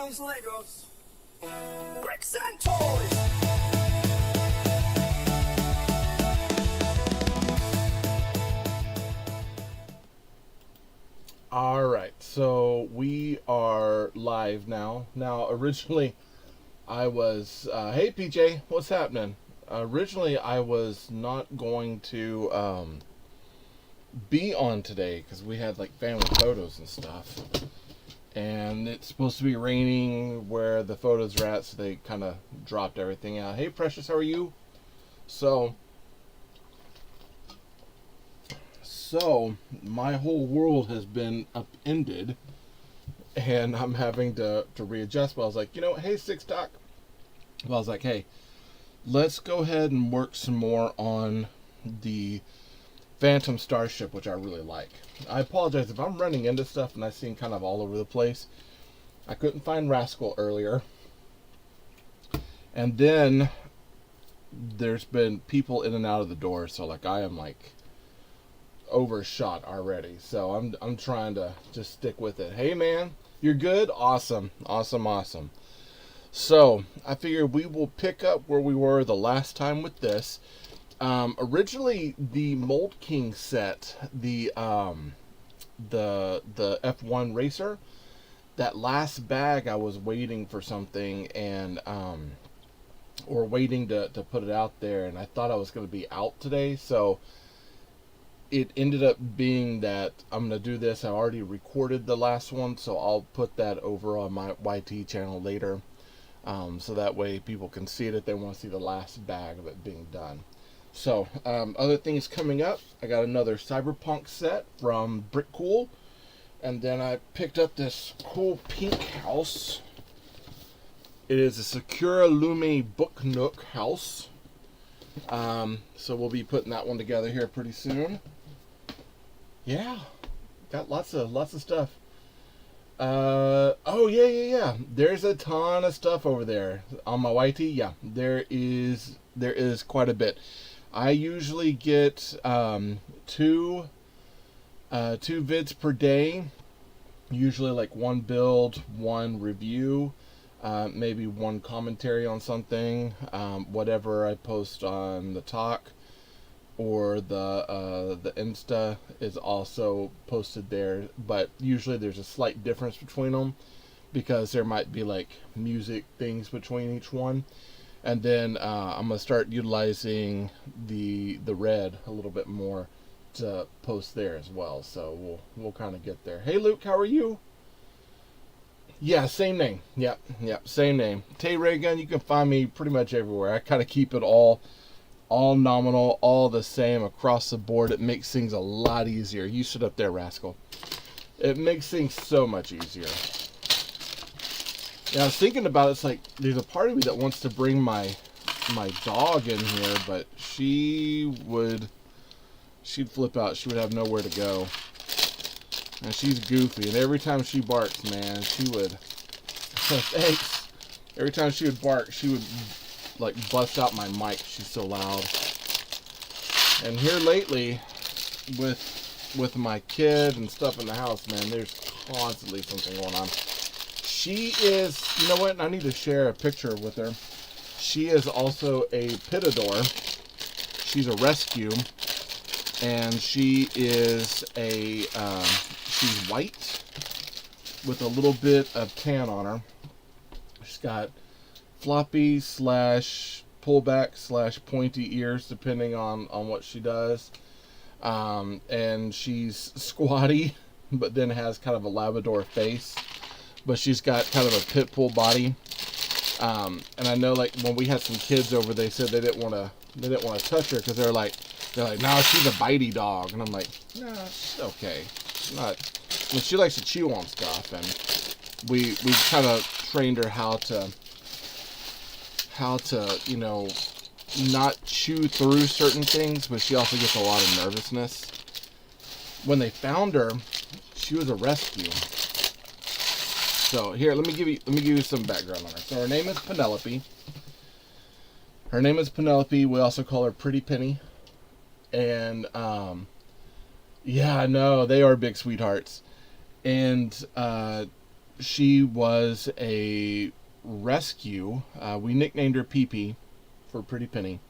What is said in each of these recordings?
comes Legos, bricks and toys. All right, so we are live now. Now, originally, I was, hey PJ, what's happening? Originally, I was not going to be on today because we had like family photos and stuff. And it's supposed to be raining where the photos are at, so they kind of dropped everything out. Hey Precious, how are you? So my whole world has been upended, and I'm having to readjust. But I was like, hey Six Doc. Well, I was like, hey, let's go ahead and work some more on the Phantom Starship, which I really like. I apologize if I'm running into stuff and I seem kind of all over the place. I couldn't find Rascal earlier. And then there's been people in and out of the door, so like I am like overshot already. So I'm trying to just stick with it. Hey man, you're good? Awesome. Awesome. So I figured we will pick up where we were the last time with this. Originally, the Mold King set, the F1 racer, that last bag I was waiting for something and or waiting to put it out there, and I thought I was going to be out today, so it ended up being that I'm going to do this. I already recorded the last one, so I'll put that over on my YT channel later, so that way people can see it if they want to see the last bag of it being done. So, other things coming up, I got another Cyberpunk set from Brick Cool, and then I picked up this cool pink house. It is a Sakura Lume Book Nook house. So we'll be putting that one together here pretty soon. Yeah, got lots of stuff. Oh yeah. There's a ton of stuff over there on my YT. Yeah, there is quite a bit. I usually get two vids per day. Usually like one build, one review, maybe one commentary on something, whatever I post on the talk or the Insta is also posted there. But usually there's a slight difference between them because there might be like music things between each one. And then I'm going to start utilizing the red a little bit more to post there as well. So we'll kind of get there. Hey Luke, how are you? Yeah, same name. Yep, same name. TayRayGun, you can find me pretty much everywhere. I kind of keep it all nominal, all the same across the board. It makes things a lot easier. You sit up there, Rascal. It makes things so much easier. Yeah, I was thinking about it, it's like there's a part of me that wants to bring my dog in here, but she'd flip out. She would have nowhere to go. And she's goofy, and every time she barks, man, she would thanks. Every time she would bark, she would like bust out my mic. She's so loud. And here lately with my kid and stuff in the house, man, there's constantly something going on. She is, you know what, I need to share a picture with her. She is also a pitador. She's a rescue. And she is she's white with a little bit of tan on her. She's got floppy / pullback / pointy ears depending on what she does. And she's squatty, but then has kind of a Labrador face. But she's got kind of a pit bull body, and I know like when we had some kids over, they said they didn't want to touch her because they're like, no, she's a bitey dog, and I'm like, no, she's okay. She's not. I mean, she likes to chew on stuff, and we kind of trained her how to not chew through certain things, but she also gets a lot of nervousness. When they found her, she was a rescue. So here, let me give you some background on her. So her name is Penelope. We also call her Pretty Penny. And yeah, I know they are big sweethearts. And she was a rescue. We nicknamed her Pee Pee for Pretty Penny.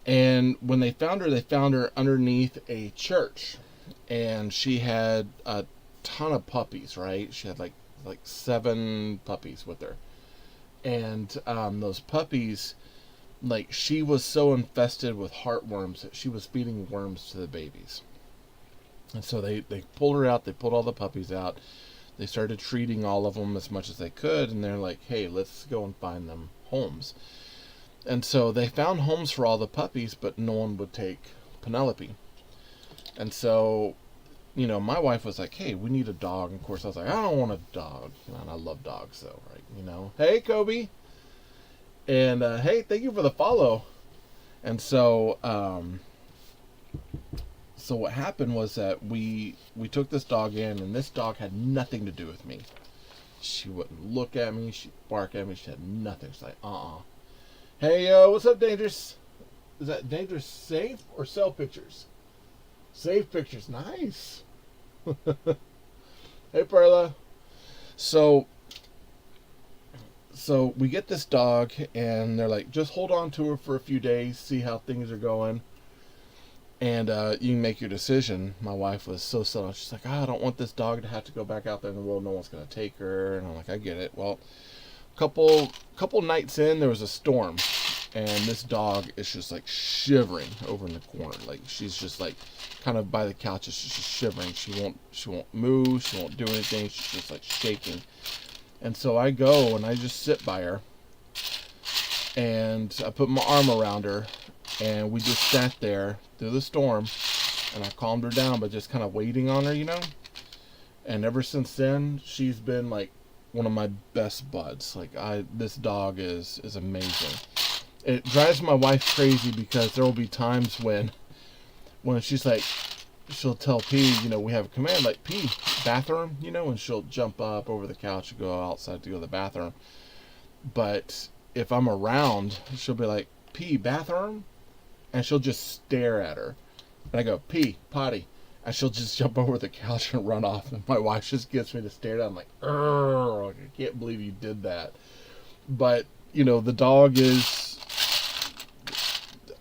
And when they found her underneath a church. And she had a ton of puppies, right? She had like 7 puppies with her. And those puppies, like, she was so infested with heartworms that she was feeding worms to the babies. And so they pulled her out. They pulled all the puppies out. They started treating all of them as much as they could. And they're like, hey, let's go and find them homes. And so they found homes for all the puppies, but no one would take Penelope. And so, you know, my wife was like, hey, we need a dog. And of course, I was like, I don't want a dog. You know, and I love dogs, though, right? You know, hey, Kobe. And, hey, thank you for the follow. And so, so what happened was that we took this dog in, and this dog had nothing to do with me. She wouldn't look at me. She'd bark at me. She had nothing. She's like, Hey, what's up, Dangerous? Is that Dangerous save or sell pictures? Save pictures. Nice. Hey, Perla. So we get this dog, and they're like, just hold on to her for a few days, see how things are going, and you can make your decision. My wife was so set. She's like, I don't want this dog to have to go back out there in the world. No one's going to take her. And I'm like, I get it. Well, couple nights in, there was a storm, and this dog is just like shivering over in the corner. Like, she's just like kind of by the couch, she's just shivering. She won't move. She won't do anything. She's just like shaking. And so I go and I just sit by her, and I put my arm around her, and we just sat there through the storm, and I calmed her down by just kind of waiting on her, you know. And ever since then, she's been like one of my best buds. Like, this dog is amazing. It drives my wife crazy because there will be times when she's like, she'll tell P, you know, we have a command like, P, bathroom, you know, and she'll jump up over the couch and go outside to go to the bathroom. But if I'm around, she'll be like, P, bathroom, and she'll just stare at her. And I go, P, potty. And she'll just jump over the couch and run off. And my wife just gets me to stare at her. I'm like, I can't believe you did that. But, you know, the dog is,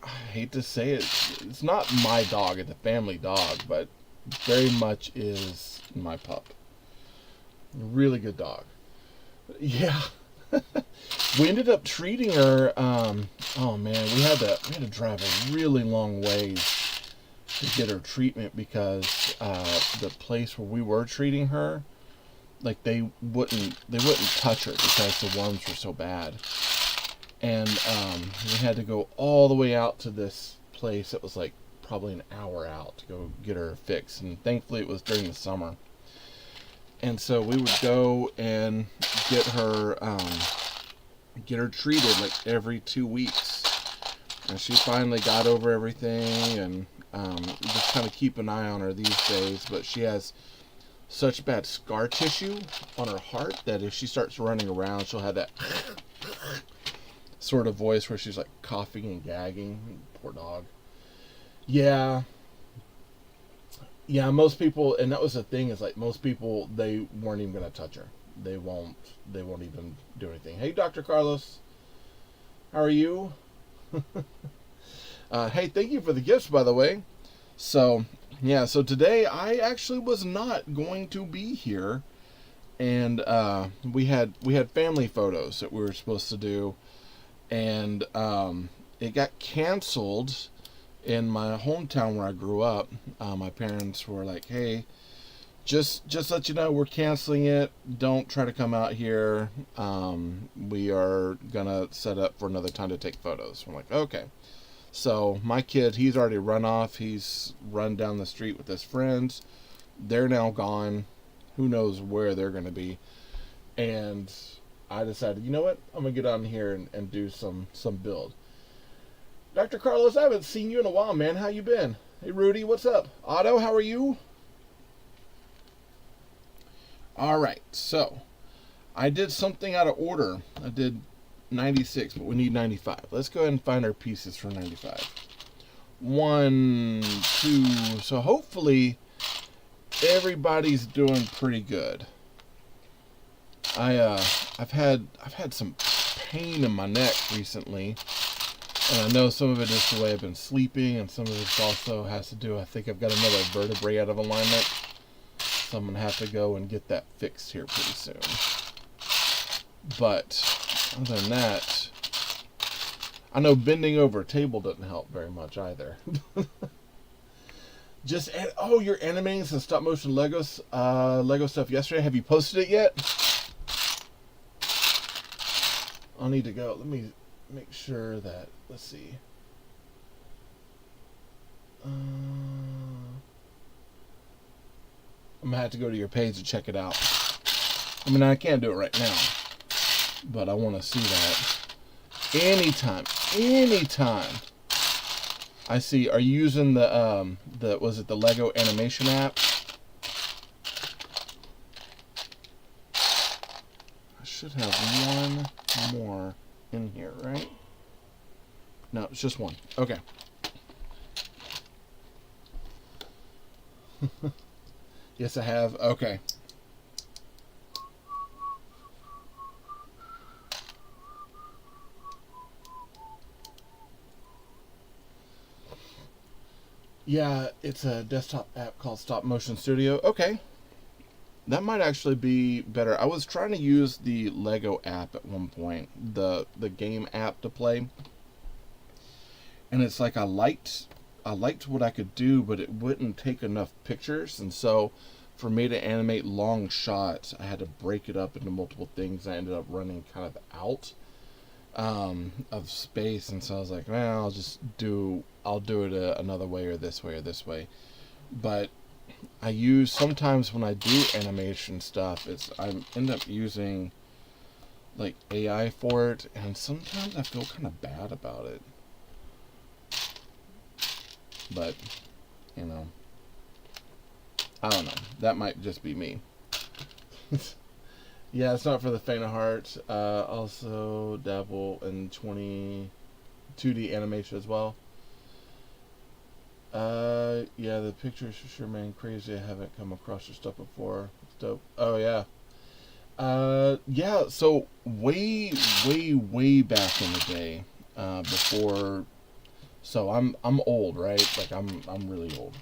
I hate to say it, it's not my dog, it's a family dog, but very much is my pup. Really good dog. Yeah. We ended up treating her, oh man, we had to drive a really long ways to get her treatment because the place where we were treating her, like, they wouldn't touch her because the worms were so bad. And we had to go all the way out to this place that was like probably an hour out to go get her fixed, and thankfully it was during the summer. And so we would go and get her treated like every 2 weeks, and she finally got over everything. And just kind of keep an eye on her these days, but she has such bad scar tissue on her heart that if she starts running around, she'll have that sort of voice where she's like coughing and gagging. Poor dog. Yeah, most people, and that was the thing, is like most people, they weren't even gonna touch her. They won't even do anything. Hey, Dr. Carlos, how are you? Hey, thank you for the gifts, by the way. So yeah, so today I actually was not going to be here, and we had family photos that we were supposed to do, and it got canceled in my hometown where I grew up. My parents were like, hey, just let you know, we're canceling it. Don't try to come out here. We are gonna set up for another time to take photos. I'm like, okay. So my kid, he's already run off. He's run down the street with his friends. They're now gone. Who knows where they're going to be. And I decided, you know what? I'm going to get on here and do some build. Dr. Carlos, I haven't seen you in a while, man. How you been? Hey, Rudy, what's up? Otto, how are you? All right, so I did something out of order. I did 96, but we need 95. Let's go ahead and find our pieces for 95. 1, 2. So hopefully everybody's doing pretty good. I've had some pain in my neck recently, and I know some of it is the way I've been sleeping, and some of it also has to do. I think I've got another vertebrae out of alignment, so I'm gonna have to go and get that fixed here pretty soon. But other than that, I know bending over a table doesn't help very much either. Oh, you're animating some stop motion Lego stuff yesterday. Have you posted it yet? I'll need to go. Let me make sure that. Let's see. I'm gonna have to go to your page to check it out. I mean, I can't do it right now, but I want to see that anytime. I see. Are you using the was it the Lego animation app? I should have one more in here, right? No, it's just one. Okay. Yes, I have. Okay. Yeah, it's a desktop app called Stop Motion Studio. Okay. That might actually be better. I was trying to use the Lego app at one point, the game app to play. And it's like I liked what I could do, but it wouldn't take enough pictures, and so for me to animate long shots, I had to break it up into multiple things. I ended up running kind of out of space, and so I was like, well, I'll do it another way or this way. But I use sometimes when I do animation stuff, I end up using like AI for it, and sometimes I feel kind of bad about it. But you know, I don't know. That might just be me. Yeah, it's not for the faint of heart. Also dabble in 2D animation as well. Yeah, the pictures sure man crazy. I haven't come across your stuff before. It's dope. Oh yeah. Yeah. So way back in the day, before. So I'm old, right? Like I'm really old.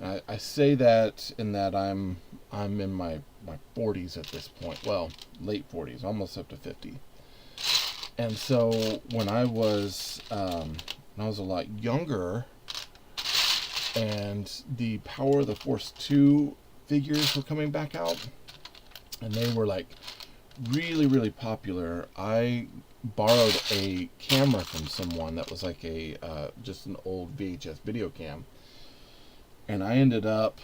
I say that in that I'm in my 40s at this point. Well, late 40s, almost up to 50. And so when I was a lot younger, and the Power of the Force 2 figures were coming back out, and they were like really popular. I borrowed a camera from someone that was like a just an old VHS video cam, and I ended up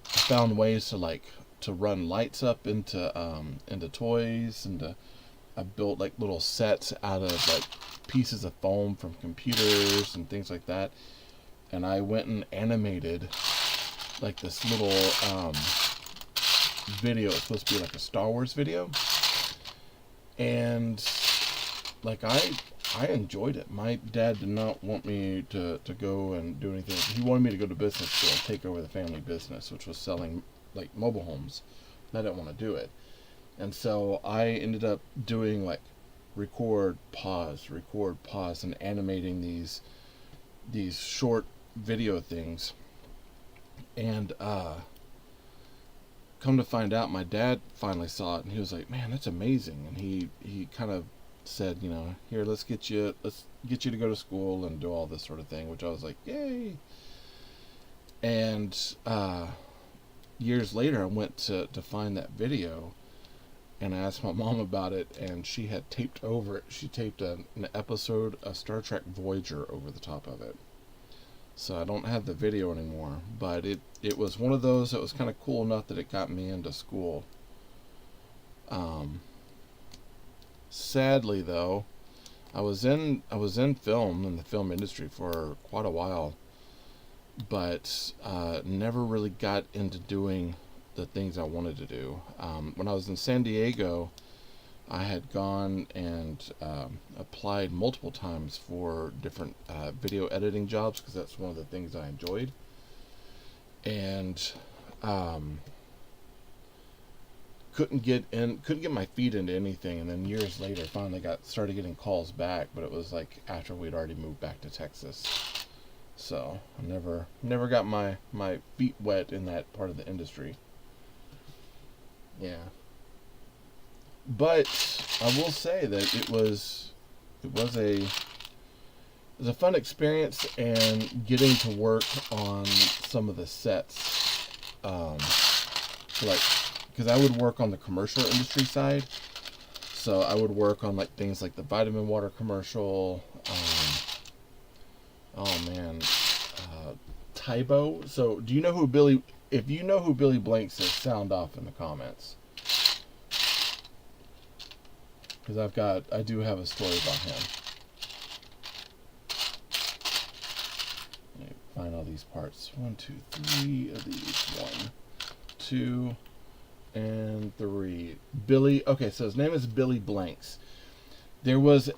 found ways to run lights up into toys, and I built like little sets out of like pieces of foam from computers and things like that, and I went and animated like this little video. It's supposed to be like a Star Wars video, and like I enjoyed it. My dad did not want me to go and do anything. He wanted me to go to business school and take over the family business, which was selling like mobile homes. And I didn't want to do it. And so I ended up doing like record, pause, and animating these short video things. And come to find out, my dad finally saw it, and he was like, man, that's amazing. And he kind of said, you know, here, let's get you to go to school and do all this sort of thing, which I was like, yay. And years later, I went to find that video, and I asked my mom about it, and she had taped over it. She taped an episode of Star Trek Voyager over the top of it. So I don't have the video anymore, but it was one of those that was kind of cool enough that it got me into school. Sadly, though, I was in film, in the film industry for quite a while, but never really got into doing the things I wanted to do. When I was in San Diego, I had gone and applied multiple times for different video editing jobs, because that's one of the things I enjoyed. And couldn't get my feet into anything. And then years later, finally started getting calls back, but it was like after we'd already moved back to Texas. So I never got my feet wet in that part of the industry. Yeah. But I will say that it was a fun experience, and getting to work on some of the sets, like, because I would work on the commercial industry side, so I would work on like things like the vitamin water commercial. Oh man, Tybo. So do you know who Billy? If you know who Billy Blanks is, sound off in the comments. Because I do have a story about him. Let me find all these parts. 1, 2, 3 of these. 1, 2, and 3. Billy. Okay, so his name is Billy Blanks. There was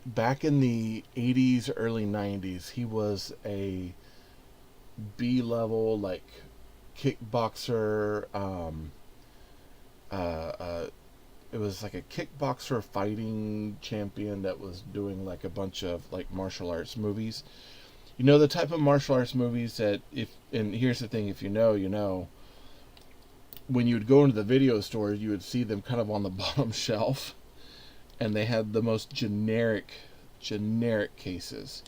back in the 80s, early 90s, he was a B-level, like, kickboxer. It was like a kickboxer fighting champion that was doing like a bunch of like martial arts movies. You know, the type of martial arts movies that and here's the thing, if you know, you know, when you would go into the video store, you would see them kind of on the bottom shelf, and they had the most generic cases.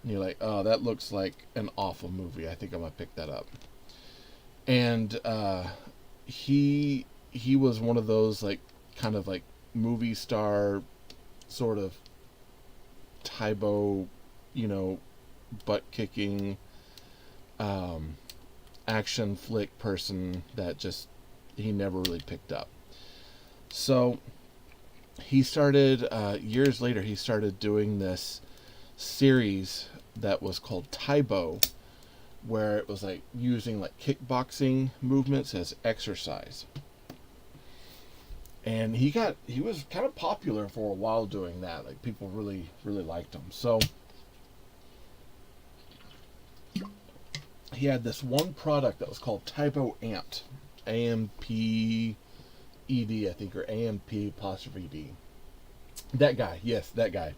And you're like, oh, that looks like an awful movie. I think I'm gonna pick that up. And he was one of those like kind of like movie star sort of Tybo, you know, butt kicking action flick person that just he never really picked up. So he started years later, he started doing this series that was called Tybo, where it was like using like kickboxing movements as exercise. And he was kind of popular for a while doing that. Like, people really liked him. So he had this one product that was called Tybo Amped. A-M-P-E-D, I think, or A-M-P-apostrophe-D. That guy. Yes, that guy.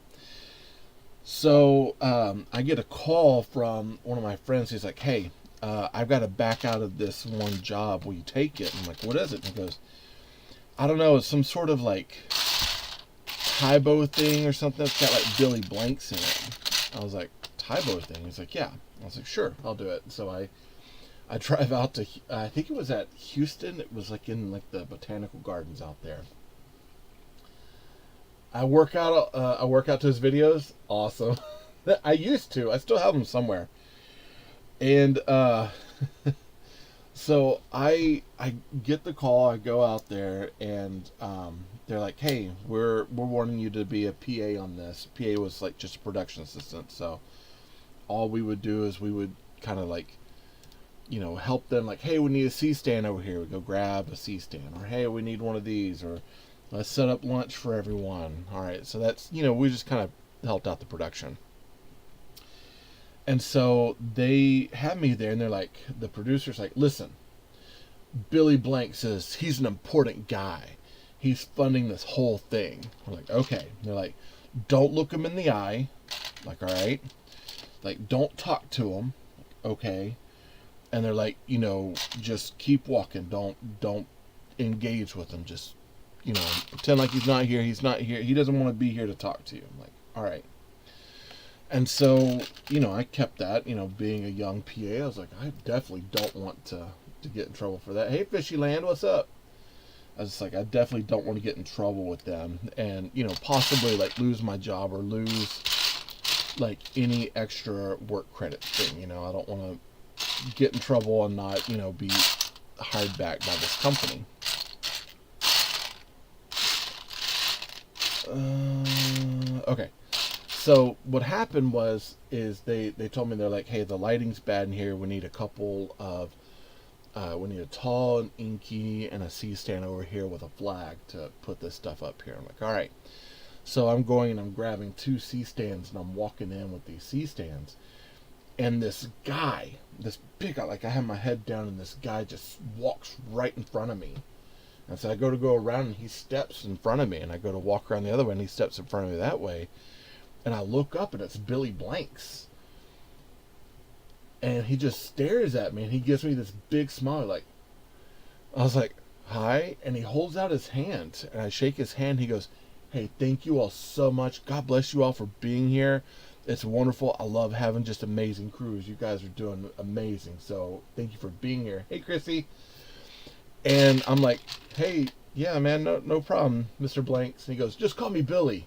So I get a call from one of my friends. He's like, hey, I've got to back out of this one job. Will you take it? And I'm like, what is it? And he goes, I don't know, it's some sort of like Tybo thing or something that's got like Billy Blanks in it. I was like, Tybo thing? He's like, yeah. I was like, sure, I'll do it. So I drive out to, I think it was at Houston. It was like in like the botanical gardens out there. I work out to his videos. Awesome. I used to. I still have them somewhere. And so I get the call. I go out there, and they're like, "Hey, we're wanting you to be a PA on this." PA was like just a production assistant. So all we would do is we would kind of like, you know, help them. Like, "Hey, we need a C-stand over here." We go grab a C-stand, or "Hey, we need one of these," or "Let's set up lunch for everyone." All right, so that's, you know, we just kind of helped out the production. And so they have me there, and they're like, the producer's like, "Listen, Billy Blank says he's an important guy. He's funding this whole thing." We're like, "Okay." And they're like, "Don't look him in the eye." Like, "All right." Like, "Don't talk to him." Okay. And they're like, you know, "Just keep walking. Don't engage with him. Just, you know, pretend like he's not here. He's not here. He doesn't want to be here to talk to you." I'm like, "All right." And so, you know, I kept that, you know, being a young PA. I was like, I definitely don't want to get in trouble for that. "Hey, Fishy Land, what's up?" I was just like, I definitely don't want to get in trouble with them, and, you know, possibly like lose my job or lose like any extra work credit thing. You know, I don't want to get in trouble and not, you know, be hired back by this company. Okay. So what happened is they told me, they're like, "Hey, the lighting's bad in here. We need a couple of, we need a tall and inky and a C-stand over here with a flag to put this stuff up here." I'm like, "All right." So I'm going and I'm grabbing 2 C-stands, and I'm walking in with these C-stands. And this guy, this big guy, like, I have my head down, and this guy just walks right in front of me. And so I go around, and he steps in front of me, and I go to walk around the other way, and he steps in front of me that way. And I look up, and it's Billy Blanks. And he just stares at me, and he gives me this big smile, like, I was like, hi. And he holds out his hand, and I shake his hand. He goes, hey, thank you all so much. God bless you all for being here. It's wonderful. I love having just amazing crews. You guys are doing amazing. So thank you for being here. Hey, Chrissy. And I'm like, hey, yeah, man, no problem, Mr. Blanks. And he goes, just call me Billy.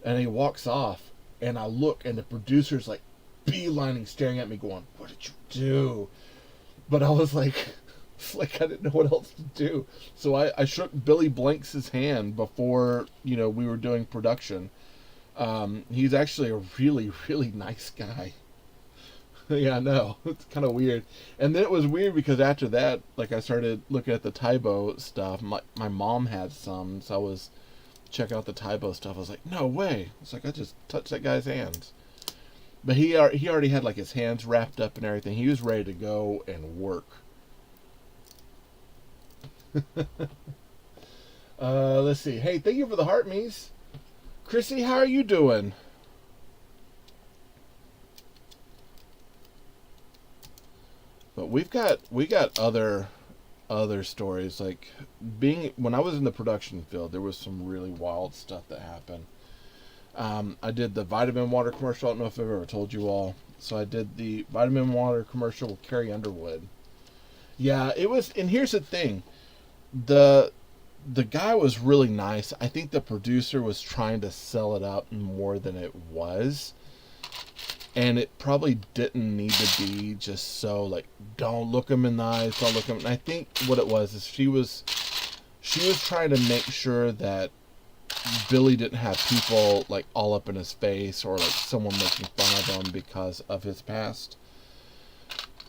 And he walks off, and I look, and the producer's like beelining, staring at me, going, what did you do? But I was like, it's like I didn't know what else to do. So I shook Billy Blanks' hand before, we were doing production. He's actually a really, really nice guy. Yeah, I know. It's kind of weird. And then it was weird because after that, like, I started looking at the Taibo stuff. My mom had some, so I was checking out the Taibo stuff. I was like, no way. It's like I just touched that guy's hands. But he already had, like, his hands wrapped up and everything. He was ready to go and work. Let's see. Hey, thank you for the heart, Mies. Chrissy, how are you doing? But we got other stories, like when I was in the production field, there was some really wild stuff that happened. I did the vitamin water commercial. I don't know if I've ever told you all. So I did the vitamin water commercial with Carrie Underwood. Yeah, it was. And here's the thing, the guy was really nice. I think the producer was trying to sell it up more than it was. And it probably didn't need to be just so, like, don't look him in the eyes, don't look him. And I think what it was is she was trying to make sure that Billy didn't have people, like, all up in his face, or like someone making fun of him because of his past.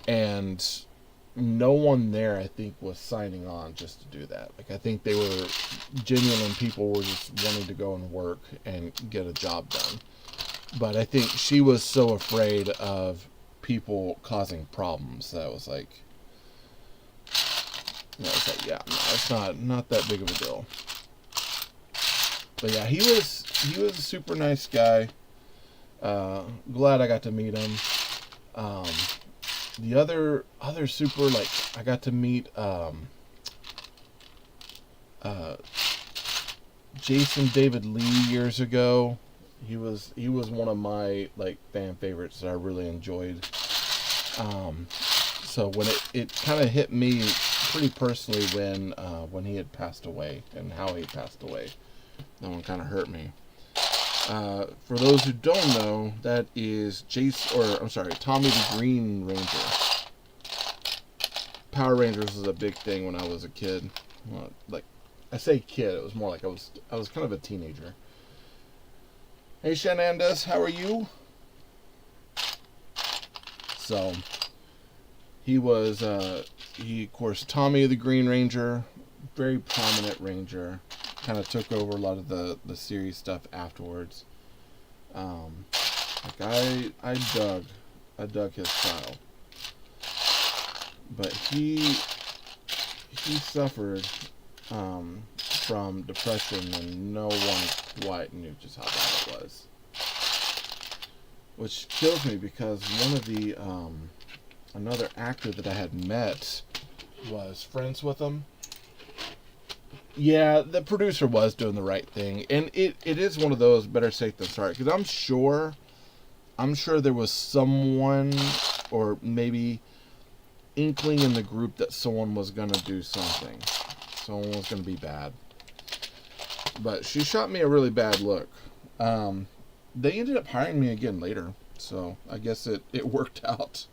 And no one there, I think, was signing on just to do that. Like, I think they were genuine people, were just wanting to go and work and get a job done. But I think she was so afraid of people causing problems that was like, yeah, no, it's not that big of a deal. But yeah, he was a super nice guy. Glad I got to meet him. The other super, like, I got to meet Jason David Lee years ago. He was one of my, like, fan favorites that I really enjoyed. So when it kind of hit me pretty personally when he had passed away and how he passed away, that one kind of hurt me. For those who don't know, that is Tommy the Green Ranger. Power Rangers was a big thing when I was a kid. Well, like, I say kid, it was more like I was kind of a teenager. Hey, Shenandas, how are you? So, he was, of course, Tommy the Green Ranger, very prominent ranger, kind of took over a lot of the series stuff afterwards. Like, I dug his style. But he suffered, from depression, and no one quite knew just how bad it was. Which kills me, because one of the another actor that I had met was friends with him. Yeah, the producer was doing the right thing, and it is one of those better safe than sorry, because I'm sure there was someone, or maybe inkling in the group, that someone was gonna do something. Someone was gonna be bad. But she shot me a really bad look. They ended up hiring me again later, so I guess it worked out.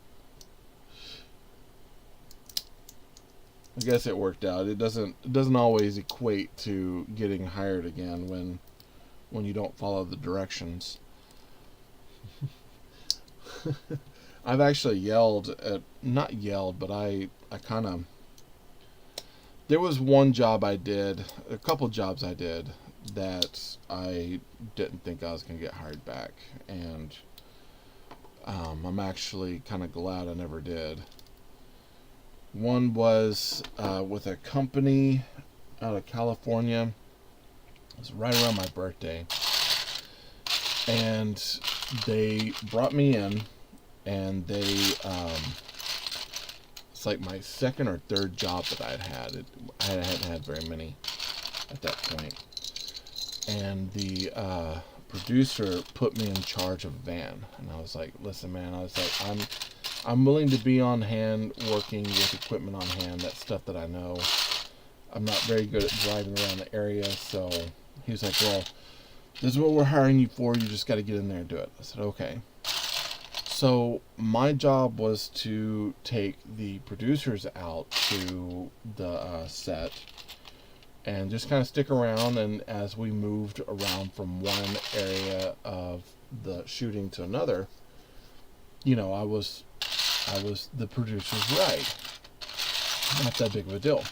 It doesn't always equate to getting hired again when you don't follow the directions. I've actually not yelled, but I kind of, there was one job I did, a couple jobs I did, that I didn't think I was going to get hired back. And I'm actually kind of glad I never did. One was with a company out of California. It was right around my birthday. And they brought me in, and it's like my second or third job that I had. I hadn't had very many at that point. And the producer put me in charge of a van. And I was like, listen, man, I was like, I'm willing to be on hand working with equipment on hand. That's stuff that I know. I'm not very good at driving around the area. So he was like, well, this is what we're hiring you for. You just got to get in there and do it. I said, okay. So my job was to take the producers out to the set and just kind of stick around. And as we moved around from one area of the shooting to another, you know, I was the producer's ride. Not that big of a deal.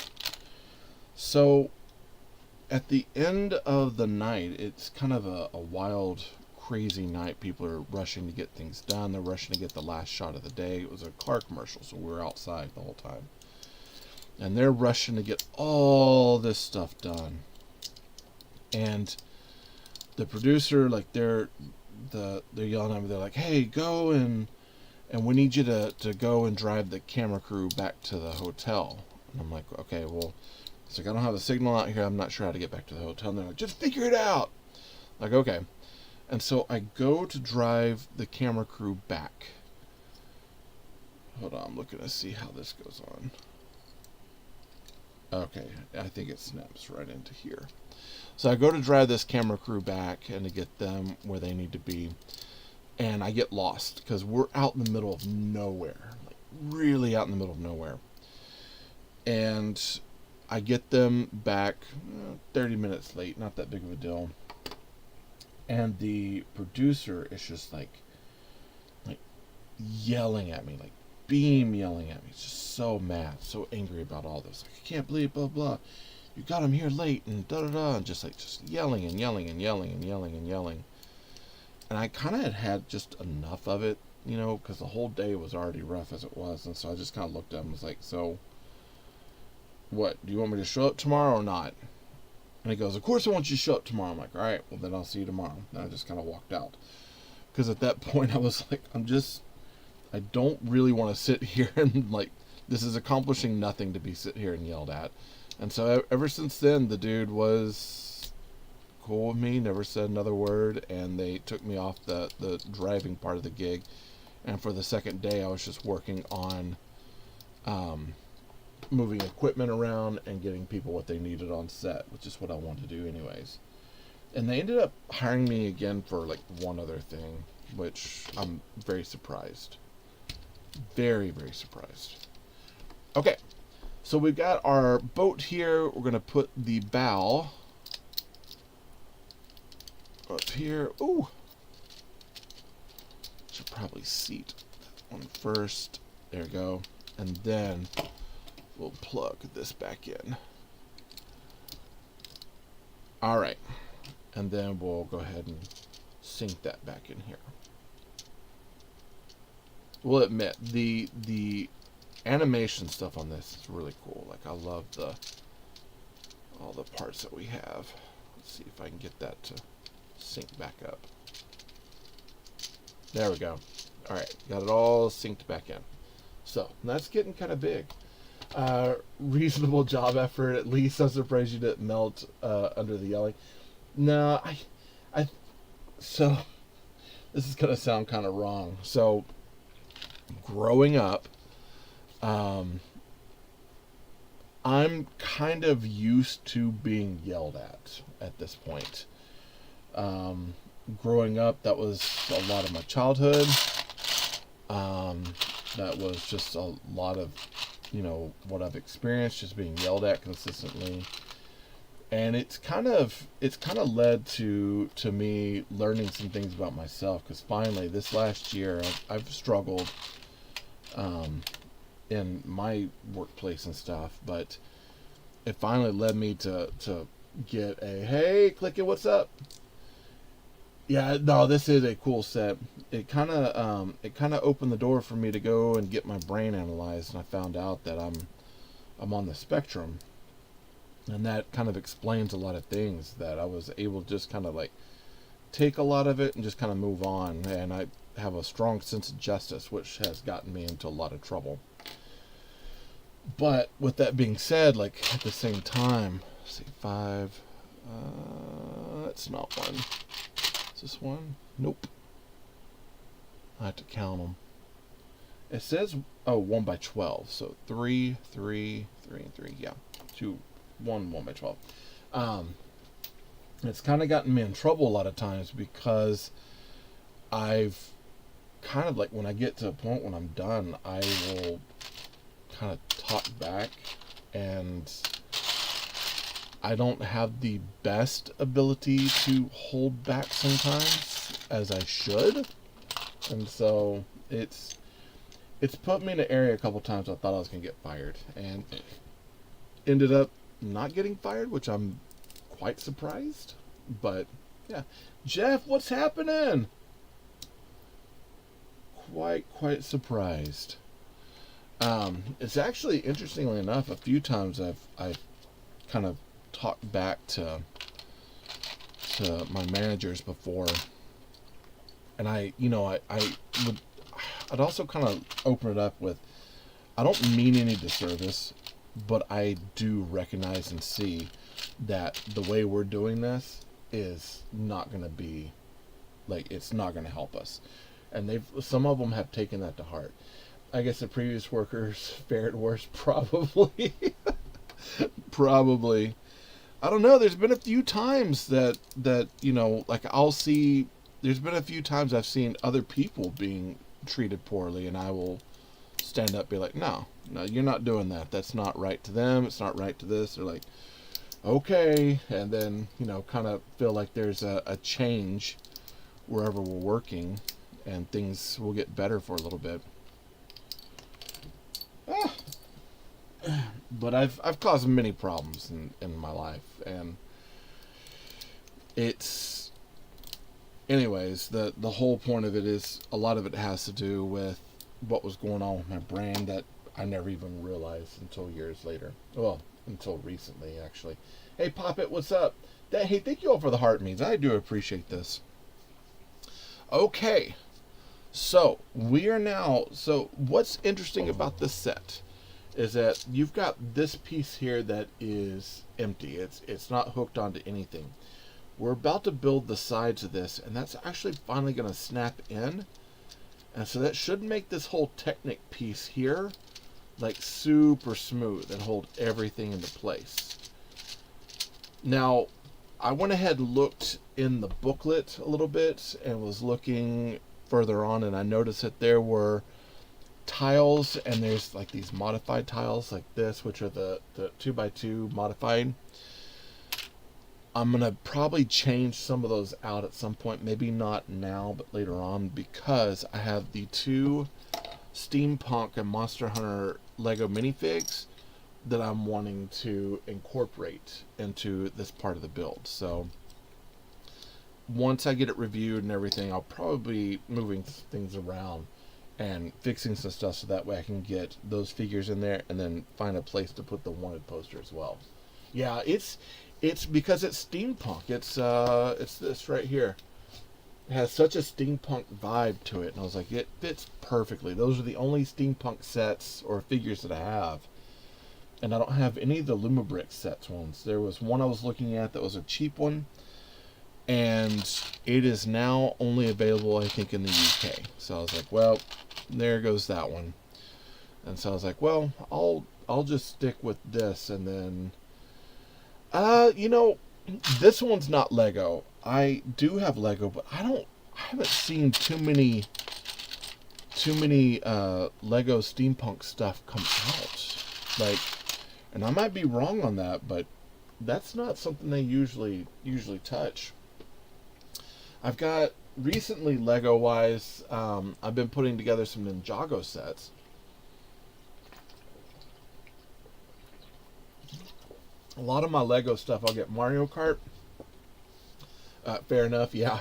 So at the end of the night, it's kind of a wild, crazy night. People are rushing to get things done. They're rushing to get the last shot of the day. It was a car commercial, so we were outside the whole time. And they're rushing to get all this stuff done. And the producer, like, they're yelling at me. They're like, hey, go and we need you to go and drive the camera crew back to the hotel. And I'm like, okay, well, it's like, I don't have a signal out here. I'm not sure how to get back to the hotel. And they're like, just figure it out. Like, okay. And so I go to drive the camera crew back. Hold on, I'm looking to see how this goes on. Okay, I think it snaps right into here. So I go to drive this camera crew back and to get them where they need to be. And I get lost because we're out in the middle of nowhere. Like, really out in the middle of nowhere. And I get them back 30 minutes late, not that big of a deal. And the producer is just like yelling at me, like beam yelling at me. He's just so mad, so angry about all this. Like, I can't believe blah blah. You got him here late and da da da, and just yelling and yelling and yelling and yelling and yelling. And I kind of had just enough of it, you know, because the whole day was already rough as it was. And so I just kind of looked at him and was like, so what, do you want me to show up tomorrow or not? And he goes, of course I want you to show up tomorrow. I'm like, all right, well then I'll see you tomorrow. And I just kind of walked out. Because at that point I was like, I don't really want to sit here and like, this is accomplishing nothing to be sit here and yelled at. And so ever since then, the dude was cool with me, never said another word, and they took me off the driving part of the gig. And for the second day, I was just working on moving equipment around and getting people what they needed on set, which is what I wanted to do anyways. And they ended up hiring me again for like one other thing, which I'm very surprised. Very, very surprised. Okay, so we've got our boat here. We're going to put the bow up here. Ooh. Should probably seat that one first. There we go. And then we'll plug this back in. All right. And then we'll go ahead and sink that back in here. We'll admit, the animation stuff on this is really cool. Like, I love all the parts that we have. Let's see if I can get that to sync back up. There we go. All right, got it all synced back in. So that's getting kind of big. Reasonable job effort. At least I'm surprised you didn't melt under the yelling. No, so this is gonna sound kind of wrong. So growing up, I'm kind of used to being yelled at this point. Growing up, that was a lot of my childhood. That was just a lot of, you know, what I've experienced, just being yelled at consistently. And it's kind of led to me learning some things about myself, because finally this last year I've struggled in my workplace and stuff, but it finally led me to get a, hey, click it, what's up? Yeah, no, this is a cool set. It kind of opened the door for me to go and get my brain analyzed, and I found out that I'm on the spectrum. And that kind of explains a lot of things, that I was able to just kind of like take a lot of it and just kind of move on. And I have a strong sense of justice, which has gotten me into a lot of trouble. But with that being said, like at the same time, let's see, 5. That's not one. Is this one? Nope. I have to count them. It says 1 by 12. So 3, 3, 3, and 3. Yeah, 2, 1 by 12. It's kind of gotten me in trouble a lot of times because I've kind of like, when I get to a point when I'm done, I will kind of talk back, and I don't have the best ability to hold back sometimes as I should. And so it's put me in an area a couple times I thought I was going to get fired, and ended up not getting fired, which I'm quite surprised. But yeah, Jeff, what's happening? Quite surprised. It's actually, interestingly enough, a few times I've kind of talked back to my managers before, and I'd also kind of open it up with, I don't mean any disservice, but I do recognize and see that the way we're doing this is not going to be, like, it's not going to help us. And some of them have taken that to heart. I guess the previous workers fared worse, probably. Probably. I don't know. There's been a few times that like I'll see. There's been a few times I've seen other people being treated poorly, and I will stand up and be like, no, you're not doing that. That's not right to them. It's not right to this. They're like, okay, and then kind of feel like there's a change wherever we're working, and things will get better for a little bit. But I've caused many problems in my life, and it's, anyways, the whole point of it is, a lot of it has to do with what was going on with my brain that I never even realized until years later. Well, until recently, actually. Hey, Poppet, what's up? Hey, thank you all for the heart means. I do appreciate this. Okay, so we are now. So what's interesting about this set is that you've got this piece here that is empty. It's not hooked onto anything. We're about to build the sides of this, and that's actually finally going to snap in. And so that should make this whole Technic piece here like super smooth and hold everything into place. Now, I went ahead and looked in the booklet a little bit and was looking further on, and I noticed that there were tiles, and there's like these modified tiles like this, which are the 2x2 modified. I'm going to probably change some of those out at some point, maybe not now, but later on, because I have the 2 Steampunk and Monster Hunter Lego minifigs that I'm wanting to incorporate into this part of the build. So once I get it reviewed and everything, I'll probably be moving things around and fixing some stuff so that way I can get those figures in there and then find a place to put the wanted poster as well. Yeah, it's because it's steampunk. It's this right here. It has such a steampunk vibe to it, and I was like, it fits perfectly. Those are the only steampunk sets or figures that I have, and I don't have any of the Lumabrick sets ones. There was one I was looking at that was a cheap one, and it is now only available, I think, in the UK. So I was like, well, there goes that one. And so I was like, well, I'll just stick with this, and then this one's not Lego. I do have Lego, but I haven't seen too many Lego steampunk stuff come out. Like, and I might be wrong on that, but that's not something they usually touch. I've got recently, Lego wise, I've been putting together some Ninjago sets. A lot of my Lego stuff, I'll get Mario Kart. Fair enough, yeah.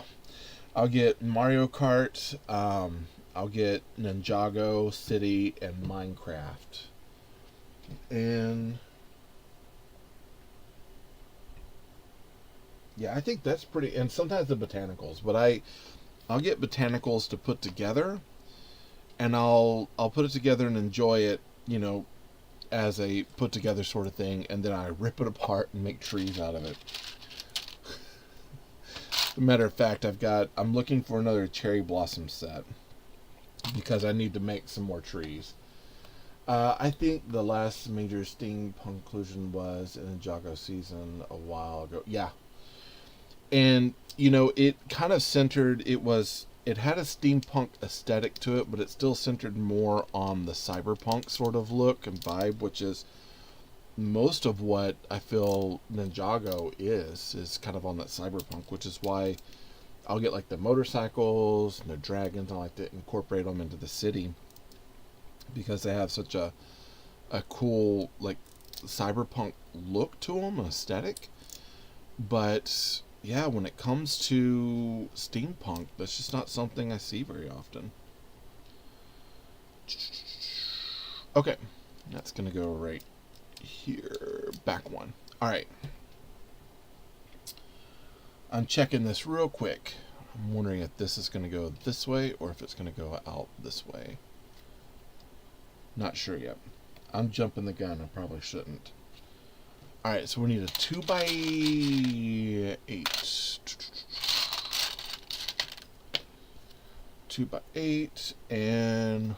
I'll get Mario Kart. I'll get Ninjago, City, and Minecraft. And Yeah, I think that's pretty. And sometimes the botanicals, but I'll get botanicals to put together, and I'll put it together and enjoy it, you know, as a put together sort of thing, and then I rip it apart and make trees out of it. As a matter of fact, I'm looking for another cherry blossom set because I need to make some more trees. I think the last major steampunk conclusion was in the Jago season a while ago. Yeah, and you know it kind of centered. It had a steampunk aesthetic to it, but it still centered more on the cyberpunk sort of look and vibe, which is most of what I feel Ninjago is kind of on that cyberpunk, which is why I'll get like the motorcycles and the dragons. I like to incorporate them into the city because they have such a cool like cyberpunk look to them, aesthetic. But yeah, when it comes to steampunk, that's just not something I see very often. Okay, that's gonna go right here. Back one. All right. I'm checking this real quick. I'm wondering if this is going to go this way or if it's going to go out this way. Not sure yet. I'm jumping the gun. I probably shouldn't. Alright, so we need a 2x8. 2x8 and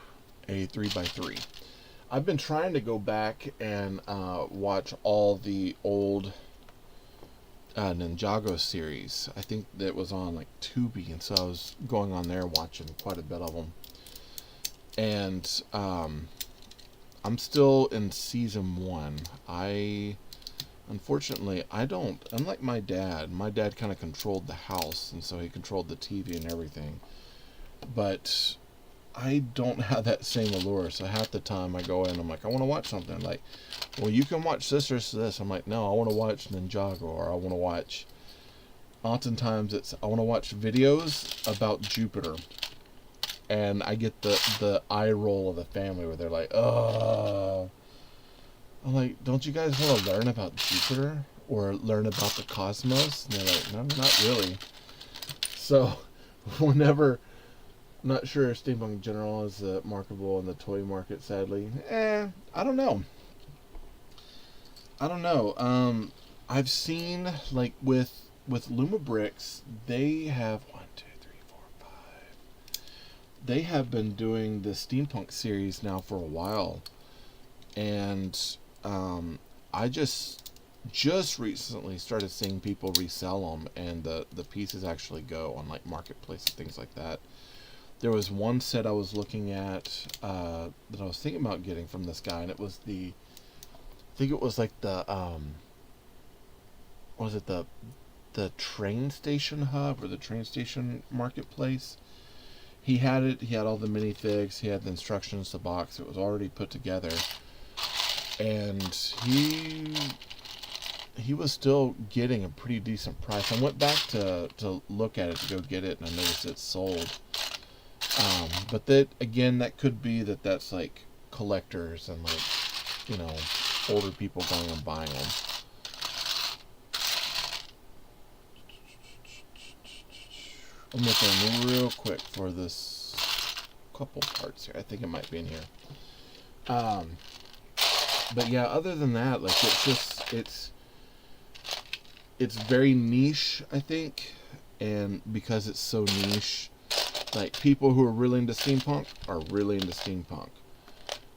a 3x3. I've been trying to go back and watch all the old Ninjago series. I think that was on like Tubi, and so I was going on there watching quite a bit of them. And I'm still in season 1. Unfortunately, I don't. Unlike my dad kind of controlled the house, and so he controlled the TV and everything. But I don't have that same allure. So half the time I go in, I'm like, I want to watch something. Like, well, you can watch this. I'm like, no, I want to watch Ninjago, or I want to watch. Oftentimes, I want to watch videos about Jupiter, and I get the eye roll of the family where they're like, oh. I'm like, don't you guys want to learn about Jupiter or learn about the cosmos? And they're like, no, not really. So, whenever, not sure if steampunk in general is marketable in the toy market, sadly. I don't know. I've seen, like, with Luma Bricks, they have, 1, 2, 3, 4, 5. They have been doing the steampunk series now for a while. And I just recently started seeing people resell them, and the pieces actually go on like marketplace and things like that. There was one set I was looking at that I was thinking about getting from this guy, and it was I think it was like the was it the train station hub or the train station marketplace. He had all the minifigs, he had the instructions, the box, it was already put together. And he was still getting a pretty decent price. I went back to look at it to go get it, and I noticed it's sold. But that could be that's like collectors and like, you know, older people going and buying them. I'm looking real quick for this couple parts here. I think it might be in here. But yeah, other than that, like it's very niche, I think, and because it's so niche, like people who are really into steampunk are really into steampunk,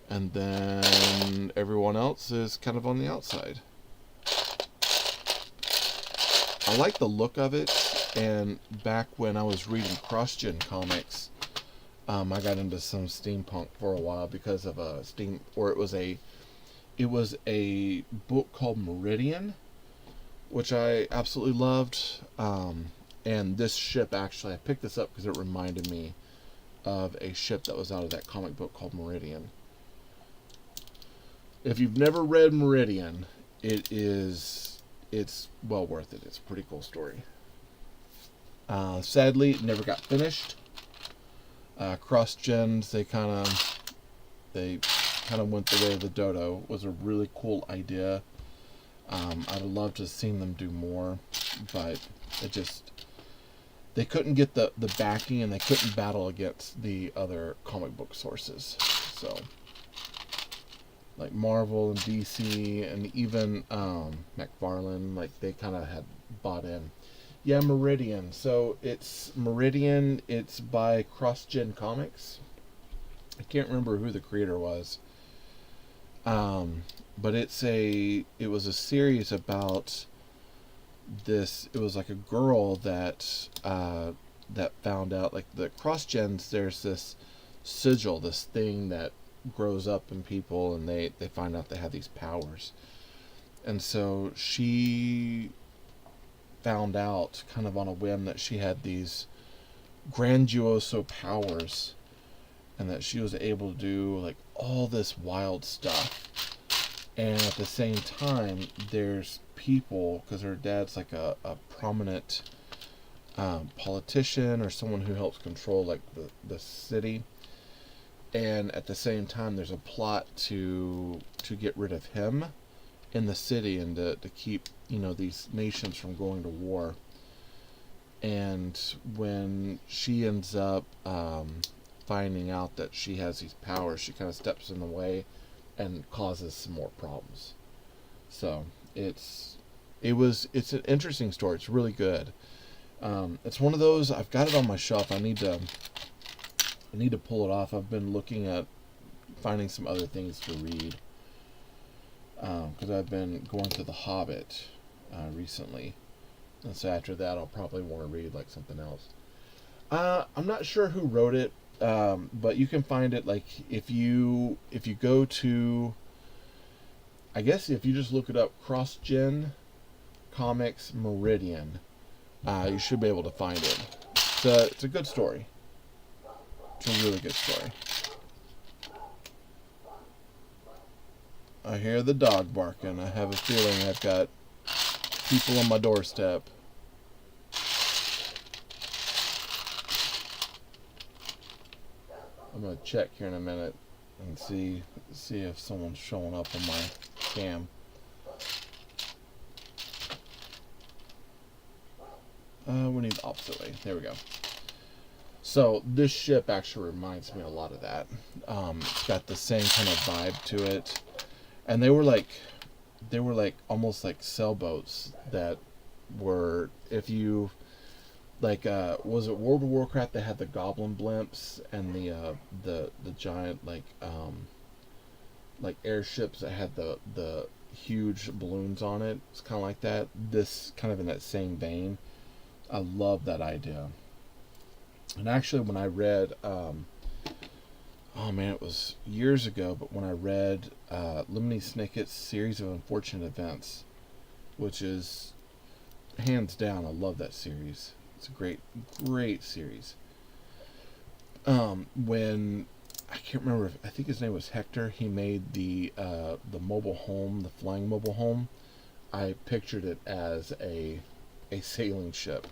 and then everyone else is kind of on the outside. I like the look of it, and back when I was reading cross-gen comics, I got into some steampunk for a while because of it was a book called Meridian, which I absolutely loved. And this ship, actually, I picked this up because it reminded me of a ship that was out of that comic book called Meridian. If you've never read Meridian, it's well worth it. It's a pretty cool story. Sadly, it never got finished. Cross gens, they kind of went the way of the dodo. It was a really cool idea. I'd love to have seen them do more, but they couldn't get the backing, and they couldn't battle against the other comic book sources. So, like Marvel and DC and even McFarlane, like they kind of had bought in. Yeah, Meridian. So it's Meridian. It's by CrossGen Comics. I can't remember who the creator was. But it was a series about this. It was like a girl that found out, like the CrossGens. There's this sigil, this thing that grows up in people, and they find out they have these powers. And so she found out kind of on a whim that she had these grandioso powers, and that she was able to do like all this wild stuff. And at the same time, there's people, because her dad's like a prominent politician or someone who helps control like the city. And at the same time, there's a plot to get rid of him in the city, and to keep, these nations from going to war. And when she ends up finding out that she has these powers, she kind of steps in the way and causes some more problems. So it's an interesting story. It's really good. It's one of those, I've got it on my shelf. I need to pull it off. I've been looking at finding some other things to read, because I've been going through The Hobbit recently, and so after that I'll probably want to read like something else. I'm not sure who wrote it, but you can find it like if you go to, I guess if you just look it up, CrossGen Comics Meridian, you should be able to find it. It's a good story. It's a really good story. I hear the dog barking. I have a feeling I've got people on my doorstep. I'm gonna check here in a minute and see if someone's showing up on my cam. We need the opposite way. There we go. So this ship actually reminds me a lot of that. It's got the same kind of vibe to it, and they were like almost like sailboats that were, if you like, was it World of Warcraft? They had the goblin blimps and the giant like airships that had the huge balloons on it. It's kind of like that. This kind of in that same vein. I love that idea. And actually, when I read, oh man, it was years ago, but when I read Lemony Snicket's Series of Unfortunate Events, which is hands down, I love that series. It's a great, great series. When I can't remember, I think his name was Hector. He made the mobile home, the flying mobile home. I pictured it as a sailing ship.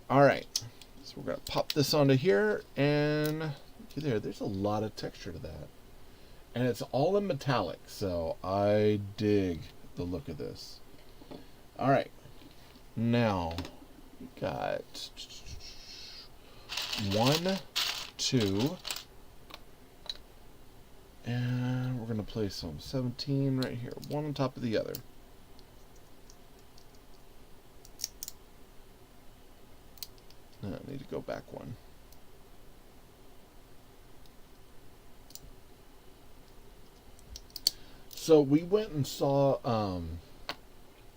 All right. So we're going to pop this onto here, and there's a lot of texture to that. And it's all in metallic, so I dig the look of this. All right. Now, we got 1, 2, and we're going to place some 17 right here, one on top of the other. No, I need to go back one. So we went and saw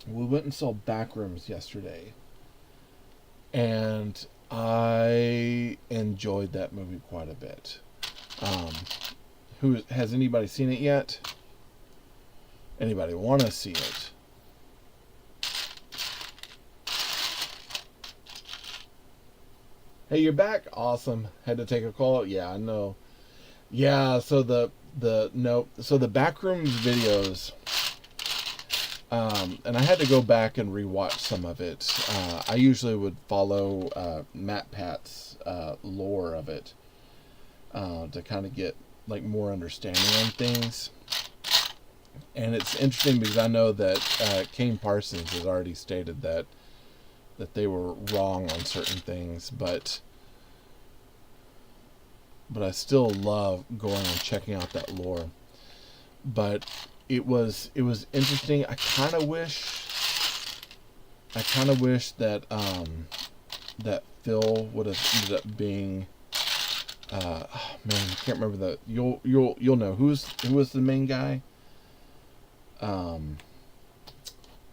Backrooms yesterday, and I enjoyed that movie quite a bit. Who has anybody seen it yet? Anybody want to see it? Hey, you're back? Awesome. Had to take a call? Yeah, I know. Yeah, so the Backrooms videos, and I had to go back and rewatch some of it. I usually would follow Matt Pat's lore of it to kind of get like more understanding on things. And it's interesting because I know that Kane Parsons has already stated that they were wrong on certain things, but I still love going and checking out that lore. But it was interesting. I kind of wish that that Phil would have ended up being man, I can't remember the you'll know who was the main guy. Um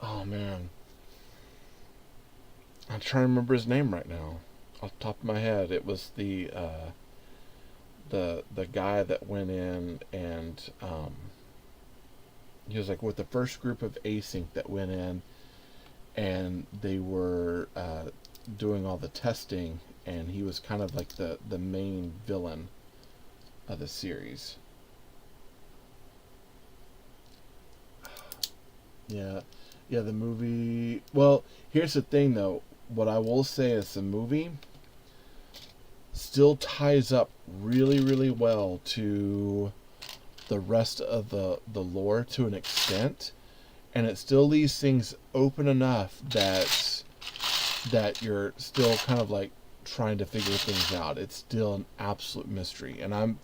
oh man, I'm trying to remember his name right now off the top of my head. It was the guy that went in and he was like with the first group of async that went in and they were doing all the testing, and he was kind of like the main villain of the series. Yeah, yeah, the movie. Well, here's the thing though. What I will say is the movie still ties up really, really well to the rest of the lore to an extent, and it still leaves things open enough that you're still kind of like trying to figure things out. It's still an absolute mystery, and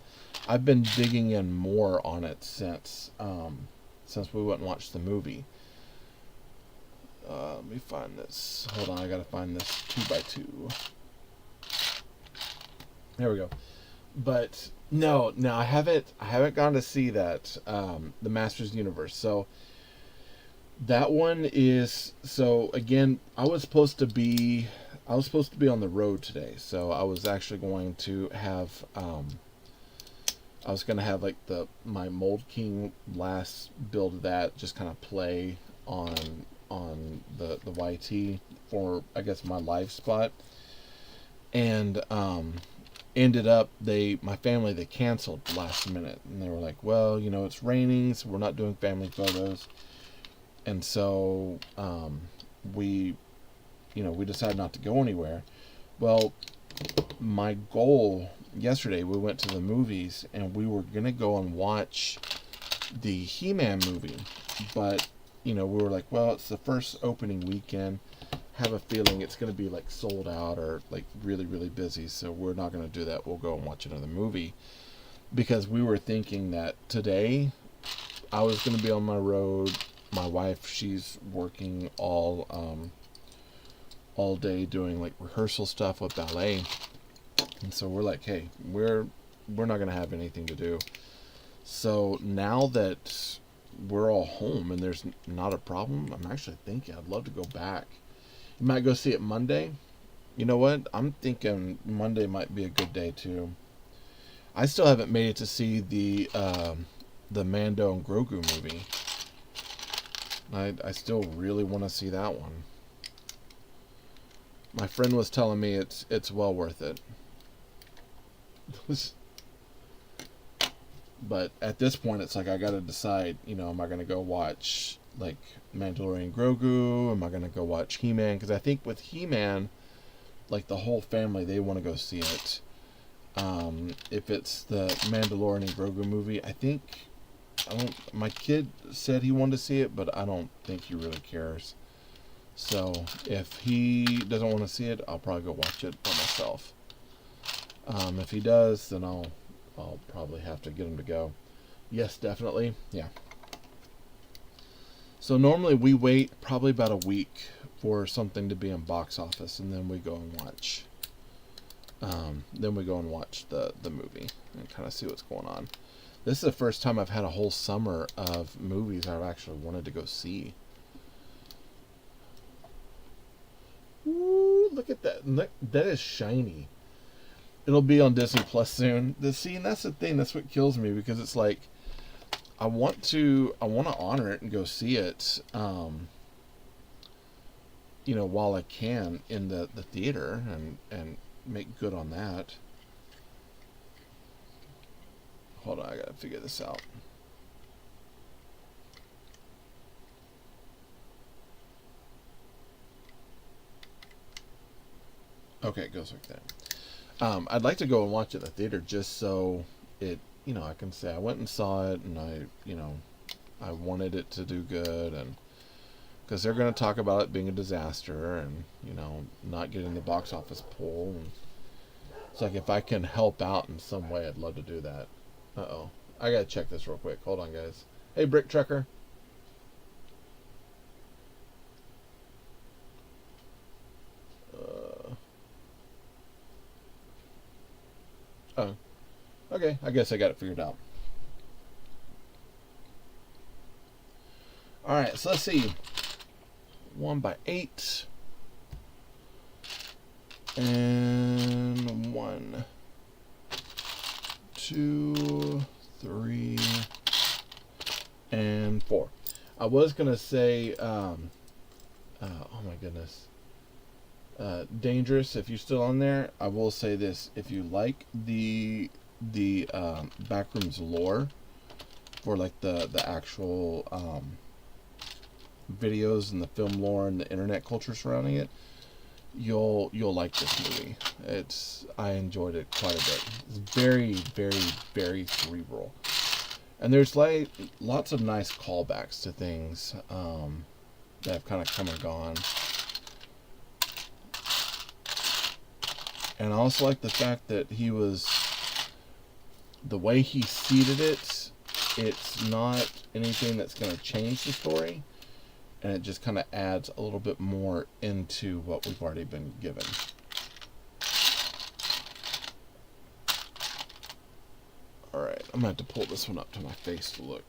I've been digging in more on it since we went and watched the movie. Let me find this. Hold on, I gotta find this 2x2. There we go. But no, I haven't gone to see that the Masters Universe. So that one is so again. I was supposed to be on the road today, so I was actually going to have I was gonna have like my Mold King last build of that just kind of play on the YT for I guess my live spot, and ended up my family they canceled last minute, and they were like, well, it's raining, so we're not doing family photos, and so we we decided not to go anywhere. Well, my goal yesterday, we went to the movies and we were gonna go and watch the He-Man movie, but we were like, well, it's the first opening weekend. Have a feeling it's gonna be like sold out or like really, really busy, so we're not gonna do that. We'll go and watch another movie because we were thinking that today I was gonna be on my road. My wife, she's working all day doing like rehearsal stuff with ballet, and so we're like, hey, we're not gonna have anything to do. So now that we're all home and there's not a problem, I'm actually thinking I'd love to go back. You might go see it Monday. You know what? I'm thinking Monday might be a good day too. I still haven't made it to see the Mando and Grogu movie. I still really want to see that one. My friend was telling me it's well worth it. But at this point, it's like I gotta decide. Am I gonna go watch like Mandalorian Grogu? Am I gonna go watch He-Man? Because I think with He-Man, like the whole family, they want to go see it. If it's the Mandalorian and Grogu movie, I think I don't. My kid said he wanted to see it, but I don't think he really cares. So if he doesn't want to see it, I'll probably go watch it by myself. If he does, then I'll probably have to get him to go. Yes, definitely. Yeah. So normally we wait probably about a week for something to be in box office, and then we go and watch. The movie and kind of see what's going on. This is the first time I've had a whole summer of movies I've actually wanted to go see. Ooh, look at that! Look, that is shiny. It'll be on Disney Plus soon. And that's the thing. That's what kills me, because it's like I want to honor it and go see it. While I can in the theater and make good on that. Hold on, I gotta figure this out. Okay, it goes like that. I'd like to go and watch it in the theater just so I can say I went and saw it, and I wanted it to do good, and because they're going to talk about it being a disaster and, you know, not getting the box office pull. And it's like, if I can help out in some way, I'd love to do that. Uh-oh. I got to check this real quick. Hold on, guys. Hey, Brick Trucker. Oh. Okay, I guess I got it figured out. Alright, so let's see. 1 by 8. And 1, 2, 3, and 4. I was going to say, oh my goodness. Dangerous, if you're still on there, I will say this. If you like the Backrooms lore for like the actual videos and the film lore and the internet culture surrounding it, you'll like this movie. I enjoyed it quite a bit. It's very, very, very cerebral, and there's like lots of nice callbacks to things that have kind of come and gone. And I also like the fact that the way he seeded it, it's not anything that's going to change the story. And it just kind of adds a little bit more into what we've already been given. Alright, I'm going to have to pull this one up to my face to look.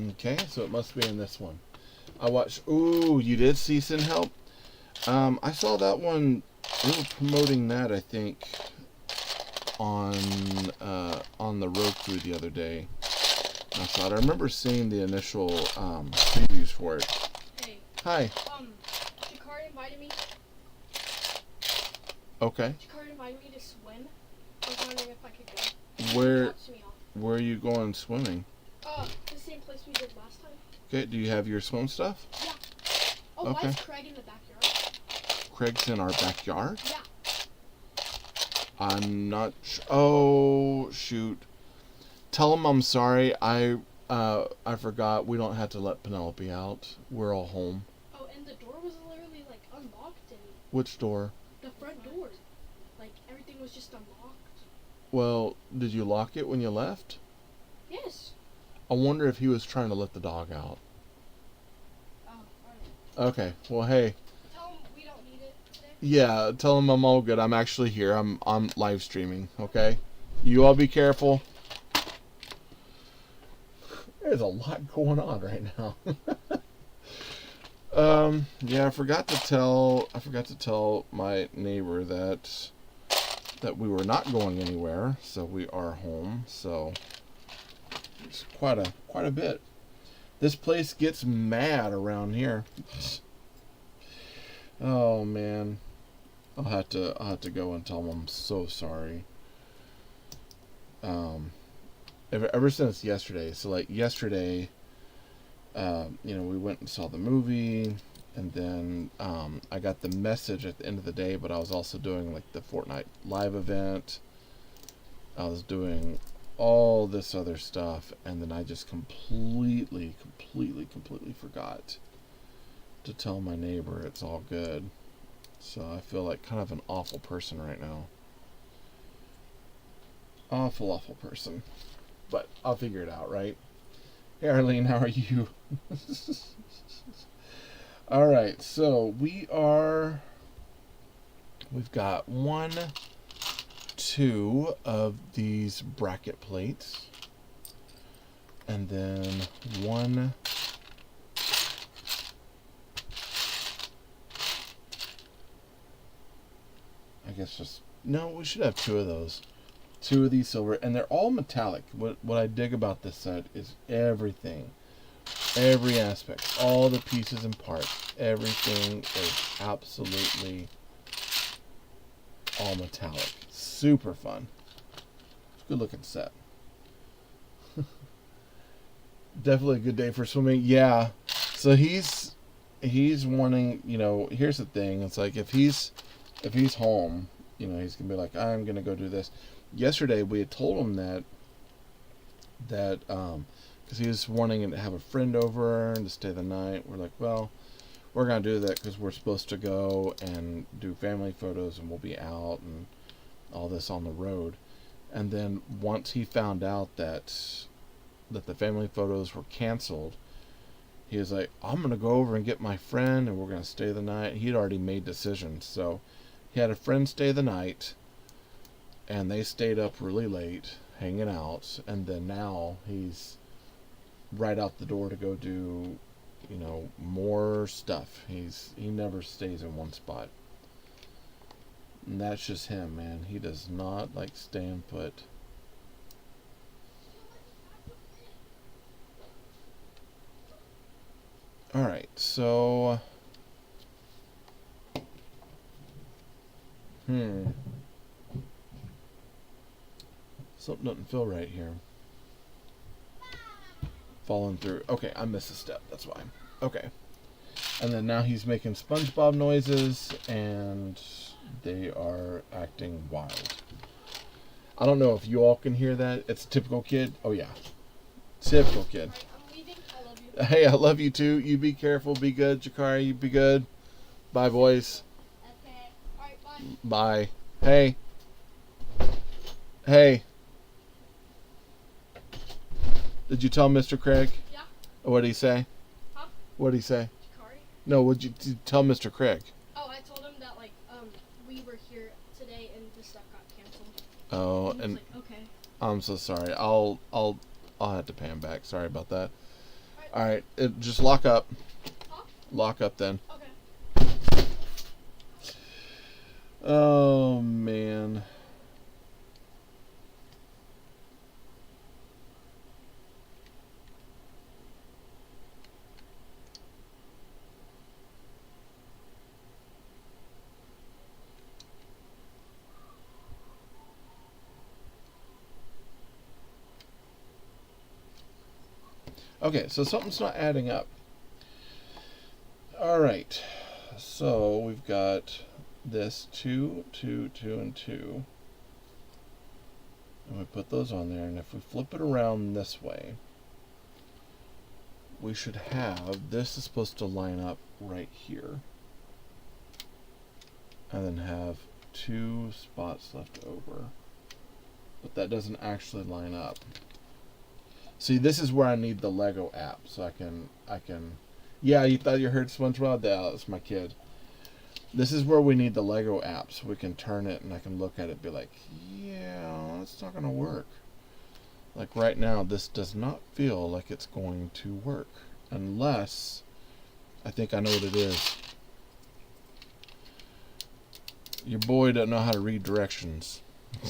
Okay, so it must be in this one. I watched... Ooh, you did Cease and Help? I saw that one. They were promoting that, I think, on the Roku the other day. I thought I remember seeing the initial previews for it. Hey. Hi. Jakar invited me. Okay. Jakar invited me to swim. I was wondering if I could go. Where are you going swimming? The same place we did last time. Okay. Do you have your swim stuff? Yeah. Oh, okay. Why is Craig in the backyard? Craig's in our backyard? Yeah. I'm not oh, shoot. Tell him I'm sorry. I forgot we don't have to let Penelope out. We're all home. Oh, and the door was literally, like, unlocked. And Which door? the front door. Like, everything was just unlocked. Well, did you lock it when you left? Yes. I wonder if he was trying to let the dog out. Oh, alright. Okay. Well, hey. Tell him we don't need it today. Yeah, tell him I'm all good. I'm actually here. I'm live streaming, okay? You all be careful. There's a lot going on right now. Yeah, I forgot to tell my neighbor that we were not going anywhere, so we are home. So it's quite a bit. This place gets mad around here. Oh man, I'll have to go and tell them I'm so sorry. Ever since yesterday. So like yesterday, we went and saw the movie, and then I got the message at the end of the day, but I was also doing like the Fortnite live event. I was doing all this other stuff, and then I just completely forgot to tell my neighbor it's all good. So I feel like kind of an awful person right now. Awful person. But I'll figure it out, right? Hey Arlene, how are you? Alright, so we've got 1, 2 of these bracket plates. And then 1, I guess just, no, we should have 2 of those. 2 of these silver, and they're all metallic. What I dig about this set is everything, every aspect, all the pieces and parts, everything is absolutely all metallic. Super fun. Good looking set. Definitely a good day for swimming. Yeah. So he's he's wanting, here's the thing. It's like if he's home, he's gonna be like, I'm gonna go do this. Yesterday we had told him that because he was wanting to have a friend over and to stay the night. We're like, well, we're gonna do that because we're supposed to go and do family photos and we'll be out and all this on the road. And then once he found out that the family photos were canceled, he was like, I'm gonna go over and get my friend and we're gonna stay the night. He'd already made decisions, so he had a friend stay the night and they stayed up really late hanging out, and then now he's right out the door to go do more stuff. He never stays in one spot, and that's just him, man. He does not like staying put. All right, so something doesn't feel right here. Falling through. Okay, I missed a step. That's why. Okay. And then now he's making SpongeBob noises, and they are acting wild. I don't know if you all can hear that. It's a typical kid. Oh, yeah. Typical kid. Right, I'm leaving. I love you. Hey, I love you too. You be careful. Be good. Jakari, you be good. Bye, boys. Okay. Alright, bye. Bye. Hey. Hey. Did you tell Mr. Craig? Yeah. What did he say? Huh? What did he say? Jakari? No, did you tell Mr. Craig? Oh, I told him that, we were here today and the stuff got canceled. Oh, And he and was like, okay. I'm so sorry. I'll have to pay him back. Sorry about that. All right, just lock up. Huh? Lock up then. Okay. Oh man. Okay, so something's not adding up. All right, so we've got this 2, 2, 2, and 2. And we put those on there, and if we flip it around this way, we should have, this is supposed to line up right here. And then have 2 spots left over. But that doesn't actually line up. See, this is where I need the Lego app, so I can. Yeah, you thought you heard SpongeBob? Yeah, that's my kid. This is where we need the Lego app, so we can turn it and I can look at it and be like, yeah, that's not gonna work. Like right now, this does not feel like it's going to work, unless I think I know what it is. Your boy doesn't know how to read directions. I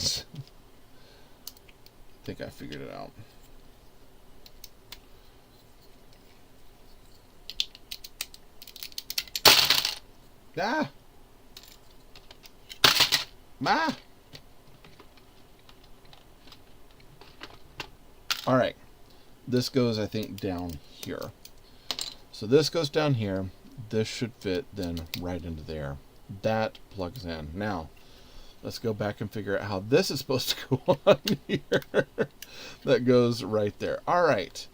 think I figured it out. Ah! Ma! Alright. This goes, I think, down here. So this goes down here. This should fit then right into there. That plugs in. Now, let's go back and figure out how this is supposed to go on here. That goes right there. Alright.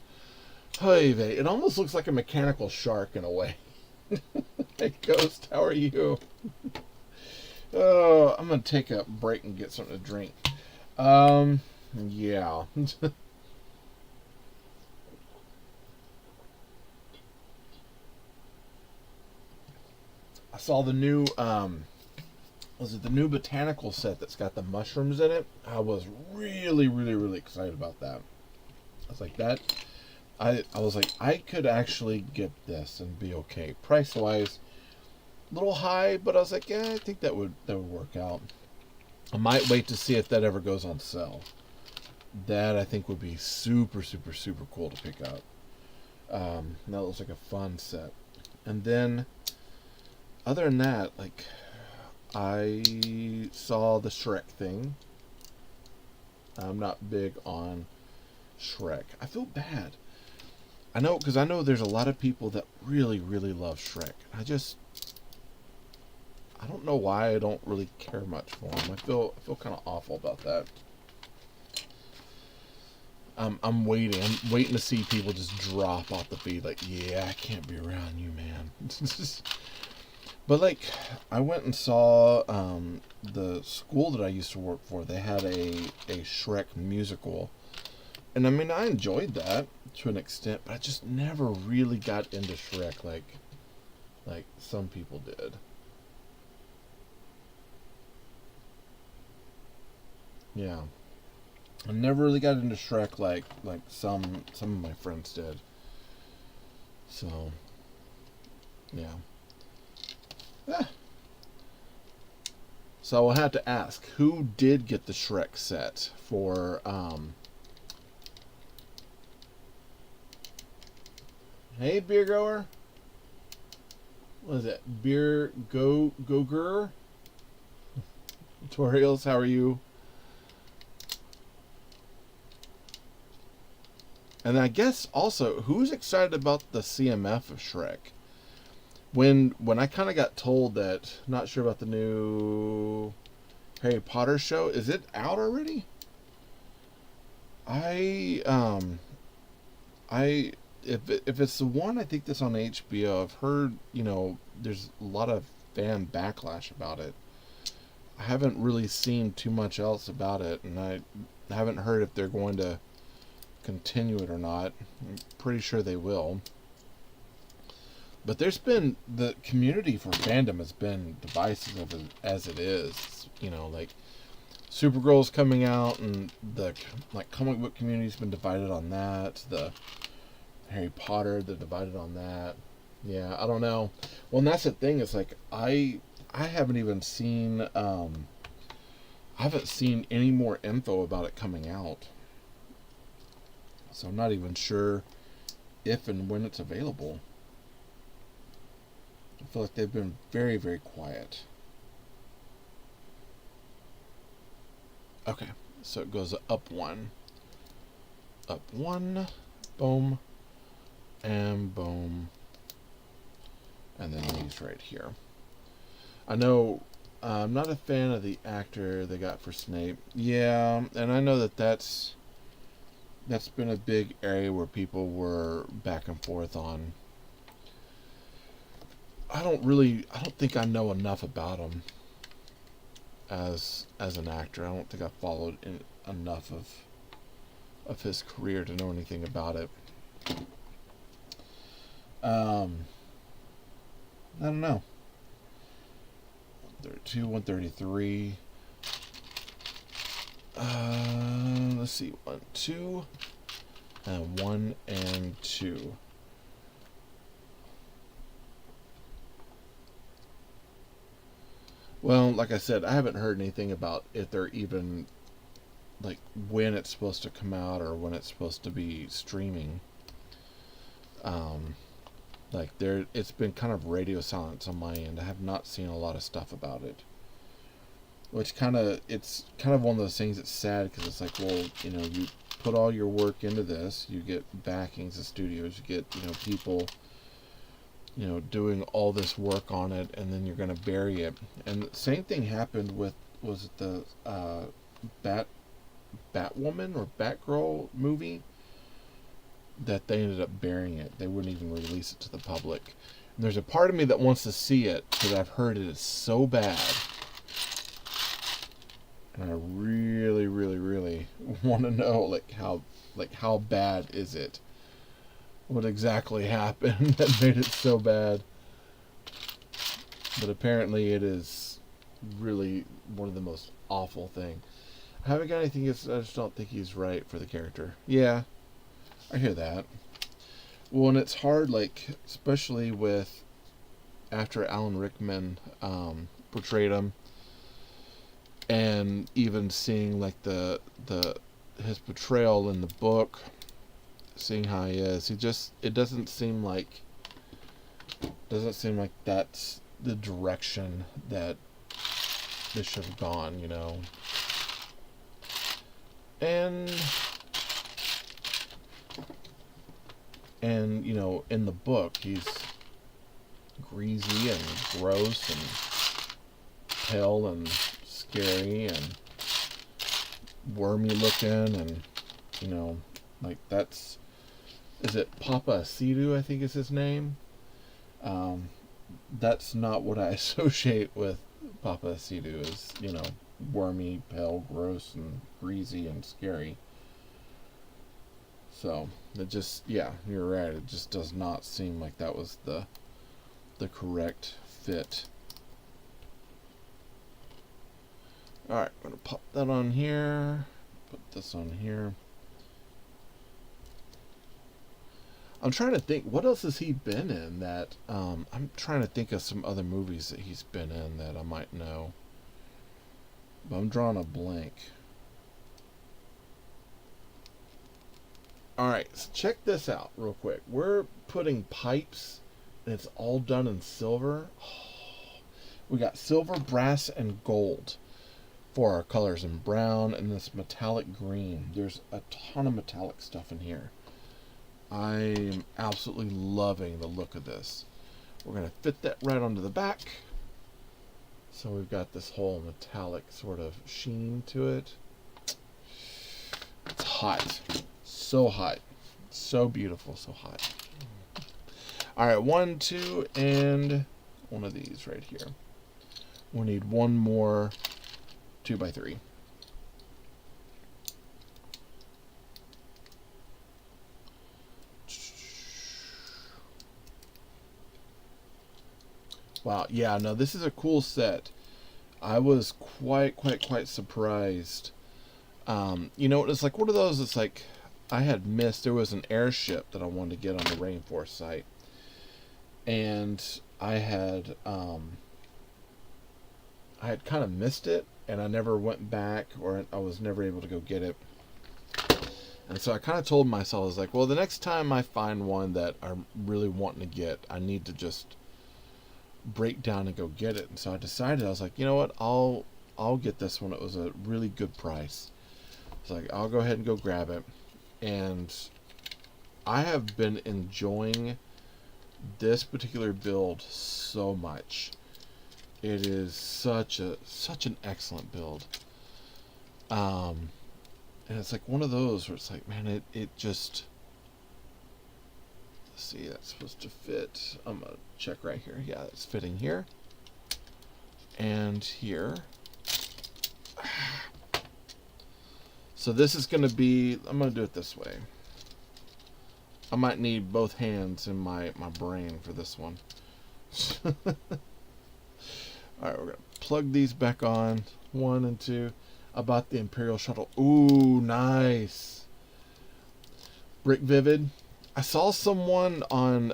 Oholve. It almost looks like a mechanical shark in a way. Hey, Ghost, how are you? Oh, I'm gonna take a break and get something to drink. Yeah. I saw the new, was it the new botanical set that's got the mushrooms in it? I was really, really, really excited about that. I was like, I was like, I could actually get this and be okay. Price-wise, a little high, but I was like, yeah, I think that would work out. I might wait to see if that ever goes on sale. That I think would be super, super, super cool to pick up. That looks like a fun set. And then, other than that, like, I saw the Shrek thing. I'm not big on Shrek. I feel bad. I know, because I know there's a lot of people that really, really love Shrek. I don't know why I don't really care much for him. I feel kind of awful about that. I'm waiting. I'm waiting to see people just drop off the feed. Like, yeah, I can't be around you, man. But like, I went and saw the school that I used to work for. They had a Shrek musical, and I mean, I enjoyed that to an extent, but I just never really got into Shrek like some people did. Yeah. I never really got into Shrek like some of my friends did. So, yeah. Ah. So I'll have to ask, who did get the Shrek set for Hey, beer goer? What is it? Beer Goger? Tutorials, how are you? And I guess also, who's excited about the CMF of Shrek? When I kind of got told that, not sure about the new Harry Potter show, is it out already? If it's the one I think that's on HBO, I've heard, there's a lot of fan backlash about it. I haven't really seen too much else about it, and I haven't heard if they're going to continue it or not. I'm pretty sure they will. But there's been, the community for fandom has been divisive as it is. Like Supergirl's coming out, and the comic book community's been divided on that. The Harry Potter, they're divided on that. Yeah, I don't know. Well, and that's the thing. It's like I haven't even seen I haven't seen any more info about it coming out. So I'm not even sure if and when it's available. I feel like they've been very, very quiet. Okay, so it goes up one. Up one, boom, and boom. And then these right here. I know I'm not a fan of the actor they got for Snape. Yeah, and I know that's been a big area where people were back and forth on. I don't think I know enough about him as an actor. I don't think I've followed enough of his career to know anything about it. I don't know. 132, 133. Let's see. 1, 2, and 1 and 2. Well, like I said, I haven't heard anything about if they're even like when it's supposed to come out or when it's supposed to be streaming. It's been kind of radio silence on my end. I have not seen a lot of stuff about it. It's kind of one of those things that's sad because it's like, well, you put all your work into this, you get backings of studios, you get, people, doing all this work on it, and then you're going to bury it. And the same thing happened with, was it the Batwoman or Batgirl movie? That they ended up burying it. They wouldn't even release it to the public. And there's a part of me that wants to see it because I've heard it is so bad. And I really, really, really want to know how bad is it? What exactly happened that made it so bad? But apparently it is really one of the most awful things. I haven't got anything. I just don't think he's right for the character. Yeah, I hear that. Well, and it's hard, especially with after Alan Rickman portrayed him, and even seeing his portrayal in the book, seeing how he is, it doesn't seem like that's the direction that this should have gone, And, you know, in the book, he's greasy and gross and pale and scary and wormy looking, and, you know, like that's, is it Papa Sidu, I think is his name? That's not what I associate with Papa Sidu, is, you know, wormy, pale, gross, and greasy and scary. So it just, yeah, you're right. It just does not seem like that was the correct fit. All right, I'm gonna pop that on here. Put this on here. I'm trying to think, what else has he been in that, I'm trying to think of some other movies that he's been in that I might know. But I'm drawing a blank. Alright, so check this out real quick. We're putting pipes, and it's all done in silver. Oh, we got silver, brass, and gold for our colors, and brown, and this metallic green. There's a ton of metallic stuff in here. I am absolutely loving the look of this. We're going to fit that right onto the back. So we've got this whole metallic sort of sheen to it. It's hot. So hot. So beautiful. So hot. Alright, 1, 2, and one of these right here. We'll need one more 2x3. Wow, yeah, no, this is a cool set. I was quite surprised. You know, it's like one of those, it's like, I had missed, there was an airship that I wanted to get on the Rainforest site. And I had kind of missed it, and I never went back, or I was never able to go get it. And so I kind of told myself, I was like, well, the next time I find one that I'm really wanting to get, I need to just break down and go get it. And so I decided, I was like, you know what, I'll get this one. It was a really good price. It's like, I'll go ahead and go grab it. And I have been enjoying this particular build so much. It is such an excellent build. And it's like one of those where it's like, man, it just, let's see, that's supposed to fit. I'm gonna check right here. Yeah, it's fitting here and here. So this is going to be, I'm going to do it this way. I might need both hands in my brain for this one. Alright, we're going to plug these back on. 1 and 2. About the Imperial Shuttle. Ooh, nice. Brick Vivid. I saw someone on,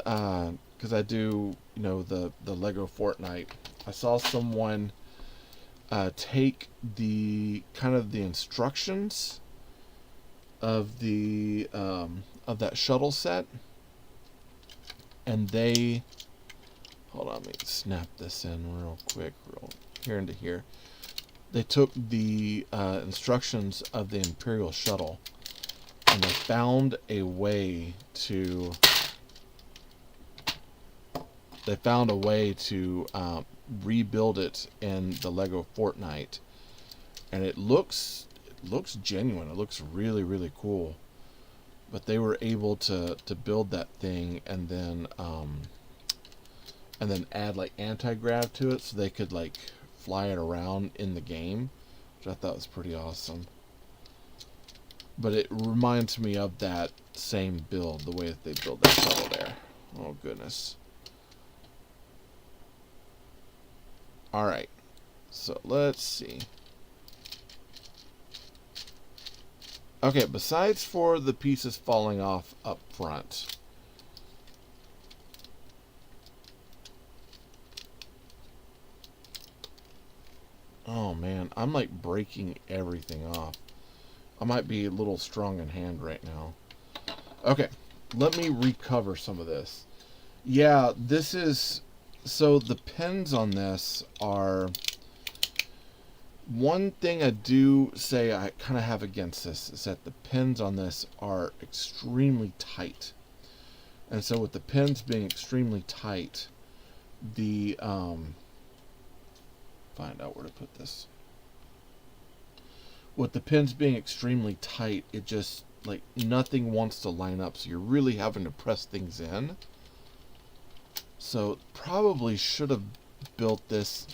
because I do, you know, the Lego Fortnite. I saw someone take the kind of the instructions of the of that shuttle set, and they, hold on, let me snap this in real quick, real here into here. They took the instructions of the Imperial shuttle, and they found a way to rebuild it in the Lego Fortnite, and it looks genuine. It looks really cool. But they were able to build that thing and then add like anti-grav to it, so they could like fly it around in the game, which I thought was pretty awesome. But it reminds me of that same build, the way that they build that shuttle there. Oh goodness. Alright, so let's see. Okay, besides for the pieces falling off up front, oh man, I'm like breaking everything off. I might be a little strong in hand right now. Okay, let me recover some of this. Yeah, this is, so the pins on this are, one thing I do say I kind of have against this is that the pins on this are extremely tight. And so with the pins being extremely tight, the find out where to put this. With the pins being extremely tight, it just like nothing wants to line up, so you're really having to press things in. So probably should have built this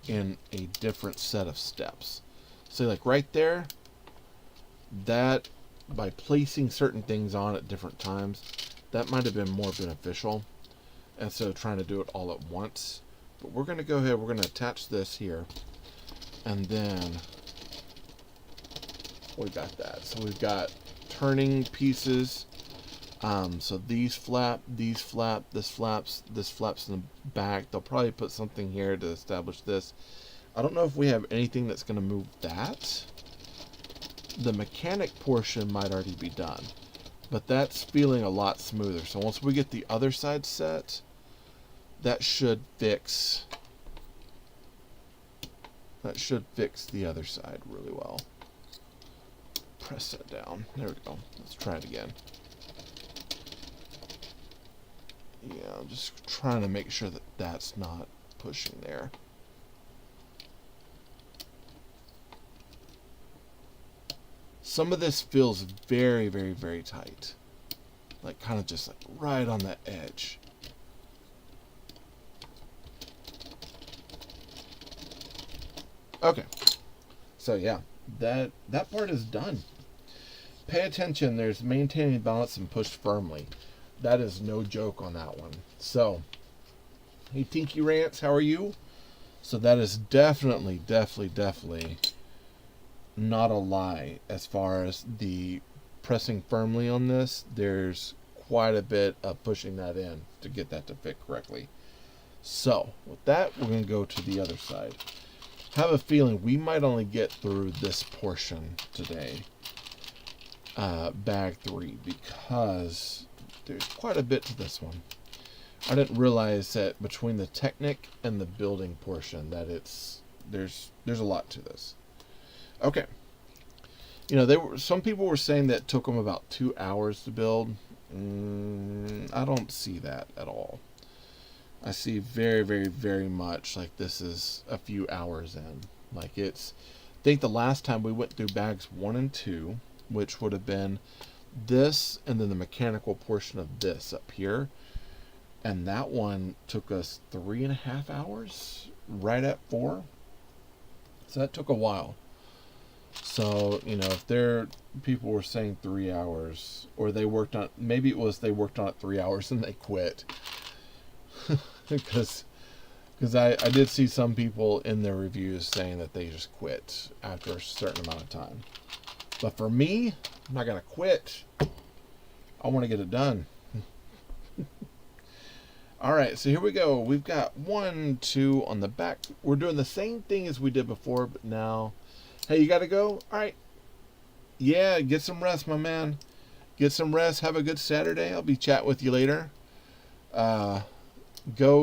in a different set of steps. So like right there, that by placing certain things on at different times, that might have been more beneficial instead of trying to do it all at once. But we're going to go ahead, we're going to attach this here, and then we got that. So we've got turning pieces. So these flap, this flaps in the back. They'll probably put something here to establish this. I don't know if we have anything that's going to move that. The mechanic portion might already be done, but that's feeling a lot smoother. So once we get the other side set, that should fix the other side really well. Press that down. There we go. Let's try it again. Yeah, I'm just trying to make sure that that's not pushing there. Some of this feels very, very, very tight. Like kind of just like right on the edge. Okay. So yeah, that part is done. Pay attention, there's maintaining balance and push firmly. That is no joke on that one. So, hey Tinky Rants, how are you? So that is definitely not a lie as far as the pressing firmly on this. There's quite a bit of pushing that in to get that to fit correctly. So, with that, we're going to go to the other side. Have a feeling we might only get through this portion today, bag 3, because there's quite a bit to this one. I didn't realize that between the Technic and the building portion that there's a lot to this. Okay. You know, some people were saying that it took them about 2 hours to build. I don't see that at all. I see very, very, very much like this is a few hours in. Like I think the last time we went through bags 1 and 2, which would have been this and then the mechanical portion of this up here. And that one took us 3.5 hours, right at 4. So that took a while. So, you know, if people were saying 3 hours, or they worked on, maybe it was they worked on it 3 hours and they quit. because I did see some people in their reviews saying that they just quit after a certain amount of time. But for me, I'm not going to quit. I want to get it done. Alright, so here we go. We've got 1, 2 on the back. We're doing the same thing as we did before, but now... Hey, you got to go? Alright. Yeah, get some rest, my man. Get some rest. Have a good Saturday. I'll be chatting with you later. Go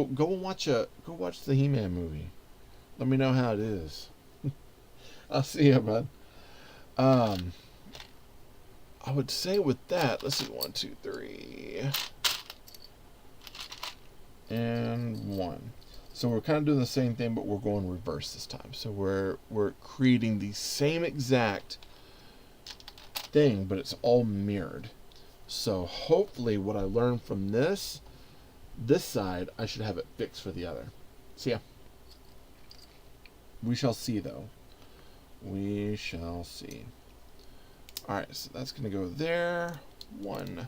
watch the He-Man movie. Let me know how it is. I'll see you, bud. I would say with that, let's see, 1, 2, 3, and 1. So we're kind of doing the same thing, but we're going reverse this time. So we're creating the same exact thing, but it's all mirrored. So hopefully what I learned from this side, I should have it fixed for the other. So yeah. We shall see, though. We shall see. Alright, so that's going to go there. 1,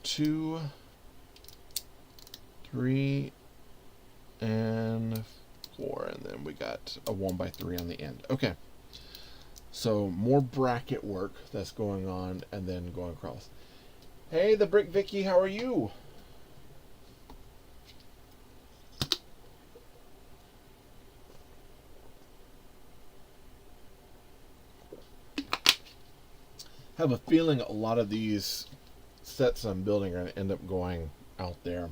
2, 3, and 4. And then we got a 1x3 on the end. Okay. So more bracket work that's going on and then going across. Hey, the Brick Vicky, how are you? I have a feeling a lot of these sets I'm building are going to end up going out there.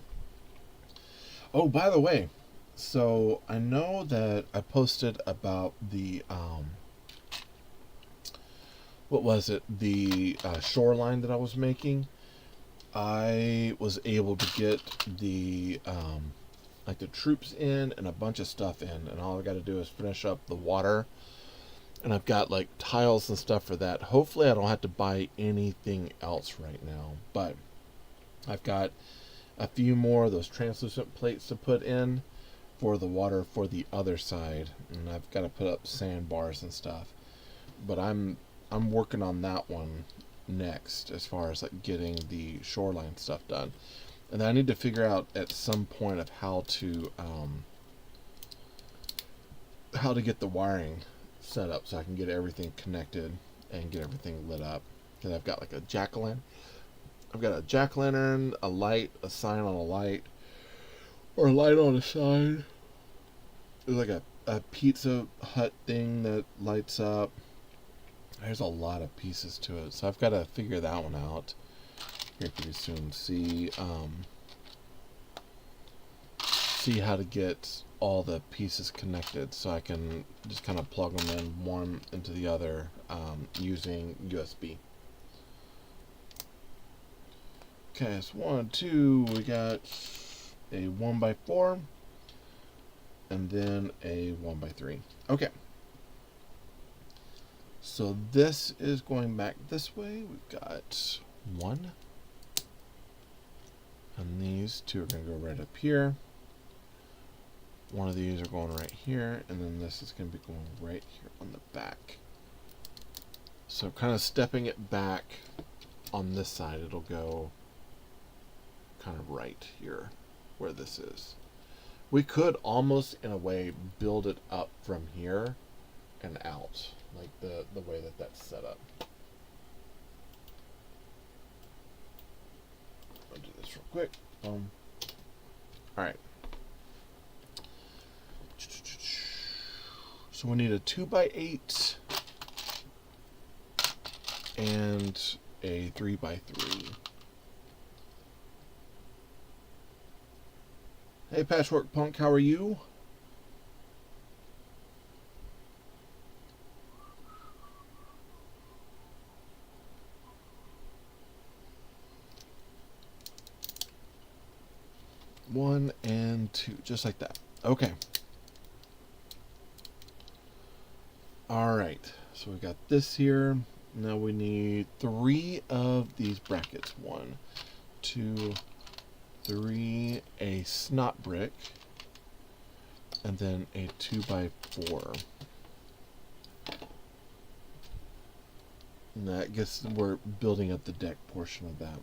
Oh, by the way, so I know that I posted about the, what was it? The shoreline that I was making. I was able to get the like the troops in and a bunch of stuff in, and all I got to do is finish up the water, and I've got like tiles and stuff for that. Hopefully I don't have to buy anything else right now, but I've got a few more of those translucent plates to put in for the water for the other side, and I've got to put up sandbars and stuff, but I'm working on that one next as far as like getting the shoreline stuff done. And then I need to figure out at some point of how to get the wiring set up so I can get everything connected and get everything lit up. Because I've got like a jack-o'-lantern. I've got a jack-o'-lantern, a light, a sign on a light, or a light on a sign. There's like a Pizza Hut thing that lights up. There's a lot of pieces to it, so I've got to figure that one out here pretty soon. See how to get all the pieces connected so I can just kind of plug them in one into the other using USB. Okay, so 1, 2, we got a 1x4 and then a 1x3. Okay. So this is going back this way. We've got 1. And these 2 are going to go right up here. One of these are going right here. And then this is going to be going right here on the back. So kind of stepping it back on this side, it'll go kind of right here where this is. We could almost, in a way, build it up from here and out. Like the way that that's set up. I'll do this real quick. Alright. So we need a 2x8 and a 3x3. Hey Patchwork Punk, how are you? One and 2, just like that. Okay. Alright, so we got this here. Now we need 3 of these brackets. 1, 2, 3, a snot brick, and then a 2x4. And I guess we're building up the deck portion of that.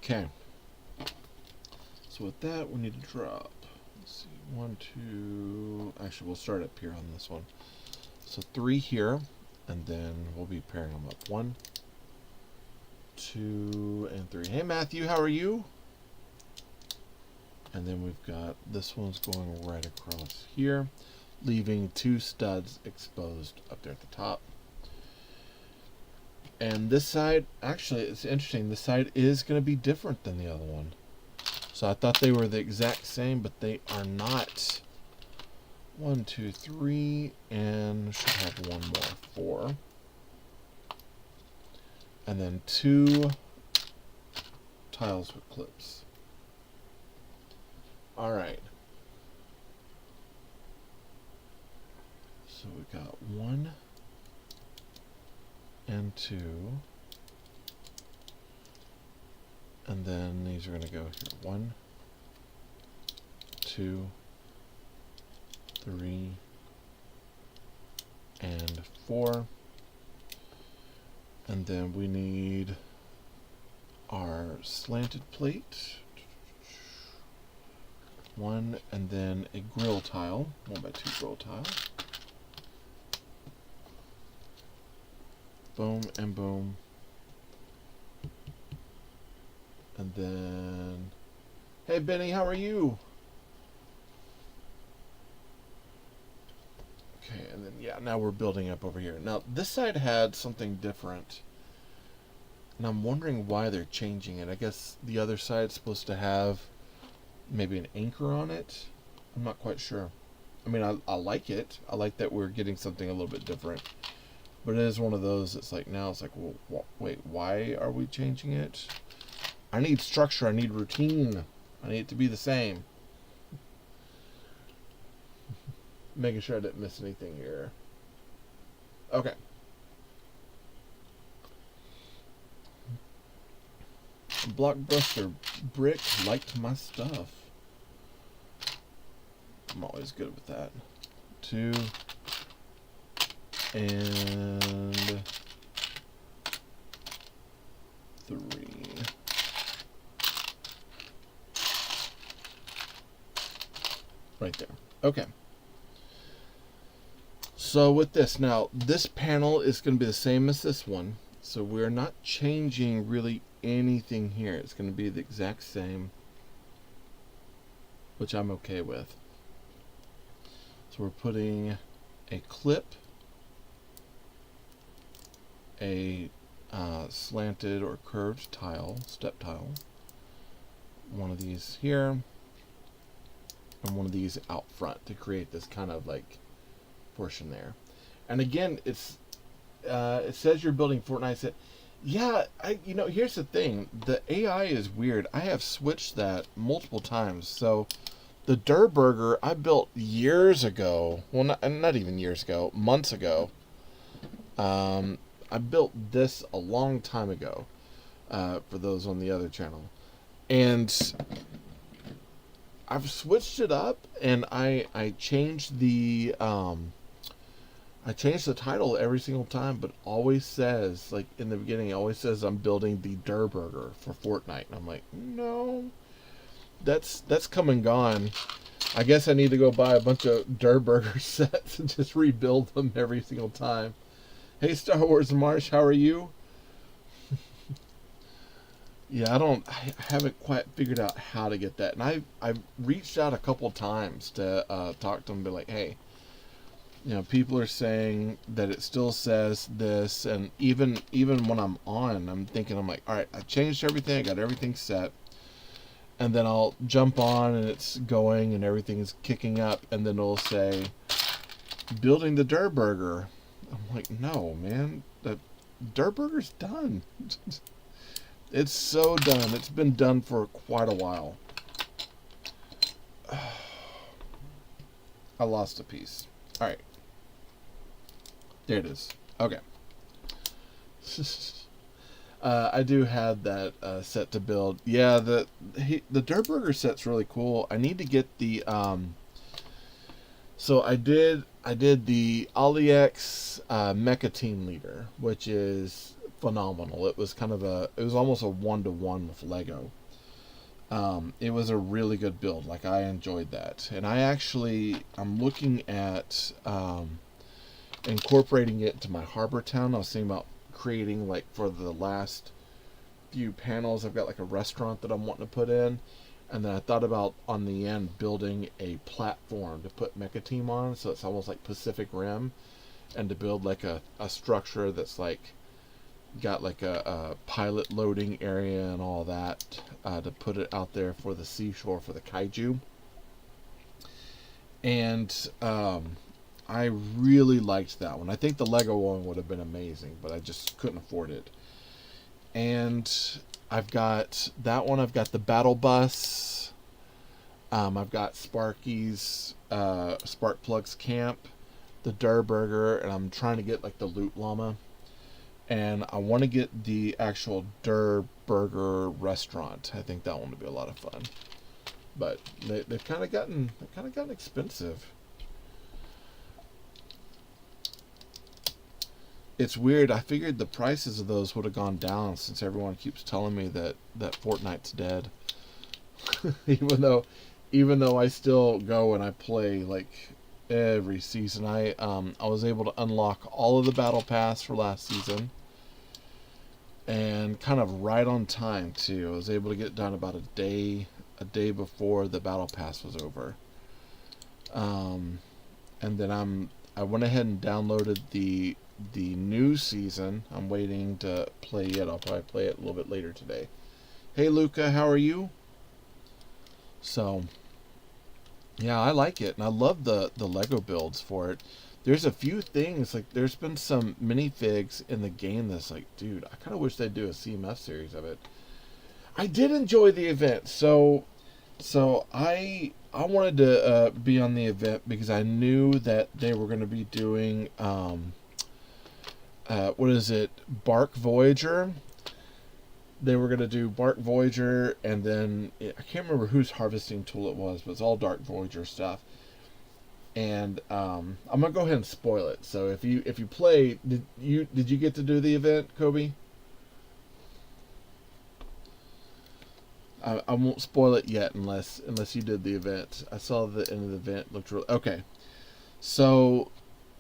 Okay. So with that, we need to drop. Let's see, 1, 2. Actually, we'll start up here on this one. So 3 here, and then we'll be pairing them up. 1, 2, and 3. Hey Matthew, how are you? And then we've got this one's going right across here, leaving 2 studs exposed up there at the top. And this side, actually, it's interesting. This side is going to be different than the other one. So I thought they were the exact same, but they are not. 1, 2, 3, and should have one more, 4. And then 2 tiles with clips. All right. So we got 1 and 2. And then these are going to go here. 1, 2, 3, and 4. And then we need our slanted plate. 1, and then a grill tile. 1x2 grill tile. Boom and boom. And then, hey Benny, how are you? Okay, and then yeah, now we're building up over here. Now this side had something different, and I'm wondering why they're changing it. I guess the other side's supposed to have maybe an anchor on it. I'm not quite sure. I mean, I like it. I like that we're getting something a little bit different. But it is one of those. It's like now it's like, well, wait, why are we changing it? I need structure. I need routine. I need it to be the same. Making sure I didn't miss anything here. Okay. Blockbuster Brick liked my stuff. I'm always good with that. 2 and 3. Right there. Okay. So with this, now this panel is going to be the same as this one. So we're not changing really anything here. It's going to be the exact same, which I'm okay with. So we're putting a clip, a slanted or curved tile, step tile, one of these here, and one of these out front to create this kind of like portion there. And again, it's it says you're building Fortnite set. Yeah, here's the thing. The AI is weird. I have switched that multiple times. So the Durr Burger I built years ago. Well, not even years ago. Months ago. I built this a long time ago. For those on the other channel. And I've switched it up. And I changed the title every single time, but always says, like in the beginning, it always says I'm building the Durr Burger for Fortnite. And I'm like, no, that's come and gone. I guess I need to go buy a bunch of Durr Burger sets and just rebuild them every single time. Hey, Star Wars Marsh, how are you? Yeah, I haven't quite figured out how to get that. And I've reached out a couple times to talk to them and be like, hey, people are saying that it still says this, and even when I'm on, I'm like, all right, I changed everything, I got everything set, and then I'll jump on and it's going and everything's kicking up, and then it'll say, building the Durr Burger. I'm like, no, man, the Durr Burger's done. It's so done. It's been done for quite a while. I lost a piece. All right. There it is. Okay. I do have that set to build. Yeah, the Durr Burger set's really cool. I need to get the so I did the AliEx Mecha Team Leader, which is phenomenal. It was almost a 1-to-1 with Lego. It was a really good build. Like, I enjoyed that. And I'm looking at incorporating it into my harbor town. I was thinking about creating, like, for the last few panels, I've got like a restaurant that I'm wanting to put in, and then I thought about on the end building a platform to put Mecha Team on, so it's almost like Pacific Rim, and to build like a structure that's like got like a pilot loading area and all that, to put it out there for the seashore for the kaiju. And I really liked that one. I think the Lego one would have been amazing, but I just couldn't afford it. And I've got that one. I've got the Battle Bus. I've got Sparky's Sparkplug's Camp, the Durr Burger, and I'm trying to get like the Loot Llama. And I want to get the actual Durr Burger restaurant. I think that one would be a lot of fun. But they've kind of gotten expensive. It's weird. I figured the prices of those would have gone down since everyone keeps telling me that Fortnite's dead. even though I still go and I play like every season. I was able to unlock all of the battle pass for last season, and kind of right on time too. I was able to get it done about a day before the battle pass was over. And then I went ahead and downloaded the new season. I'm waiting to play it. I'll probably play it a little bit later today. Hey Luca, how are you? So yeah, I like it, and I love the Lego builds for it. there's a few things, like there's been some minifigs in the game that's like, dude, I kind of wish they'd do a CMF series of it. I did enjoy the event, so I wanted to be on the event because I knew that they were going to be doing what is it, Bark Voyager. They were going to do Bark Voyager, and then I can't remember whose harvesting tool it was, but it's all Dark Voyager stuff. And I'm gonna go ahead and spoil it. So if you play, did you get to do the event, Kobe? I won't spoil it yet unless you did the event. I saw the end of the event looked real okay. So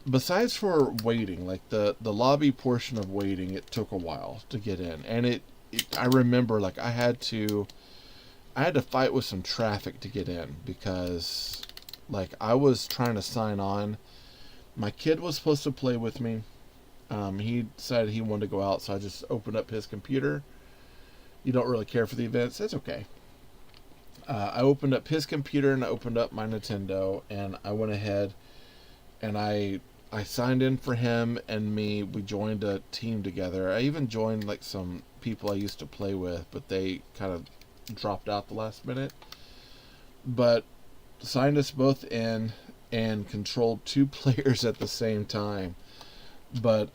besides for waiting, like the lobby portion of waiting, it took a while to get in, and it I remember like I had to fight with some traffic to get in because like I was trying to sign on. My kid was supposed to play with me. He decided he wanted to go out, so I just opened up his computer. You don't really care for the events, that's okay. I opened up his computer and I opened up my Nintendo, and I went ahead and I signed in for him and me. We joined a team together. I even joined like some people I used to play with, but they kind of dropped out the last minute. But signed us both in and controlled two players at the same time. But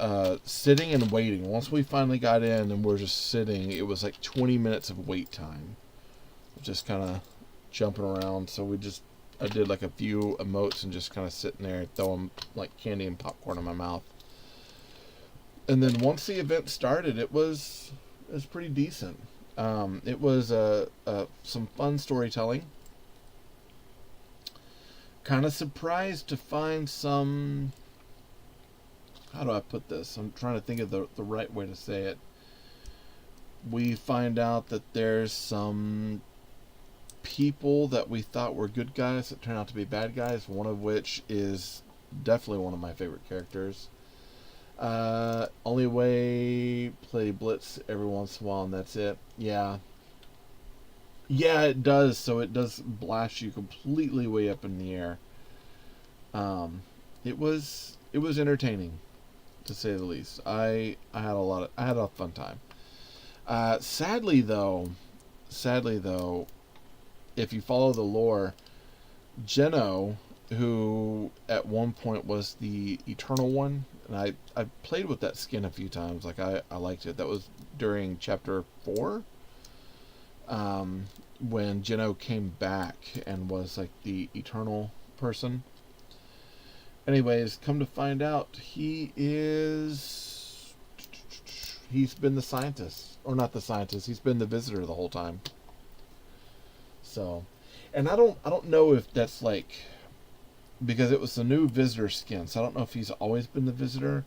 sitting and waiting, once we finally got in and we're just sitting, it was like 20 minutes of wait time. Just kind of jumping around. So I did like a few emotes and just kind of sitting there throwing like candy and popcorn in my mouth. And then once the event started, it was pretty decent. It was some fun storytelling. Kind of surprised to find some, how do I put this? I'm trying to think of the right way to say it. We find out that there's some people that we thought were good guys that turn out to be bad guys, one of which is definitely one of my favorite characters. Only way play Blitz every once in a while, and that's it. Yeah, it does. So it does blast you completely way up in the air. It was entertaining, to say the least. I had a fun time. Sadly though, if you follow the lore, Geno, who at one point was the Eternal One, and I played with that skin a few times. Like I liked it. That was during chapter 4. When Geno came back and was like the eternal person. Anyways, come to find out, he's been the scientist, or not the scientist. He's been the visitor the whole time. So, and I don't know if that's like, because it was the new visitor skin. So I don't know if he's always been the visitor,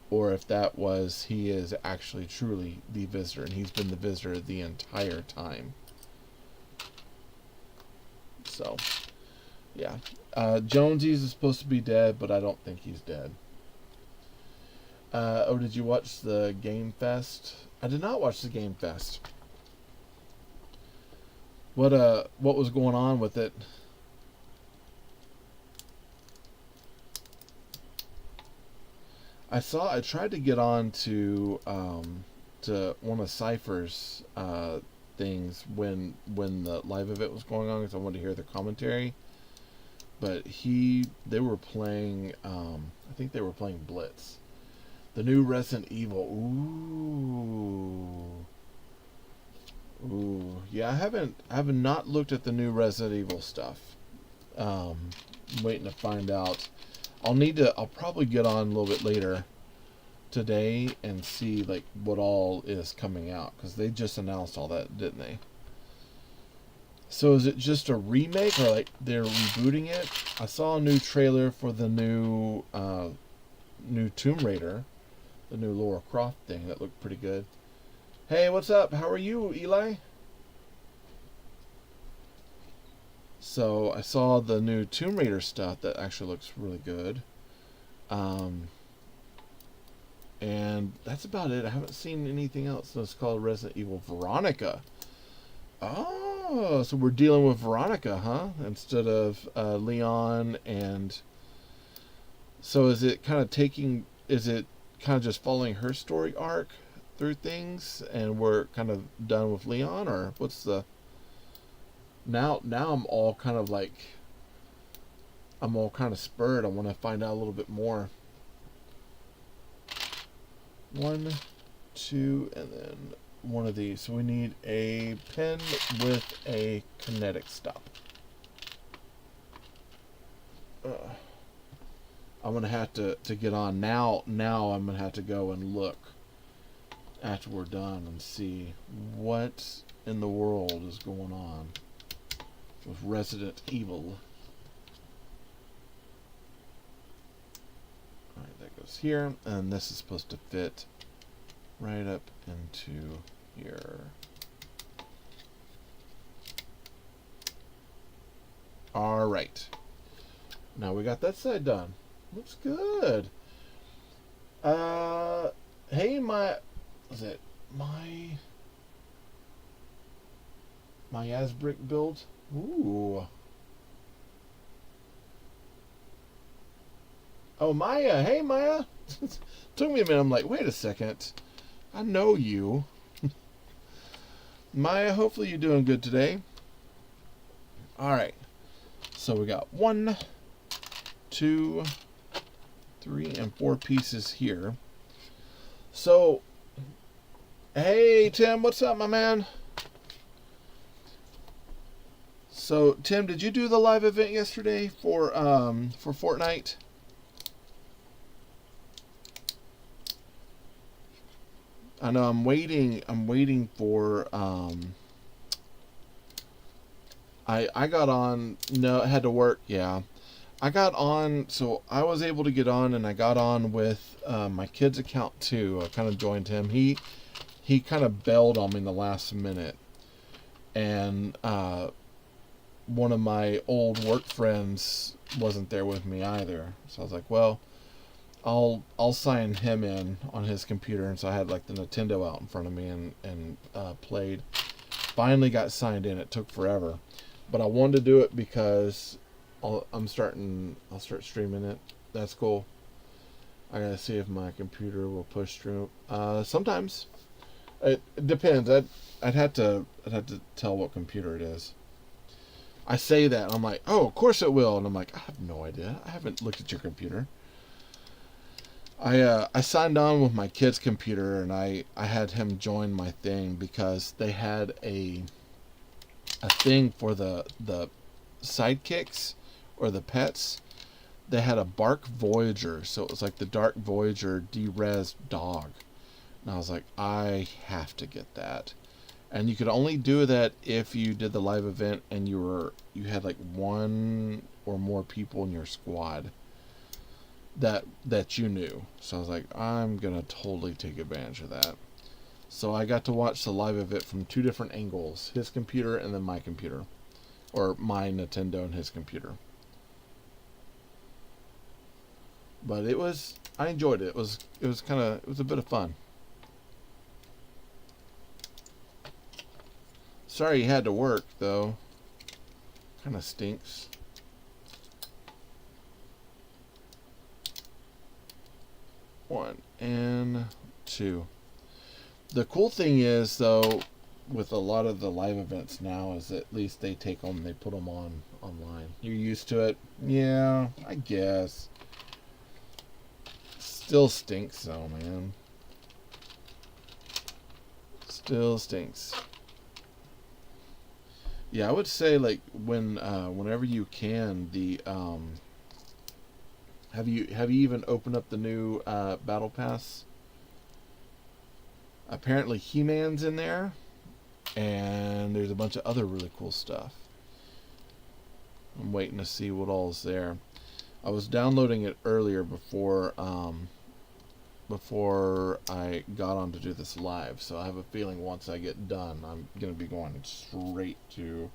or if that was he is actually truly the visitor, and he's been the visitor the entire time. So, yeah. Jonesies is supposed to be dead, but I don't think he's dead. Did you watch the Game Fest? I did not watch the Game Fest. What was going on with it? I tried to get on to one of Cypher's things when the live event was going on, because I wanted to hear the commentary. But they were playing, I think they were playing Blitz, the new Resident Evil. Ooh, yeah. I have not looked at the new Resident Evil stuff. I'm waiting to find out. I'll probably get on a little bit later today and see like what all is coming out, because they just announced all that, didn't they? So is it just a remake, or like they're rebooting it? I saw a new trailer for the new Tomb Raider, the new Lara Croft thing that looked pretty good. Hey, what's up? How are you, Eli? So I saw the new Tomb Raider stuff that actually looks really good. And that's about it. I haven't seen anything else. So it's called Resident Evil Veronica. Oh, so we're dealing with Veronica, huh? Instead of Leon and So is it kind of taking? Is it kind of just following her story arc through things, and we're kind of done with Leon, or what's the? Now I'm all kind of like. I'm all kind of spurred. I want to find out a little bit more. 1, 2, and then one of these. So we need a pen with a kinetic stop. I'm gonna have to get on now. Now I'm gonna have to go and look after we're done and see what in the world is going on with Resident Evil. Alright, that goes here, and this is supposed to fit right up into here. Alright. Now we got that side done. Looks good. Hey, is it my Asbrick build? Ooh. Oh, Maya. Hey, Maya. Took me a minute. I'm like, wait a second. I know you. Maya, hopefully you're doing good today. Alright. So we got 1, 2, 3, and 4 pieces here. So, hey, Tim. What's up, my man? So, Tim, did you do the live event yesterday for Fortnite? I know I'm waiting for I got on. No, I had to work. Yeah, I got on. So I was able to get on, and I got on with my kid's account too. I kind of joined him. He kind of bailed on me in the last minute, and one of my old work friends wasn't there with me either. So I was like, well, I'll sign him in on his computer, and so I had like the Nintendo out in front of me and played. Finally got signed in. It took forever, but I wanted to do it because I'll start streaming it. That's cool. I gotta see if my computer will push through. Sometimes it depends. I'd have to tell what computer it is. I say that and I'm like, oh, of course it will, and I'm like, I have no idea. I haven't looked at your computer. I signed on with my kid's computer, and I had him join my thing because they had a thing for the sidekicks or the pets. They had a Bark Voyager, so it was like the Dark Voyager de-res dog. And I was like, I have to get that. And you could only do that if you did the live event and you had like 1 or more people in your squad that you knew. So I was like, I'm gonna totally take advantage of that. So I got to watch the live event from 2 different angles: his computer and then my computer, or my Nintendo and his computer. But I enjoyed it. It was a bit of fun. Sorry you had to work though. Kind of stinks. One and 2. The cool thing is, though, with a lot of the live events now, is at least they put them on online. You're used to it. Yeah, I guess. Still stinks though, man. Still stinks. Yeah, I would say like whenever you can, have you even opened up the new Battle Pass? Apparently He-Man's in there, and there's a bunch of other really cool stuff. I'm waiting to see what all's there. I was downloading it earlier before I got on to do this live, so I have a feeling once I get done, I'm gonna be going straight to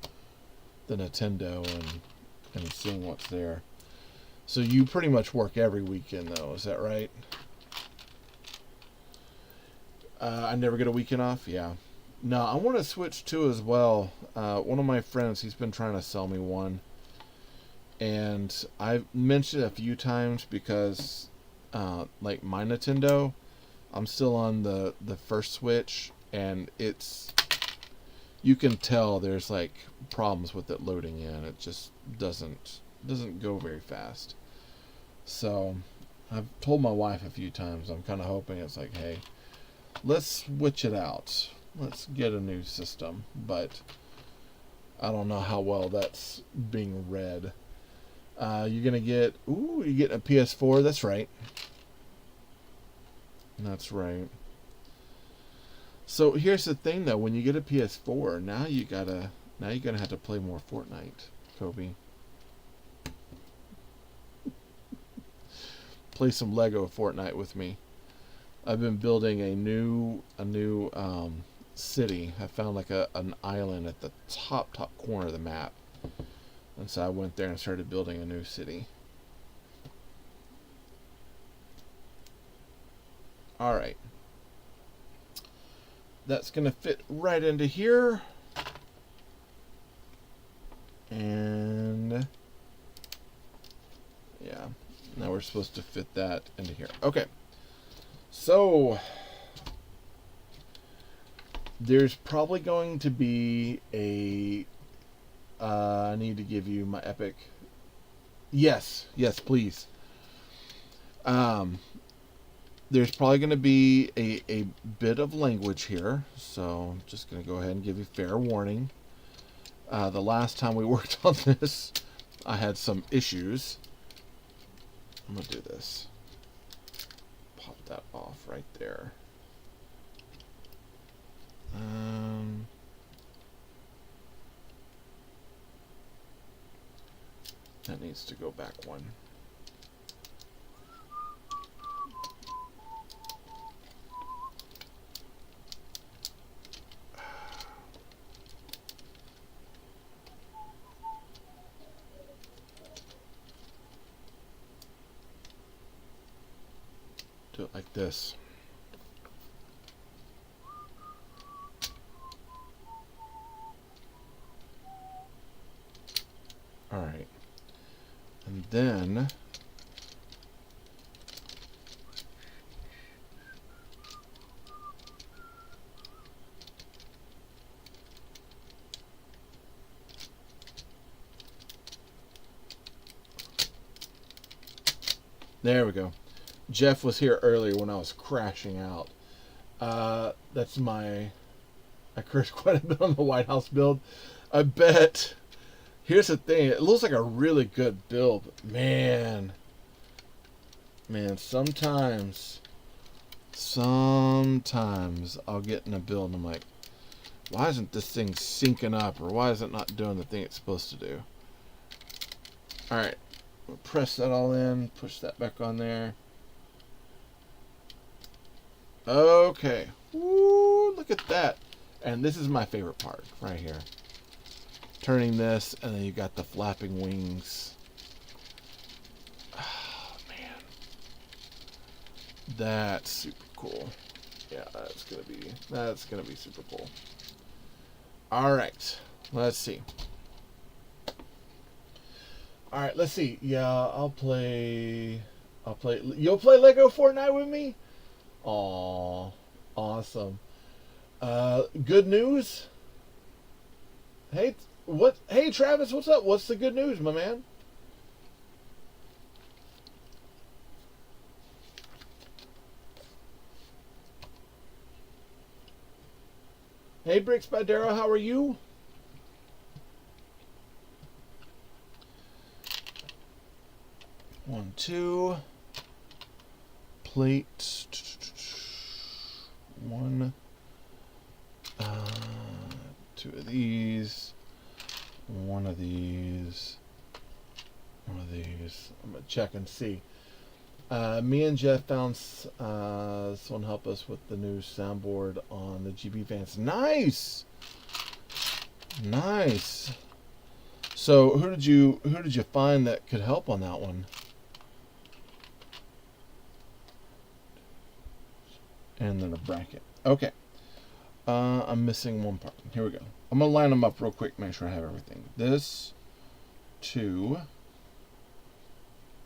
the Nintendo and seeing what's there. So you pretty much work every weekend, though, is that right? I never get a weekend off? Yeah. No, I want to switch too as well. One of my friends, he's been trying to sell me one. And I've mentioned it a few times because, like my Nintendo, I'm still on the first Switch, and you can tell there's like problems with it loading in. It just doesn't go very fast. So I've told my wife a few times. I'm kind of hoping it's like, hey, let's switch it out. Let's get a new system. But I don't know how well that's being read. You're gonna get you're getting a PS4. That's right. That's right. So here's the thing, though. When you get a PS4, now you're gonna have to play more Fortnite, Kobe. Play some Lego Fortnite with me. I've been building a new city. I found like an island at the top corner of the map, and so I went there and started building a new city. All right. That's going to fit right into here. And yeah, now we're supposed to fit that into here. Okay. So there's probably going to be I need to give you my epic. Yes, please. There's probably going to be a bit of language here, so I'm just going to go ahead and give you fair warning. The last time we worked on this, I had some issues. I'm going to do this. Pop that off right there. That needs to go back one. Do it like this. All right. And then there we go. Jeff was here earlier when I was crashing out. That's I cursed quite a bit on the White House build. I bet. Here's the thing. It looks like a really good build. But man, sometimes I'll get in a build and I'm like, why isn't this thing syncing up? Or why is it not doing the thing it's supposed to do? Alright. We'll press that all in. Push that back on there. Okay. Woo, look at that. And this is my favorite part right here. Turning this, and then you got the flapping wings. Oh, man. That's super cool. Yeah, that's gonna be super cool. Alright. Let's see. Alright, let's see. Yeah, I'll play. You'll play Lego Fortnite with me? Aw, awesome. Good news? Hey, Travis, what's up? What's the good news, my man? Hey, Bricks by Darrow, how are you? One, two. Plate. One. Two of these. One of these. One of these. I'm going to check and see. Me and Jeff found someone help us with the new soundboard on the GB Vans. Nice! Nice. So who did you find that could help on that one? And then a bracket. Okay. I'm missing one part. Here we go. I'm going to line them up real quick, make sure I have everything. This, 2,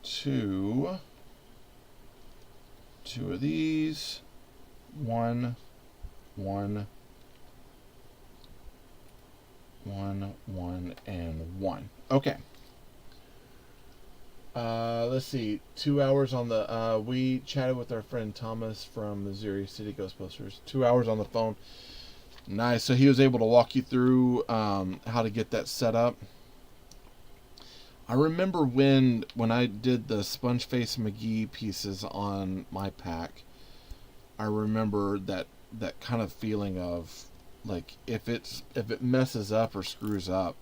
two of these, one, and one. Okay. Let's see. 2 hours on the. We chatted with our friend Thomas from Missouri City Ghostbusters. 2 hours on the phone. Nice. So he was able to walk you through how to get that set up. I remember when I did the Spongeface McGee pieces on my pack. I remember that kind of feeling of like if it messes up or screws up.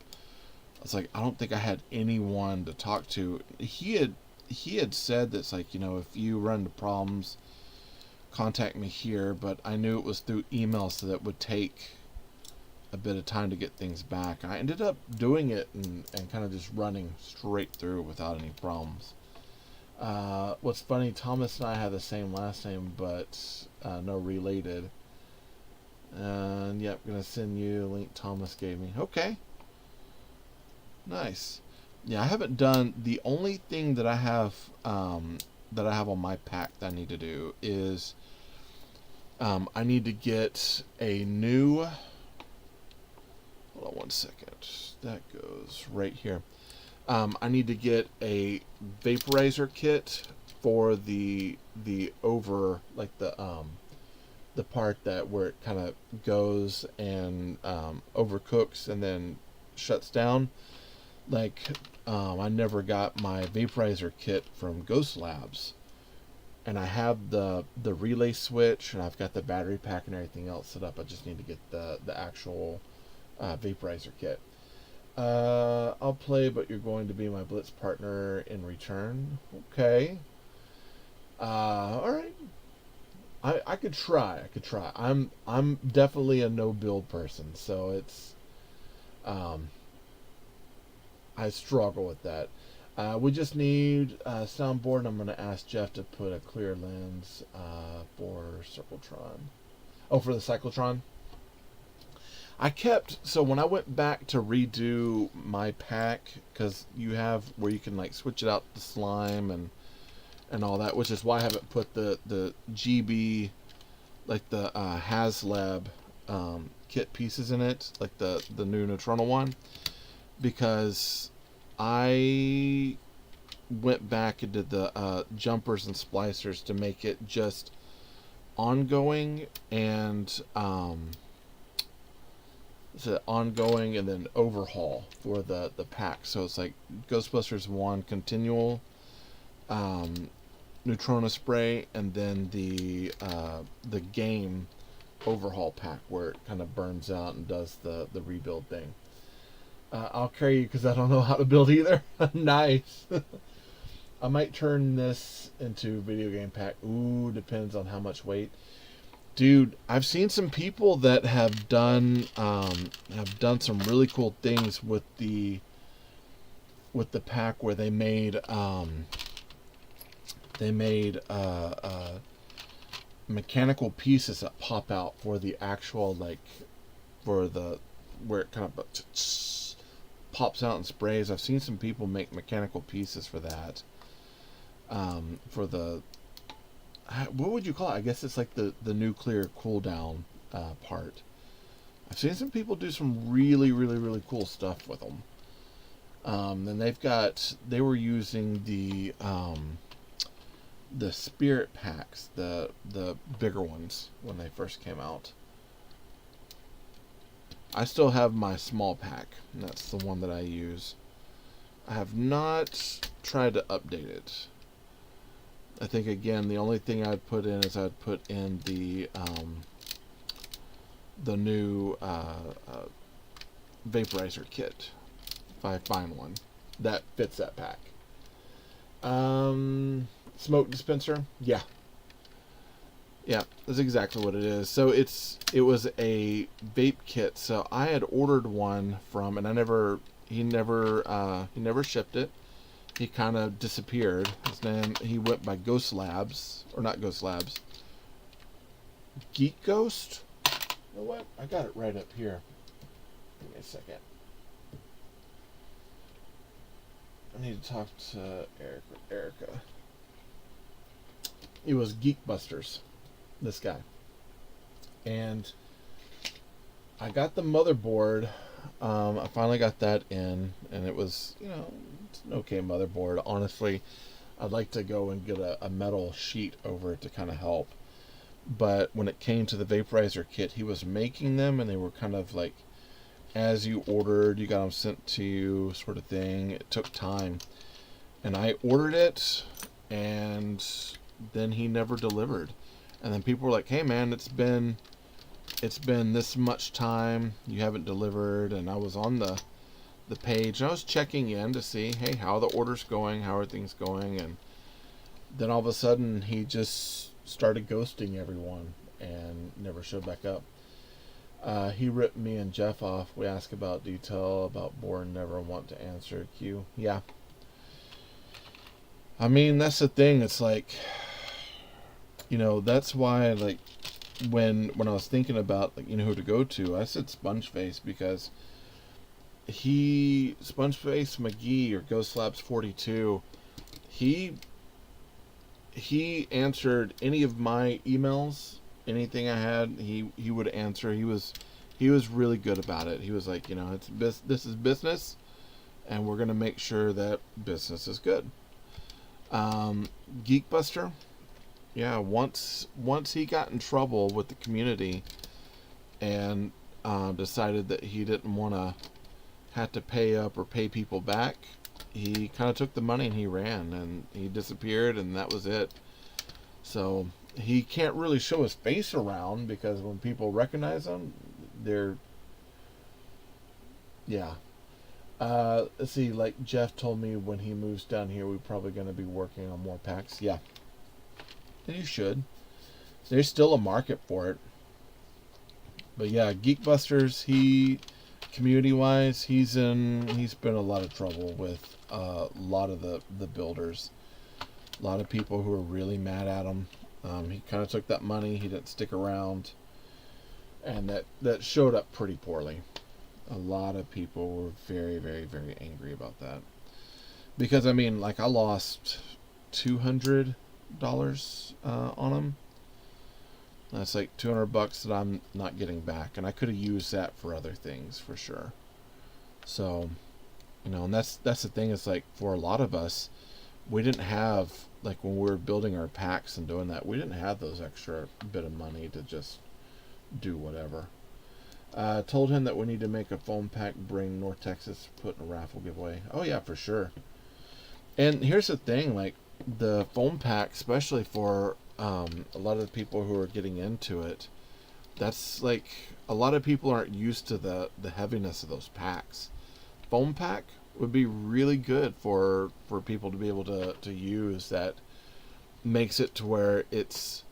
It's like I don't think I had anyone to talk to. He had said that's like, you know, if you run into problems, contact me here, but I knew it was through email, so that would take a bit of time to get things back. I ended up doing it and kind of just running straight through without any problems. What's funny, Thomas and I have the same last name, but no related. And yep, gonna send you a link Thomas gave me. Okay. Nice. Yeah, I haven't done, the only thing that I have on my pack that I need to do is I need to get a new, hold on one second, that goes right here. I need to get a vaporizer kit for the over, like the part that where it kind of goes and overcooks and then shuts down. Like I never got my vaporizer kit from Ghost Labs, and I have the relay switch, and I've got the battery pack and everything else set up. I just need to get the actual vaporizer kit. I'll play, but you're going to be my Blitz partner in return. Okay. All right. I could try. I'm definitely a no build person, so it's I struggle with that. We just need a soundboard, and I'm going to ask Jeff to put a clear lens for Cyclotron. Oh, for the Cyclotron? So when I went back to redo my pack, because you have where you can like switch it out the slime and all that, which is why I haven't put the GB, like the HasLab kit pieces in it, like the new Neutrona one, because I went back and did the jumpers and splicers to make it just ongoing and ongoing and then overhaul for the pack. So it's like Ghostbusters 1 continual Neutrona spray, and then the game overhaul pack where it kind of burns out and does the rebuild thing. I'll carry you because I don't know how to build either. Nice. I might turn this into video game pack. Ooh, depends on how much weight. Dude, I've seen some people that have done some really cool things with the pack where they made mechanical pieces that pop out for the actual, like, for the where it kind of pops out and sprays. I've seen some people make mechanical pieces for that. For the, what would you call it? I guess it's like the nuclear cooldown part. I've seen some people do some really, really, really cool stuff with them. Then they were using the spirit packs, the bigger ones when they first came out. I still have my small pack, and that's the one that I use. I have not tried to update it. I think, again, the only thing I'd put in is I'd put in the new vaporizer kit, if I find one that fits that pack. Smoke dispenser, yeah, that's exactly what it is. So it was a vape kit. So I had ordered one from, and he never shipped it. He kind of disappeared. His name, he went by Ghost Labs, or not Ghost Labs, Geek Ghost. You know what? I got it right up here. Give me a second. I need need to talk to Erica. It was Geekbusters, this guy. And I got the motherboard. I finally got that in, and it was, it's an okay motherboard. Honestly, I'd like to go and get a metal sheet over it to kind of help. But when it came to the vaporizer kit, he was making them, and they were kind of like, as you ordered, you got them sent to you, sort of thing. It took time. And I ordered it, and then he never delivered. And then people were like, hey man, it's been this much time, you haven't delivered. And I was on the page, and I was checking in to see, hey, how the order's going, how are things going. And then all of a sudden he just started ghosting everyone and never showed back up. He ripped me and Jeff off. We asked about detail about board, never want to answer. Q. Yeah, I mean, that's the thing. It's like, that's why, like, when I was thinking about, like, who to go to, I said Spongeface, because Spongeface McGee, or Ghost Labs 42, he answered any of my emails, anything I had, he would answer. He was really good about it. He was like, this is business, and we're gonna make sure that business is good. Geekbuster, yeah, once he got in trouble with the community and decided that he didn't want to have to pay up or pay people back, he kind of took the money and he ran, and he disappeared, and that was it. So he can't really show his face around, because when people recognize him, let's see, like Jeff told me, when he moves down here, we're probably going to be working on more packs. Yeah, and you should. There's still a market for it. But yeah, Geekbusters, community-wise, he's been a lot of trouble with a lot of the builders. A lot of people who are really mad at him. He kind of took that money, he didn't stick around, and that showed up pretty poorly. A lot of people were very, very, very angry about that. Because, I mean, like, I lost $200 on him. That's like $200 that I'm not getting back, and I could have used that for other things for sure. So, and that's the thing. It's like, for a lot of us, we didn't have, like, when we were building our packs and doing that, we didn't have those extra bit of money to just do whatever. Told him that we need to make a foam pack, bring North Texas, put in a raffle giveaway. Oh yeah, for sure. And here's the thing, like, the foam pack, especially for a lot of the people who are getting into it, that's like, a lot of people aren't used to the heaviness of those packs. Foam pack would be really good for people to be able to use. That makes it to where it's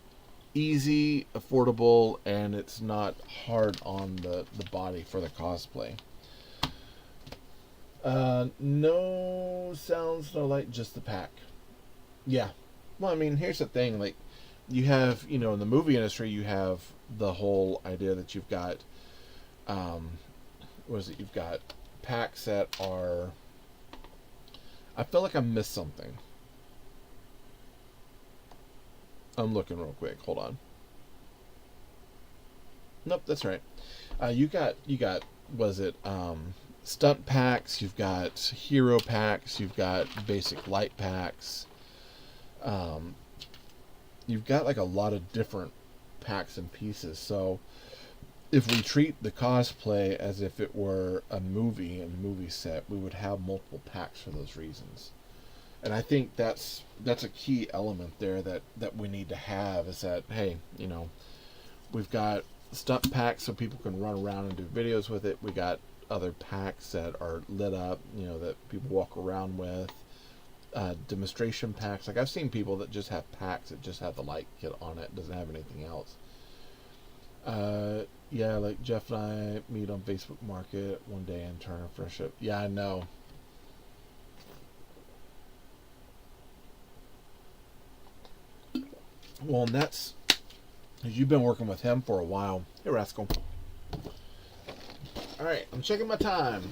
easy, affordable, and it's not hard on the body for the cosplay. No sounds, no light, just the pack. Yeah. Well, I mean, here's the thing, like, you have, in the movie industry, you have the whole idea that you've got, you've got packs that are, I feel like I missed something. I'm looking real quick, hold on. Nope, that's right. You got, was it, stunt packs, you've got hero packs, you've got basic light packs, you've got like a lot of different packs and pieces. So if we treat the cosplay as if it were a movie and movie set, we would have multiple packs for those reasons. And I think that's a key element there that we need to have, is that, hey, we've got stunt packs so people can run around and do videos with it. We got other packs that are lit up, that people walk around with. Demonstration packs. Like, I've seen people that just have packs that just have the light kit on it, doesn't have anything else. Yeah, like Jeff and I meet on Facebook Market one day and turn a friendship. Yeah, I know. Well, and that's, you've been working with him for a while. Hey, Rascal. Alright, I'm checking my time.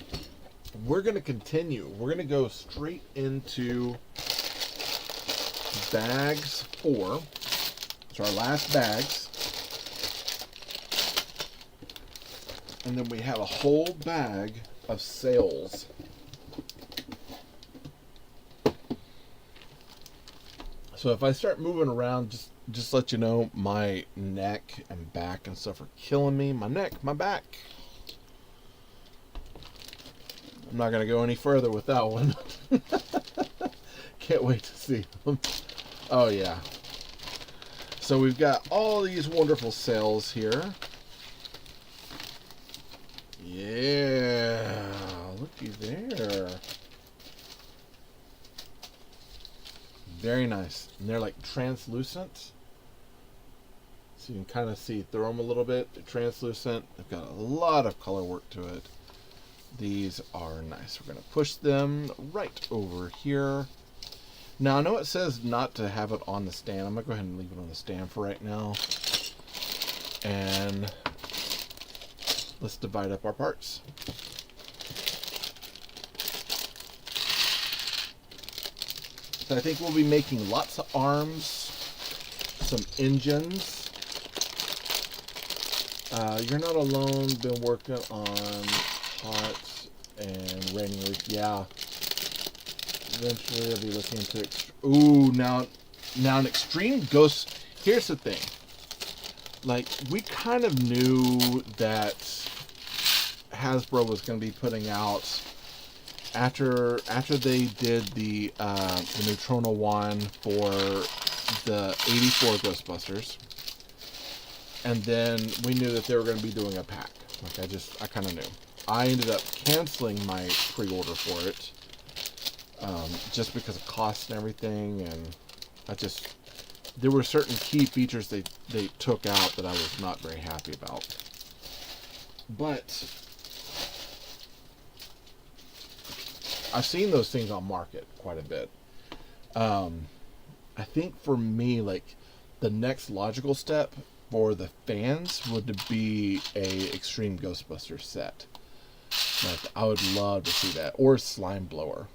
we're going to continue. We're going to go straight into bags 4. So our last bags. And then we have a whole bag of sails. So if I start moving around, just let you know, my neck and back and stuff are killing me. My neck, my back. I'm not going to go any further with that one. Can't wait to see them. Oh, yeah. So we've got all these wonderful sails here. Yeah, looky there. Very nice. And they're like translucent. So you can kind of see through them a little bit. They're translucent. They've got a lot of color work to it. These are nice. We're going to push them right over here. Now, I know it says not to have it on the stand. I'm going to go ahead and leave it on the stand for right now. And let's divide up our parts. So I think we'll be making lots of arms, some engines. You're not alone. Been working on hot and raining week. Yeah. Eventually, I'll be looking into. Ooh, now an extreme ghost. Here's the thing. Like, we kind of knew that Hasbro was going to be putting out after they did the Neutrona one for the '84 Ghostbusters, and then we knew that they were going to be doing a pack. Like, I kind of knew. I ended up canceling my pre-order for it, just because of cost and everything, and there were certain key features they took out that I was not very happy about. But I've seen those things on market quite a bit. I think for me, like, the next logical step for the fans would be a Extreme Ghostbusters set. Like, I would love to see that, or slime blower.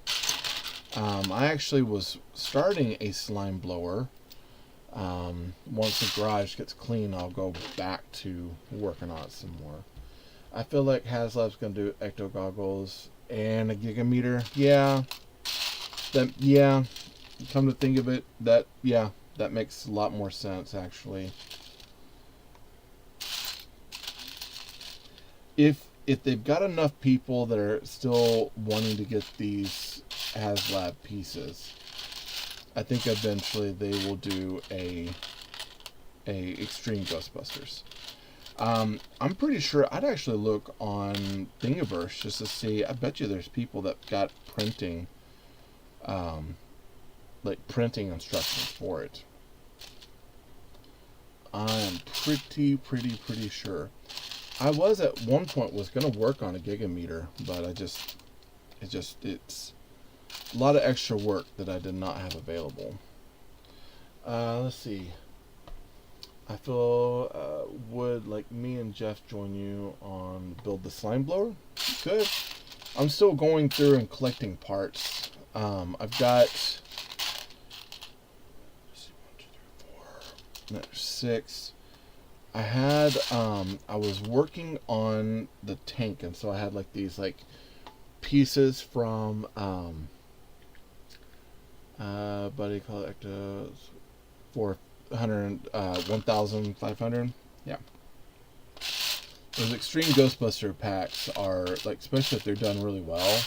I actually was starting a slime blower. Once the garage gets clean, I'll go back to working on it some more. I feel like HasLab's gonna do ecto goggles and a gigameter. Yeah. Come to think of it, that makes a lot more sense, actually. If they've got enough people that are still wanting to get these HasLab pieces, I think eventually they will do a Extreme Ghostbusters. I'm pretty sure I'd actually look on Thingiverse just to see. I bet you there's people that got printing, like printing instructions for it. I am pretty sure. I was at one point was gonna work on a gigameter, but it's a lot of extra work that I did not have available. Let's see. I feel would like me and Jeff join you on build the slime blower? Good. I'm still going through and collecting parts. I've got 6. I had I was working on the tank, and so I had like these like pieces from Buddy Collectors for 1,500. Yeah. Those Extreme Ghostbuster packs are like, especially if they're done really well,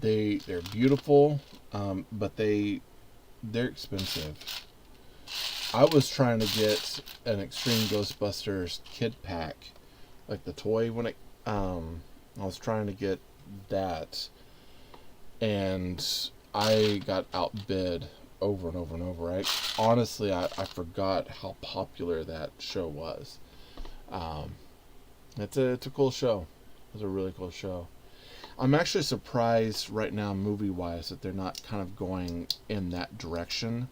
they're beautiful, but they're expensive. I was trying to get an Extreme Ghostbusters kid pack, like the toy when it I was trying to get that, and I got outbid over and over and over. Honestly, I forgot how popular that show was. It's a cool show. It's a really cool show. I'm actually surprised right now, movie-wise, that they're not kind of going in that direction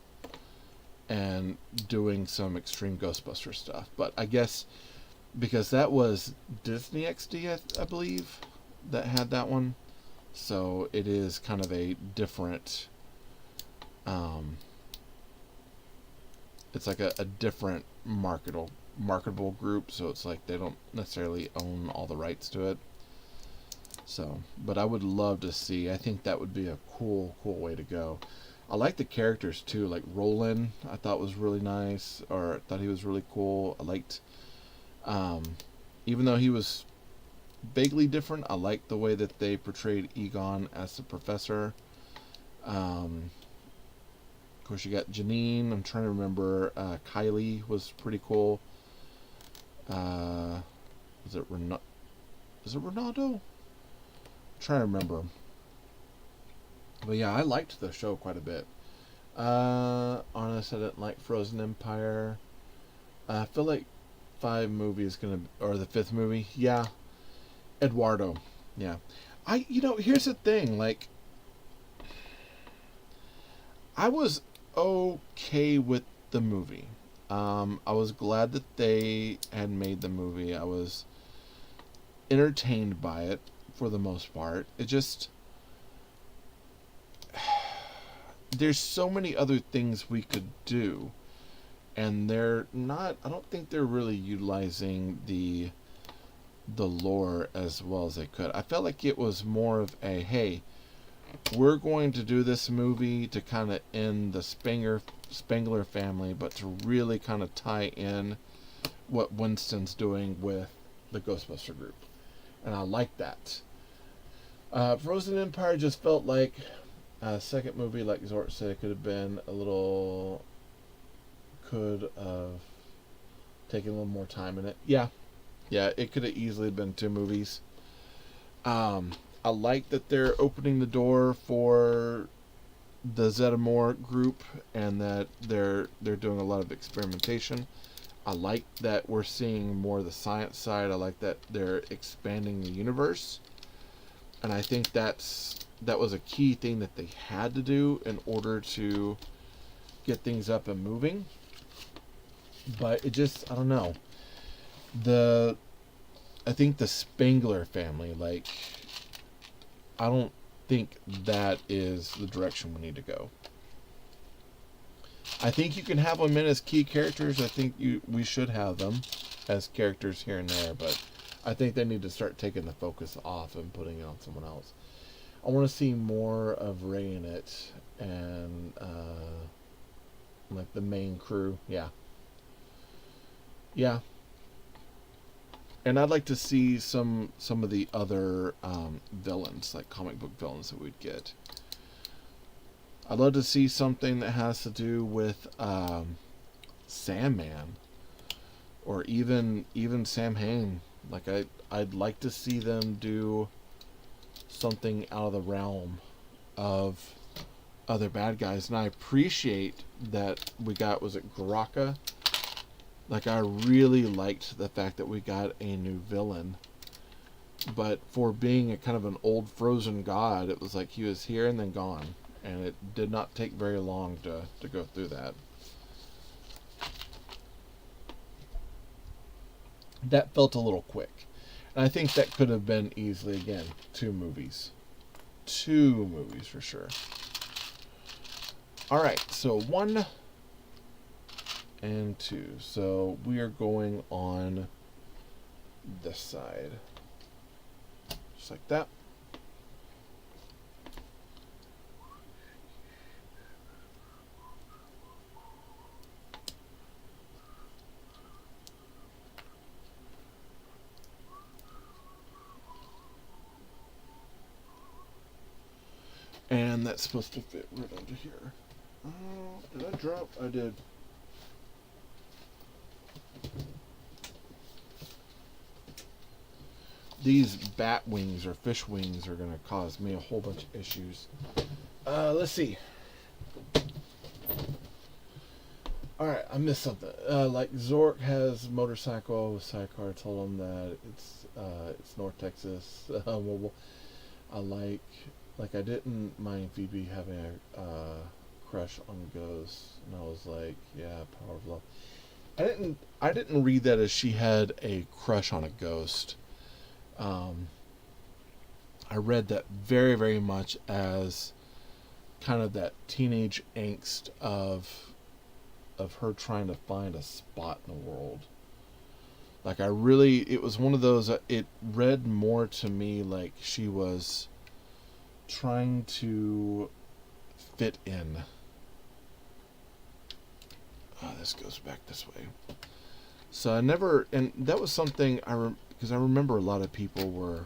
and doing some Extreme Ghostbuster stuff. But I guess because that was Disney XD, I believe, that had that one. So it is kind of a different. It's like a different marketable group. So it's like they don't necessarily own all the rights to it. So, but I would love to see. I think that would be a cool way to go. I like the characters too. Like Roland, I thought was really nice, or I thought he was really cool. I liked, even though he was vaguely different, I liked the way that they portrayed Egon as the professor. Of course, you got Janine. I'm trying to remember. Kylie was pretty cool. Was it Renato? Is it Renato? I'm trying to remember. But yeah, I liked the show quite a bit. Honest, I didn't like Frozen Empire. I feel like 5 movie is gonna, or the 5th movie. Yeah, Eduardo. Yeah, here's the thing. Like, I was okay with the movie. I was glad that they had made the movie. I was entertained by it for the most part. It just, there's so many other things we could do, and they're not. I don't think they're really utilizing the lore as well as they could. I felt like it was more of a, hey, we're going to do this movie to kind of end the Spengler family, but to really kind of tie in what Winston's doing with the Ghostbuster group. And I like that. Frozen Empire just felt like a second movie, like Zort said, it could have been could have taken a little more time in it. Yeah, it could have easily been 2 movies. I like that they're opening the door for the Zetamore group, and that they're doing a lot of experimentation. I like that we're seeing more of the science side. I like that they're expanding the universe, and I think that was a key thing that they had to do in order to get things up and moving. But it just, I don't know. I think the Spengler family, like, I don't think that is the direction we need to go. I think you can have them in as key characters. I think we should have them as characters here and there, but I think they need to start taking the focus off and putting it on someone else. I want to see more of Ray in it, and like the main crew. Yeah. And I'd like to see some of the other villains, like comic book villains that we'd get. I'd love to see something that has to do with Sandman, or even Sam Hain. Like, I'd like to see them do something out of the realm of other bad guys. And I appreciate that we got, was it Garaka? Like, I really liked the fact that we got a new villain. But for being a kind of an old frozen god, it was like he was here and then gone. And it did not take very long to go through that. That felt a little quick. And I think that could have been easily, again, 2 movies. 2 movies for sure. Alright, so 1 and 2. So we are going on this side. Just like that. And that's supposed to fit right under here. Did I drop? I did. These bat wings or fish wings are going to cause me a whole bunch of issues. Let's see. Alright, I missed something. Like Zork has motorcycle, sidecar. I told him that it's North Texas. I like I didn't mind Phoebe having a crush on Ghost, and I was like, yeah, power of love. I didn't read that as she had a crush on a ghost. I read that very, very much as kind of that teenage angst of her trying to find a spot in the world. Like it was one of those, it read more to me like she was trying to fit in. Oh, this goes back this way. So I never, and that was something because I remember a lot of people were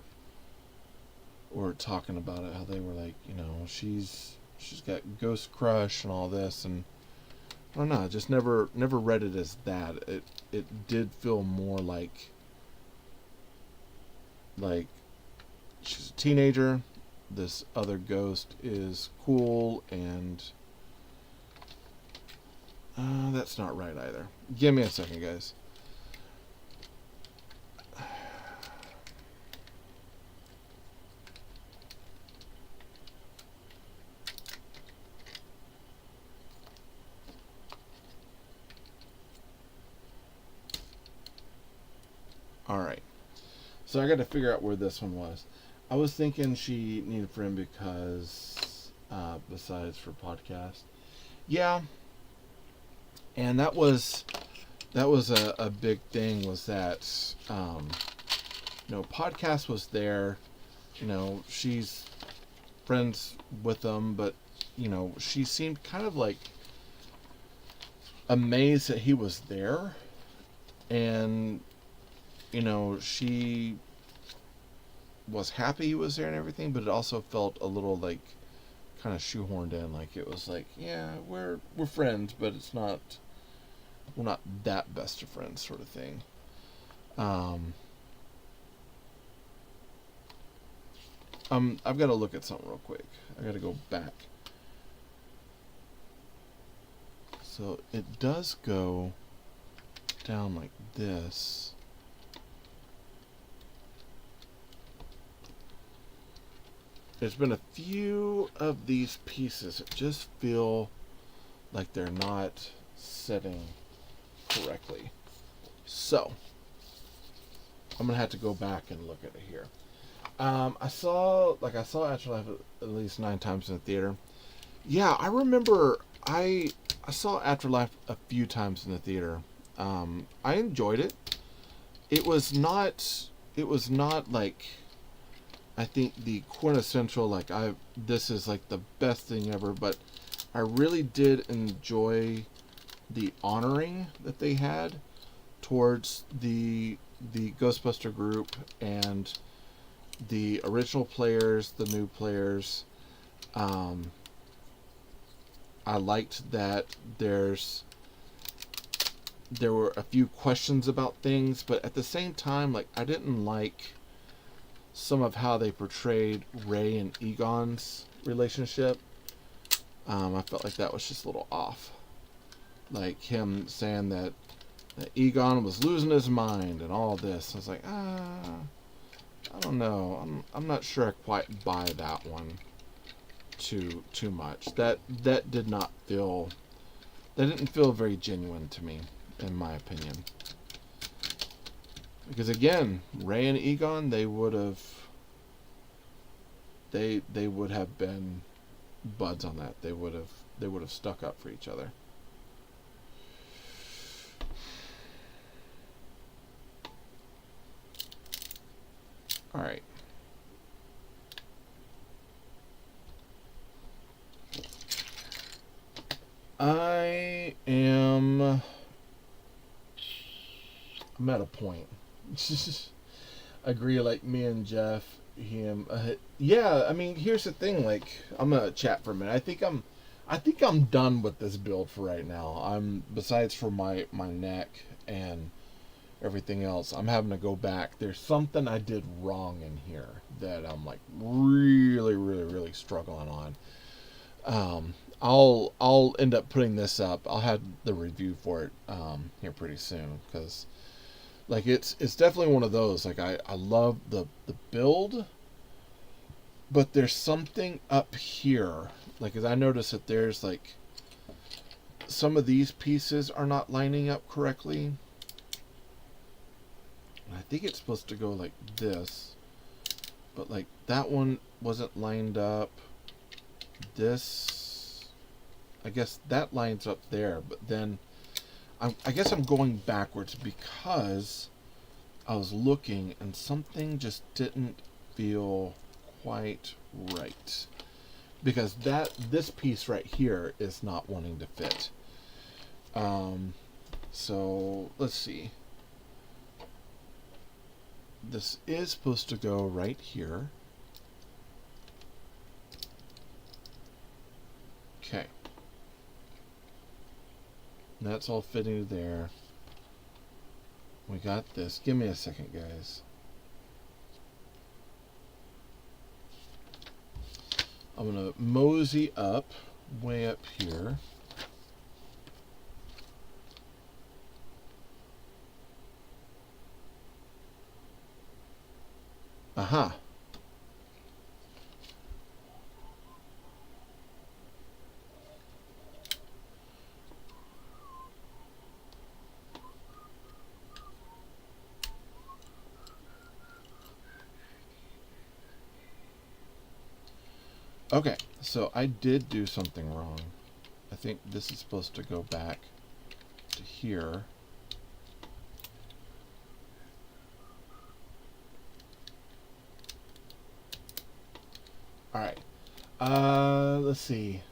talking about it, how they were like, she's got Ghost Crush and all this, and I don't know, I just never read it as that. It did feel more like she's a teenager, this other ghost is cool, and that's not right either. Give me a second, guys. Alright. So I got to figure out where this one was. I was thinking she needed a friend because, besides for podcast. Yeah. And that was a big thing, was that, podcast was there. She's friends with them, but, she seemed kind of like amazed that he was there. And she was happy he was there and everything, but it also felt a little like kind of shoehorned in. Like it was like, yeah, we're friends, but we're not that best of friends sort of thing. I've got to look at something real quick. I got to go back. So it does go down like this. There's been a few of these pieces that just feel like they're not setting correctly. So, I'm going to have to go back and look at it here. I saw Afterlife at least 9 times in the theater. Yeah, I remember I saw Afterlife a few times in the theater. I enjoyed it. It was not like, I think, the quintessential, like, this is like the best thing ever, but I really did enjoy the honoring that they had towards the Ghostbuster group and the original players, the new players. I liked that there were a few questions about things, but at the same time, like, I didn't like some of how they portrayed Ray and Egon's relationship. I felt like that was just a little off. Like him saying that Egon was losing his mind and all this. I was like, I don't know. I'm not sure I quite buy that one too much. That didn't feel very genuine to me, in my opinion. Because again, Ray and Egon, they would have been buds on that. They would have stuck up for each other. All right. I'm at a point. Agree, like me and Jeff, him. Yeah, I mean, here's the thing. Like, I'm gonna chat for a minute. I think I'm done with this build for right now. Besides for my neck and everything else, I'm having to go back. There's something I did wrong in here that I'm like really, really, really struggling on. I'll end up putting this up. I'll have the review for it here pretty soon, because like it's definitely one of those. Like I love the build, but there's something up here. Like, as I notice that there's like some of these pieces are not lining up correctly. And I think it's supposed to go like this. But like that one wasn't lined up. This, I guess that lines up there, but then I guess I'm going backwards because I was looking and something just didn't feel quite right. Because this piece right here is not wanting to fit. So let's see. This is supposed to go right here. Okay. That's all fitting there. We got this. Give me a second, guys. I'm going to mosey up, way up here. Aha. Okay, so I did do something wrong. I think this is supposed to go back to here. Alright. Let's see.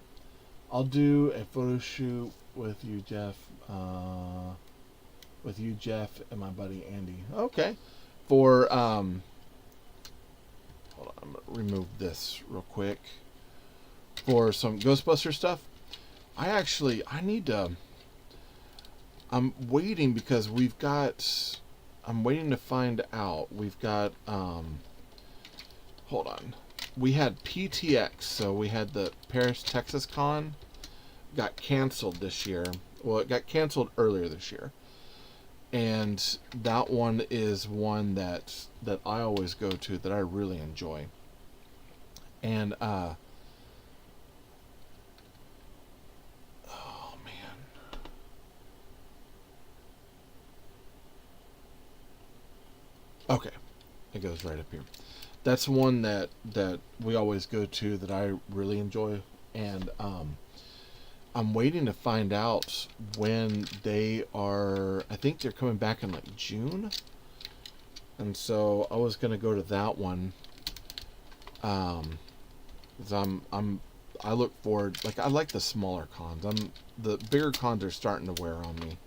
I'll do a photo shoot with you, Jeff. And my buddy Andy. Okay. For, hold on, I'm going to remove this real quick. For some Ghostbuster stuff, I need to, I'm waiting because I'm waiting to find out. We've got, hold on. We had PTX, so we had the Paris, Texas Con, got canceled this year. Well, it got canceled earlier this year. And that one is one that I always go to, that I really enjoy. And, oh man. Okay. It goes right up here. That's one that we always go to, that I really enjoy. And, I'm waiting to find out when they are. I think they're coming back in like June, and so I was gonna go to that one. Cause I look forward. Like, I like the smaller cons. The bigger cons are starting to wear on me.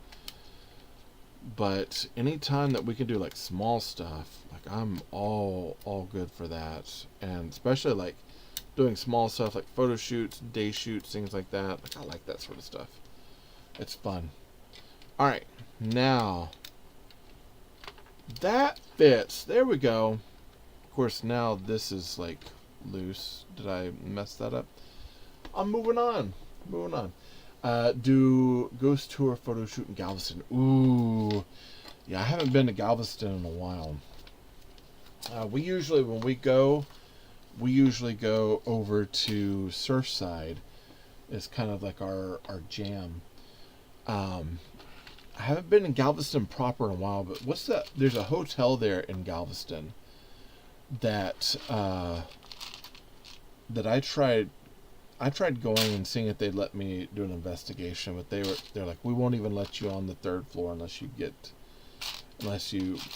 But anytime that we can do like small stuff, like I'm all good for that, and especially like doing small stuff like photo shoots, day shoots, things like that. Like, I like that sort of stuff. It's fun. Alright, now that fits. There we go. Of course, now this is like loose. Did I mess that up? I'm moving on. Do Ghost Tour photo shoot in Galveston. Ooh. Yeah, I haven't been to Galveston in a while. We usually, when we go over to Surfside. It's kind of like our jam. I haven't been in Galveston proper in a while, but what's that? There's a hotel there in Galveston that that I tried going and seeing if they'd let me do an investigation, but they're like, we won't even let you on the third floor unless you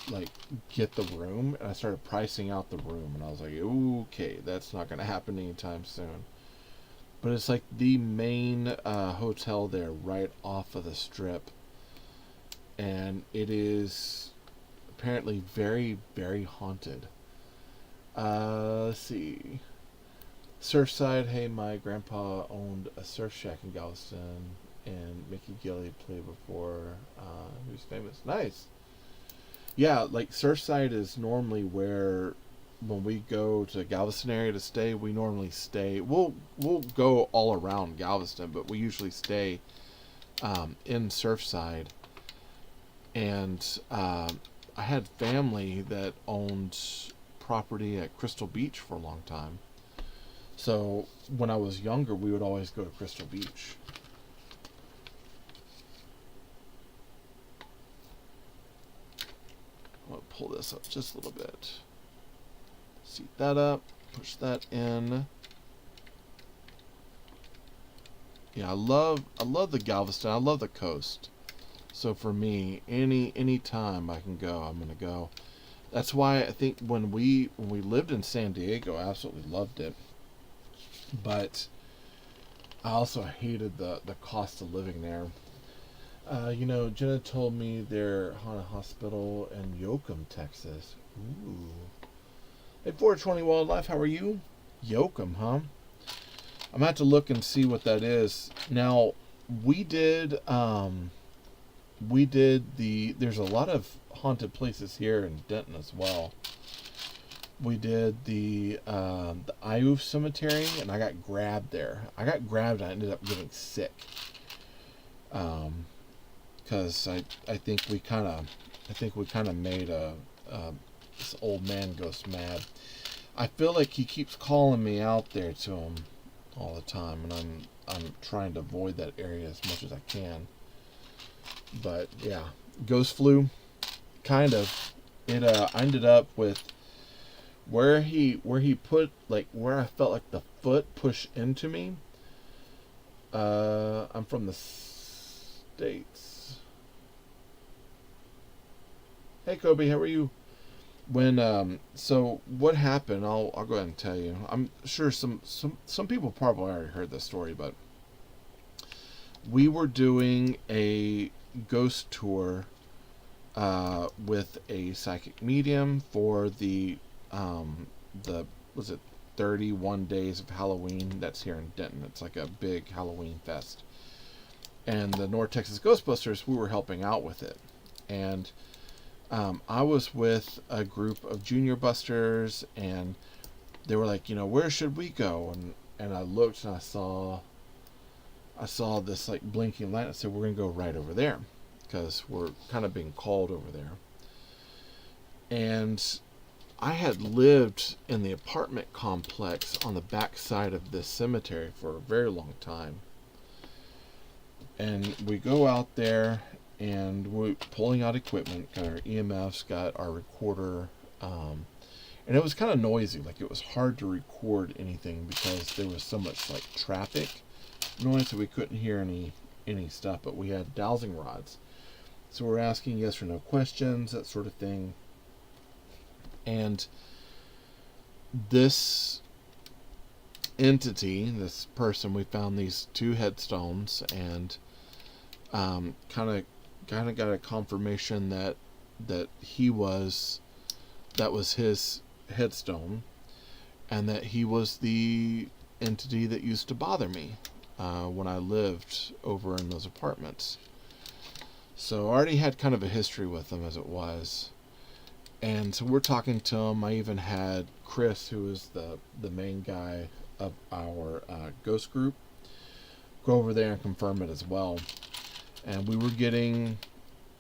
like get the room. And I started pricing out the room, and I was like, okay, that's not going to happen anytime soon. But it's like the main hotel there, right off of the strip, and it is apparently very, very haunted. Let's see. Surfside. Hey, my grandpa owned a surf shack in Galveston, and Mickey Gilley played before. Who's famous? Nice. Yeah, like Surfside is normally where, when we go to Galveston area to stay, we normally stay. We'll go all around Galveston, but we usually stay in Surfside. And I had family that owned property at Crystal Beach for a long time. So when I was younger, we would always go to Crystal Beach. I'm going to pull this up just a little bit. seat that up, push that in. Yeah, I love the Galveston. I love the coast. So for me, any time I can go, I'm gonna go. That's why I think when we lived in San Diego, I absolutely loved it. But I also hated the cost of living there. Jenna told me they're on a hospital in Yoakum, Texas. Ooh. Hey, 420 Wildlife, how are you? Yoakum, huh? I'm gonna have to look and see what that is. Now, we did there's a lot of haunted places here in Denton as well. We did the Iowa Cemetery, and I got grabbed there. I got grabbed and I ended up getting sick. Because I think we kind of made this old man ghost mad. I feel like he keeps calling me out there to him all the time, and I'm trying to avoid that area as much as I can. But yeah, ghost flu, kind of. It I ended up with where he put, like, where I felt like the foot push into me. I'm from the States. Hey Kobe, how are you? When so what happened, I'll go ahead and tell you. I'm sure some people probably already heard this story, but we were doing a ghost tour with a psychic medium for the was it 31 days of Halloween that's here in Denton. It's like a big Halloween fest. And the North Texas Ghostbusters, we were helping out with it. And I was with a group of junior busters, and they were like, where should we go? And I looked and I saw this like blinking light. I said, we're going to go right over there, because we're kind of being called over there. And I had lived in the apartment complex on the back side of this cemetery for a very long time. And we go out there, and we're pulling out equipment, got our EMFs, got our recorder, and it was kind of noisy. Like, it was hard to record anything because there was so much like traffic noise that we couldn't hear any stuff. But we had dowsing rods, so we're asking yes or no questions, that sort of thing. And this entity, this person, we found these 2 headstones, and kind of got a confirmation that that was his headstone, and that he was the entity that used to bother me when I lived over in those apartments. So I already had kind of a history with him as it was. And so we're talking to him. I even had Chris, who is the main guy of our ghost group, go over there and confirm it as well. And we were getting,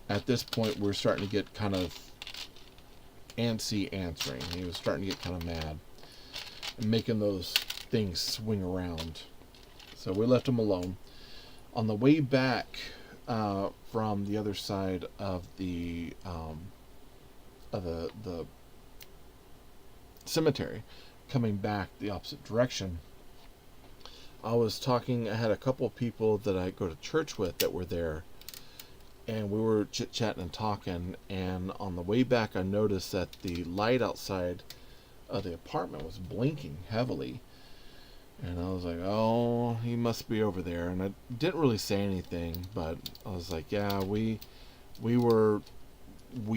at this point, we were starting to get kind of antsy answering. He was starting to get kind of mad and making those things swing around. So we left him alone. On the way back from the other side of the cemetery, coming back the opposite direction, I had a couple of people that I go to church with that were there, and we were chit-chatting and talking, and on the way back I noticed that the light outside of the apartment was blinking heavily, and I was like, oh, he must be over there. And I didn't really say anything, but I was like, yeah, we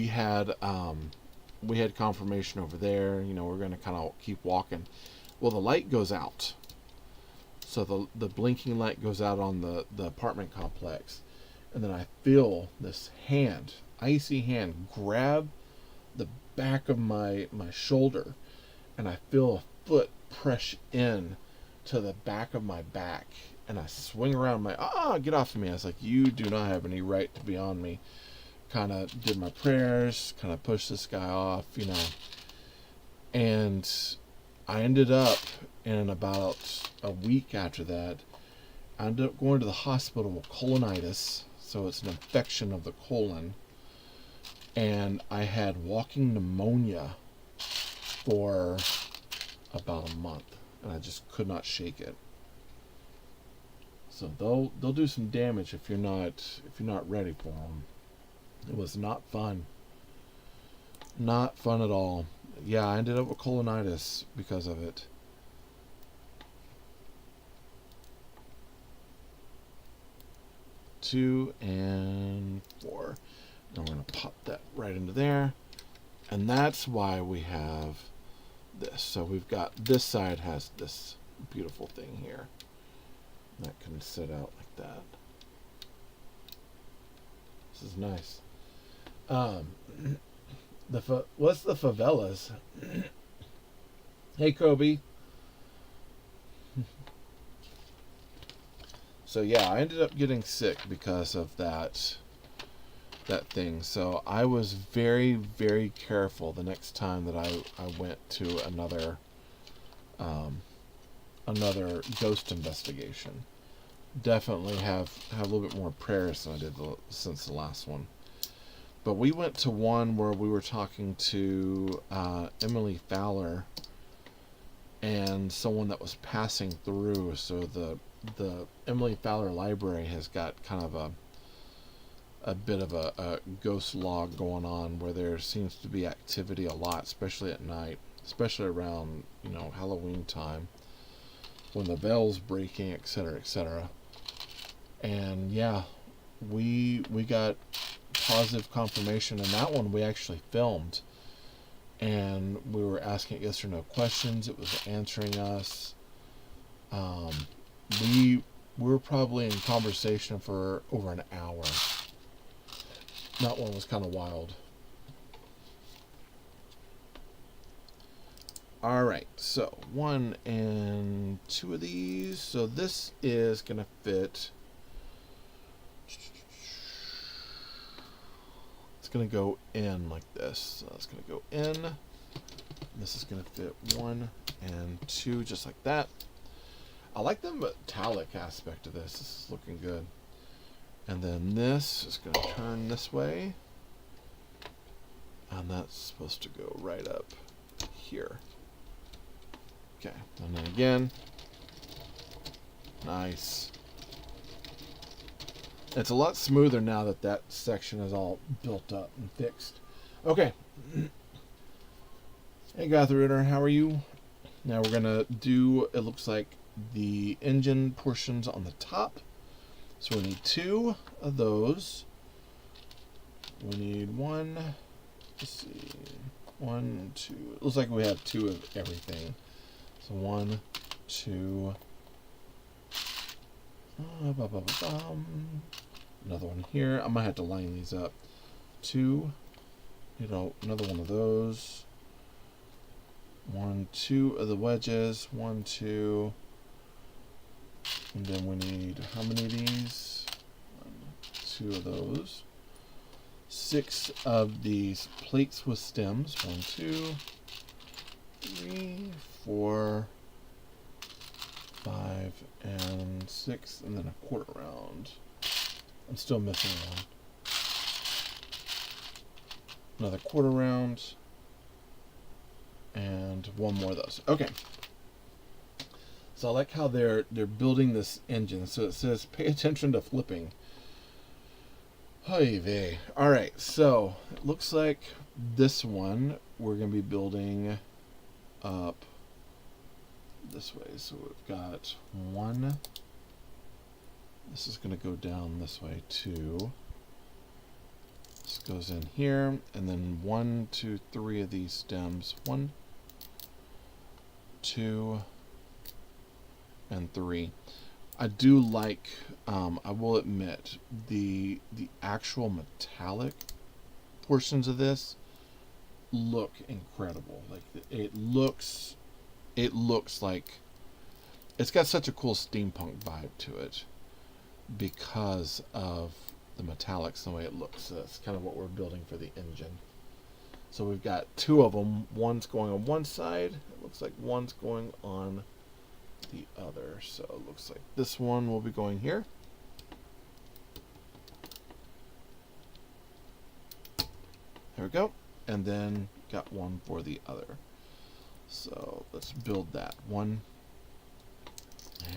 had confirmation over there, we're going to kind of keep walking. Well, the light goes out. So the blinking light goes out on the apartment complex. And then I feel this hand, icy hand, grab the back of my shoulder. And I feel a foot press in to the back of my back. And I swing around, get off of me. I was like, you do not have any right to be on me. Kind of did my prayers, kind of pushed this guy off, And I ended up, in about a week after that, I ended up going to the hospital with colonitis. So it's an infection of the colon. And I had walking pneumonia for about a month, and I just could not shake it. So they'll do some damage if you're not ready for them. It was not fun. Not fun at all. Yeah, I ended up with colonitis because of it. Two and four. And we're going to pop that right into there. And that's why we have this. So we've got this side has this beautiful thing here. That can sit out like that. This is nice. What's the favelas? Hey, Kobe. So yeah, I ended up getting sick because of that thing. So I was very, very careful the next time that I went to another ghost investigation. Definitely have a little bit more prayers than I did since the last one. But we went to one where we were talking to Emily Fowler and someone that was passing through. So the Emily Fowler Library has got kind of a bit of a ghost log going on where there seems to be activity a lot, especially at night, especially around Halloween time when the veil's breaking, etc., etc. And yeah, we got positive confirmation, and that one we actually filmed, and we were asking it yes or no questions. It was answering us. We were probably in conversation for over an hour. That one was kind of wild. Alright, so 1 and 2 of these. So this is going to fit. It's going to go in like this. So it's going to go in. This is going to fit 1 and 2 just like that. I like the metallic aspect of this. This is looking good. And then this is going to turn this way. And that's supposed to go right up here. Okay, and then again. Nice. It's a lot smoother now that that section is all built up and fixed. Okay. Hey, Gothruder, how are you? Now we're going to do, it looks like, the engine portions on the top. So we need 2 of those. We need 1. Let's see. 1, 2. It looks like we have 2 of everything. So 1, 2. Another one here. I might have to line these up. 2. Another one of those. 1, 2 of the wedges. 1, 2. And then we need how many of these? 1, 2 of those. 6 of these plates with stems. 1, 2, 3, 4, 5, and 6, and then a quarter round. I'm still missing one. Another quarter round. And 1 more of those. Okay. So I like how they're building this engine. So it says pay attention to flipping. Oholve. Alright, so it looks like this one we're going to be building up this way. So we've got 1. This is going to go down this way, 2. This goes in here, and then 1, 2, 3 of these stems. 1, 2, and 3. I do like, I will admit, the actual metallic portions of this look incredible. Like it looks like it's got such a cool steampunk vibe to it because of the metallics, the way it looks. So that's kind of what we're building for the engine. So we've got 2 of them. One's going on one side. It looks like one's going on the other. So it looks like this one will be going here. There we go. And then got one for the other. So let's build that. 1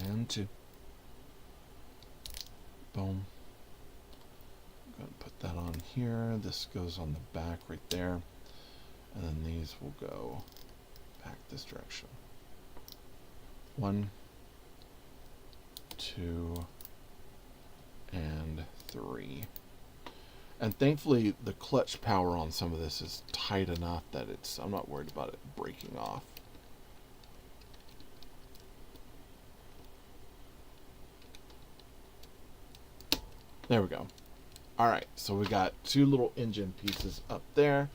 and 2. Boom. I'm going to put that on here. This goes on the back right there. And then these will go back this direction. 1, 2, and 3. And thankfully the clutch power on some of this is tight enough that I'm not worried about it breaking off. There we go. Alright, so we got 2 little engine pieces up there.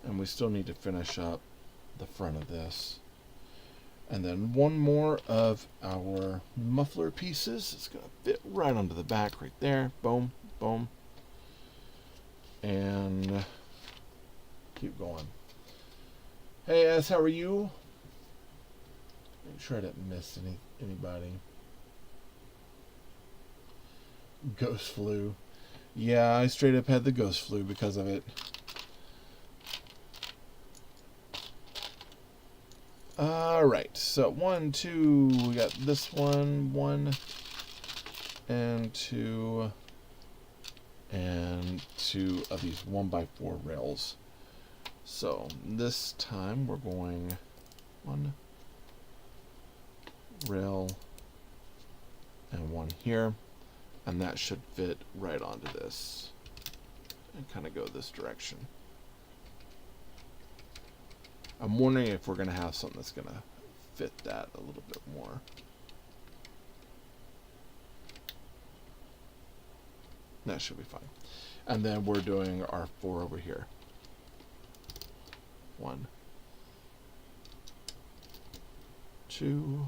And we still need to finish up the front of this. And then 1 more of our muffler pieces. It's going to fit right onto the back right there. Boom, boom. And keep going. Hey, S, how are you? Make sure I didn't miss anybody. Ghost flu. Yeah, I straight up had the ghost flu because of it. Alright, so 1, 2, we got this one, 1 and 2, and 2 of these 1x4 rails. So this time we're going 1 rail and 1 here, and that should fit right onto this and kind of go this direction. I'm wondering if we're going to have something that's going to fit that a little bit more. That should be fine. And then we're doing our 4 over here. 1, 2,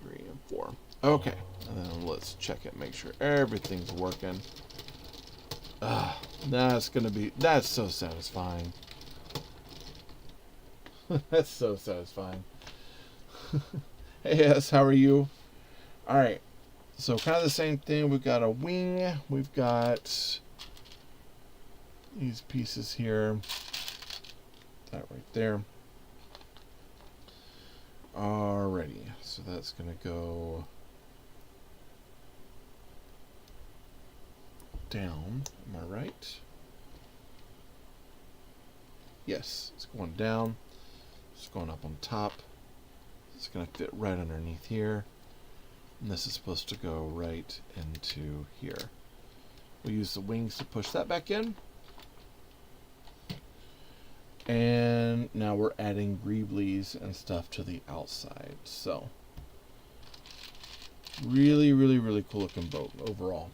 3, and 4. Okay, and then let's check it, make sure everything's working. That's so satisfying. That's so satisfying. Hey, yes, how are you? Alright, so kind of the same thing. We've got a wing. We've got these pieces here. That right there. Alrighty, so that's going to go down. Am I right? Yes, it's going down. It's going up on top. It's going to fit right underneath here. And this is supposed to go right into here. We'll use the wings to push that back in. And now we're adding greeblies and stuff to the outside. So, really, really, really cool looking boat overall.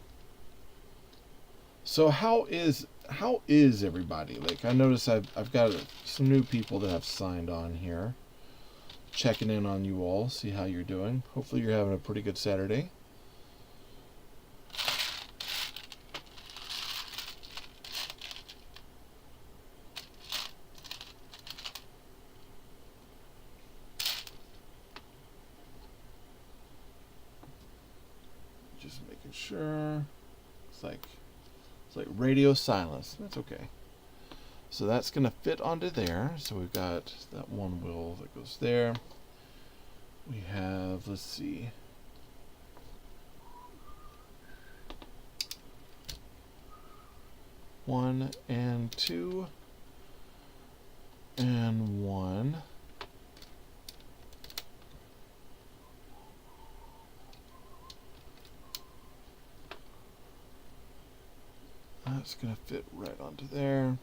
So how is everybody? Like, I notice I've got some new people that have signed on here. Checking in on you all, see how you're doing. Hopefully you're having a pretty good Saturday. Just making sure. It's like radio silence. That's okay. So that's going to fit onto there. So we've got that one wheel that goes there. We have, let's see. One and 2 and 1. That's going to fit right onto there.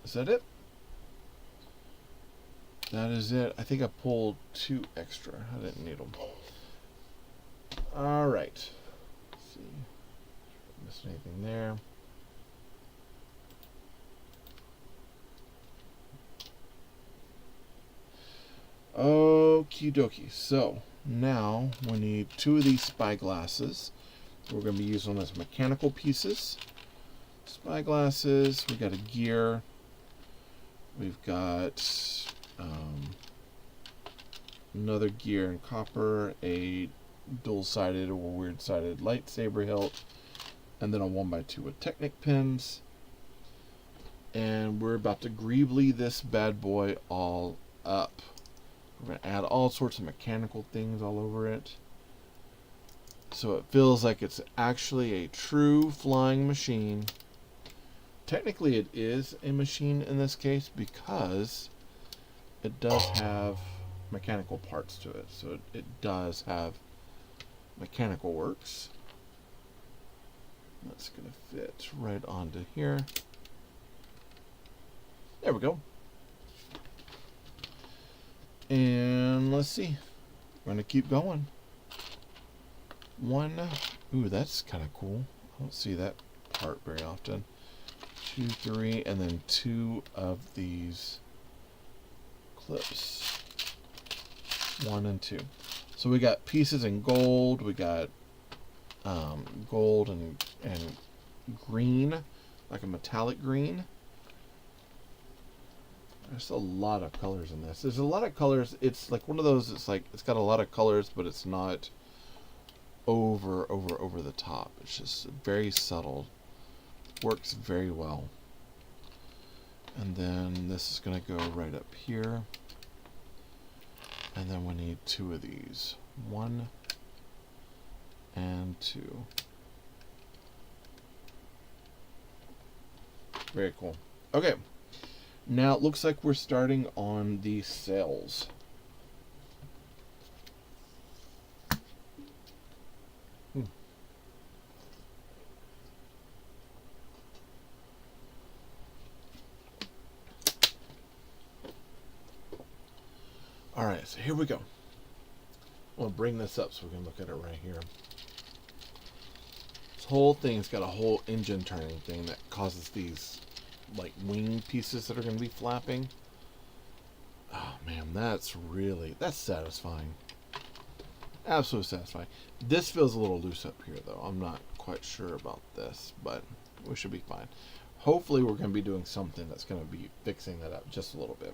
Is that it? That is it. I think I pulled 2 extra. I didn't need them. Alright. Let's see. Missed anything there? Okie dokie. So, now we need 2 of these spyglasses. We're going to be using them as mechanical pieces. Spyglasses. We got a gear. We've got another gear in copper, a dual-sided or weird-sided lightsaber hilt, and then a 1x2 with Technic pins. And we're about to greebly this bad boy all up. We're going to add all sorts of mechanical things all over it, so it feels like it's actually a true flying machine. Technically it is a machine in this case because it does have mechanical parts to it, so it does have mechanical works. That's going to fit right onto here. There we go. And let's see. We're going to keep going. One. Ooh, that's kind of cool. I don't see that part very often. 2, 3, and then 2 of these clips. 1 and 2. So we got pieces in gold. We got gold and green, like a metallic green. There's a lot of colors in this. There's a lot of colors. It's like one of those. It's like it's got a lot of colors, but it's not over the top. It's just very subtle. Works very well. And then this is going to go right up here. And then we need 2 of these. 1 and 2. Very cool. Okay. Now it looks like we're starting on the sails. Alright, so here we go. I'll bring this up so we can look at it right here. This whole thing's got a whole engine turning thing that causes these like wing pieces that are going to be flapping. Oh man, that's satisfying. Absolutely satisfying. This feels a little loose up here though. I'm not quite sure about this, but we should be fine. Hopefully we're going to be doing something that's going to be fixing that up just a little bit.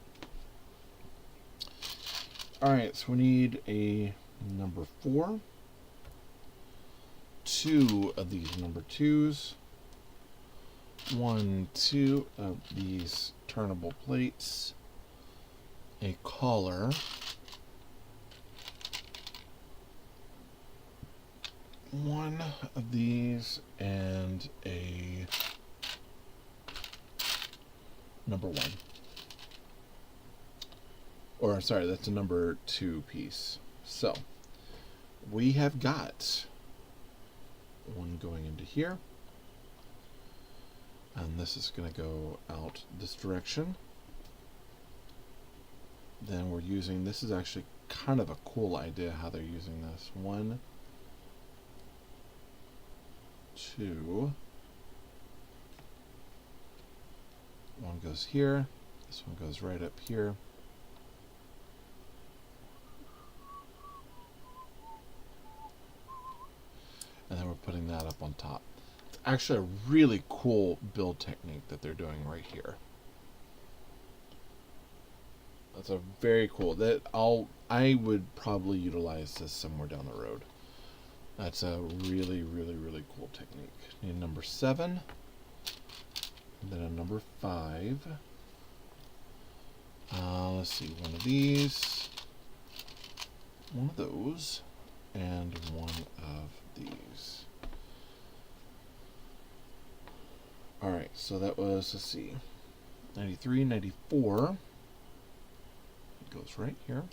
Alright, so we need a number 4. 2 of these number 2s. 1, 2 of these turnable plates. A collar. One of these and a number 1. Or sorry, that's a number 2 piece. So we have got one going into here, and this is going to go out this direction. Then we're using, this is actually kind of a cool idea how they're using this. 1, 2. One goes here. This one goes right up here. And then we're putting that up on top. It's actually a really cool build technique that they're doing right here. That's a very cool. I would probably utilize this somewhere down the road. That's a really cool technique. Need number 7. And then a number 5. Let's see, one of these, one of those, and one of these. Alright, so that was, let's see, 93, 94. It goes right here.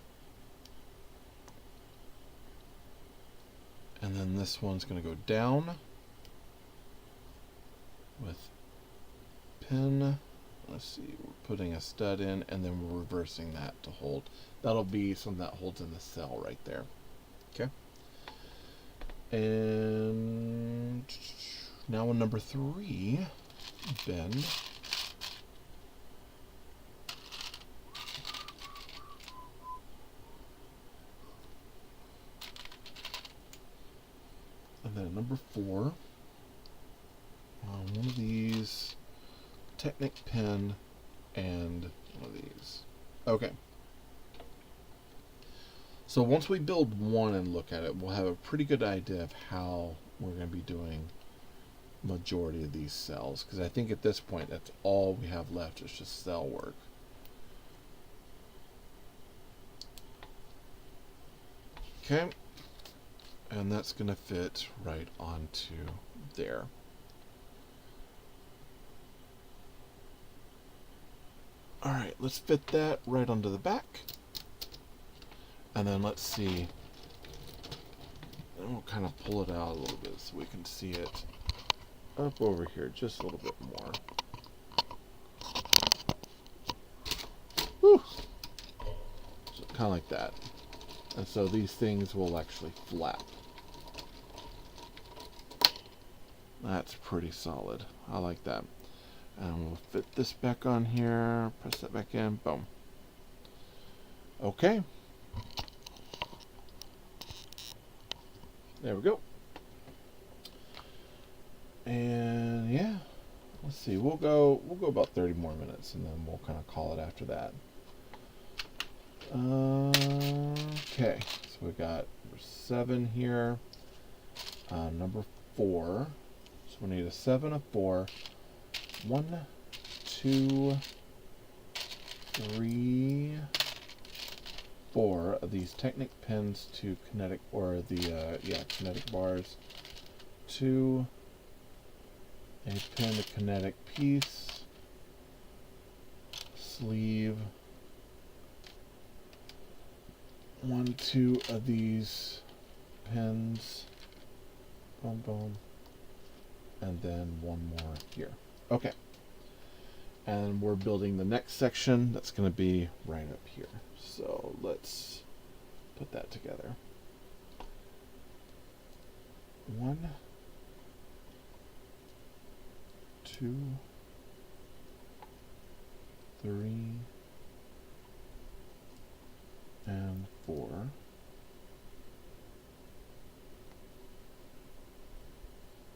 And then this one's going to go down with pin. Let's see, we're putting a stud in, and then we're reversing that to hold. That'll be something that holds in the cell right there. Okay. And now on number 3, bend. And then number 4, one of these, Technic pin, and one of these. Okay. So once we build one and look at it, we'll have a pretty good idea of how we're going to be doing majority of these cells, because I think at this point that's all we have left is just cell work. Okay, and that's going to fit right onto there. Alright, let's fit that right onto the back. And then let's see. And we'll kind of pull it out a little bit so we can see it up over here just a little bit more. Whew. So kind of like that. And so these things will actually flap. That's pretty solid. I like that. And we'll fit this back on here. Press that back in. Boom. Okay. There we go. And yeah, let's see. We'll go about 30 more minutes, and then we'll kind of call it after that. Okay, so we got number 7 here. Number 4. So we need a 7, a 4. 1, 2, 3, 4 of these Technic pins to kinetic, or the kinetic bars. 2, a pin to kinetic piece, sleeve. 1, 2 of these pins. Boom, boom. And then 1 more here. Okay. And we're building the next section that's going to be right up here. So let's put that together. 1, 2, 3, and 4.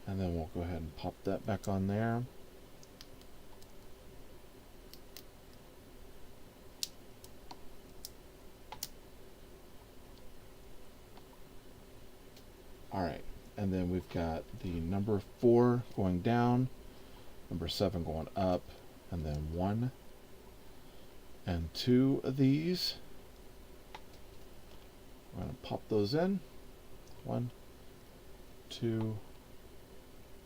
And then we'll go ahead and pop that back on there. Alright, and then we've got the number 4 going down, number 7 going up, and then 1 and 2 of these. We're going to pop those in. 1, 2,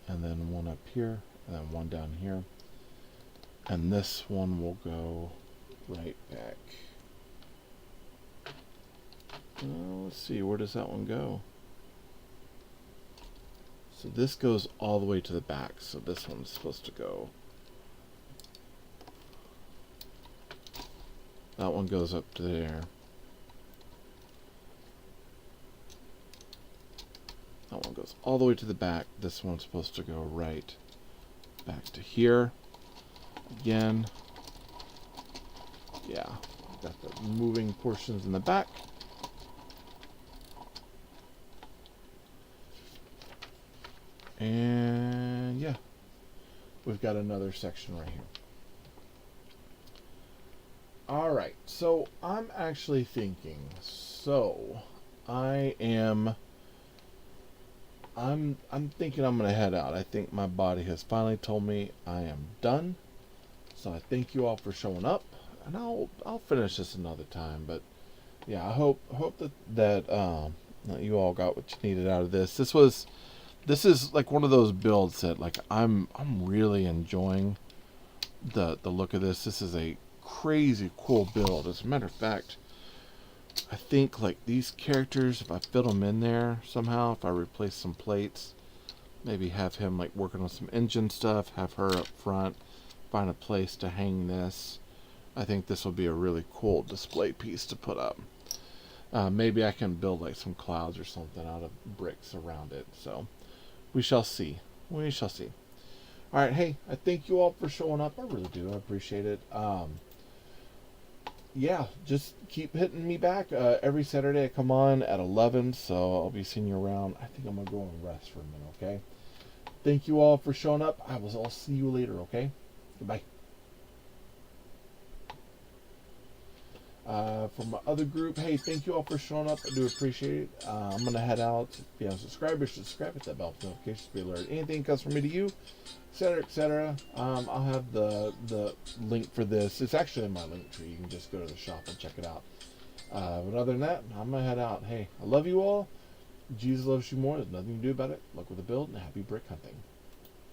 and then 1 up here, and then 1 down here. And this one will go right back. Let's see, where does that one go? So this goes all the way to the back, so this one's supposed to go. That one goes up to there. That one goes all the way to the back. This one's supposed to go right back to here. Again. Yeah, got the moving portions in the back. And yeah, we've got another section right here. Alright, so I'm actually thinking, I'm thinking I'm gonna head out. I think my body has finally told me I am done. So I thank you all for showing up, and I'll finish this another time. But yeah, I hope that you all got what you needed out of this. This is like one of those builds that like I'm really enjoying the look of this. This is a crazy cool build. As a matter of fact, I think like these characters, if I fit them in there somehow, if I replace some plates, maybe have him like working on some engine stuff, have her up front, find a place to hang this. I think this will be a really cool display piece to put up. Maybe I can build like some clouds or something out of bricks around it. So we shall see. We shall see. All right. Hey, I thank you all for showing up. I really do. I appreciate it. Yeah, just keep hitting me back. Every Saturday I come on at 11, so I'll be seeing you around. I think I'm going to go and rest for a minute, okay? Thank you all for showing up. I'll see you later, okay? Goodbye. For my other group, hey, thank you all for showing up. I do appreciate it. I'm going to head out. If you haven't subscribed, subscribe, hit that bell for notifications to be alerted. Anything comes from me to you, etc., etc. I'll have the link for this. It's actually in my link tree. You can just go to the shop and check it out. But other than that, I'm going to head out. Hey, I love you all. Jesus loves you more. There's nothing you can do about it. Luck with the build and happy brick hunting.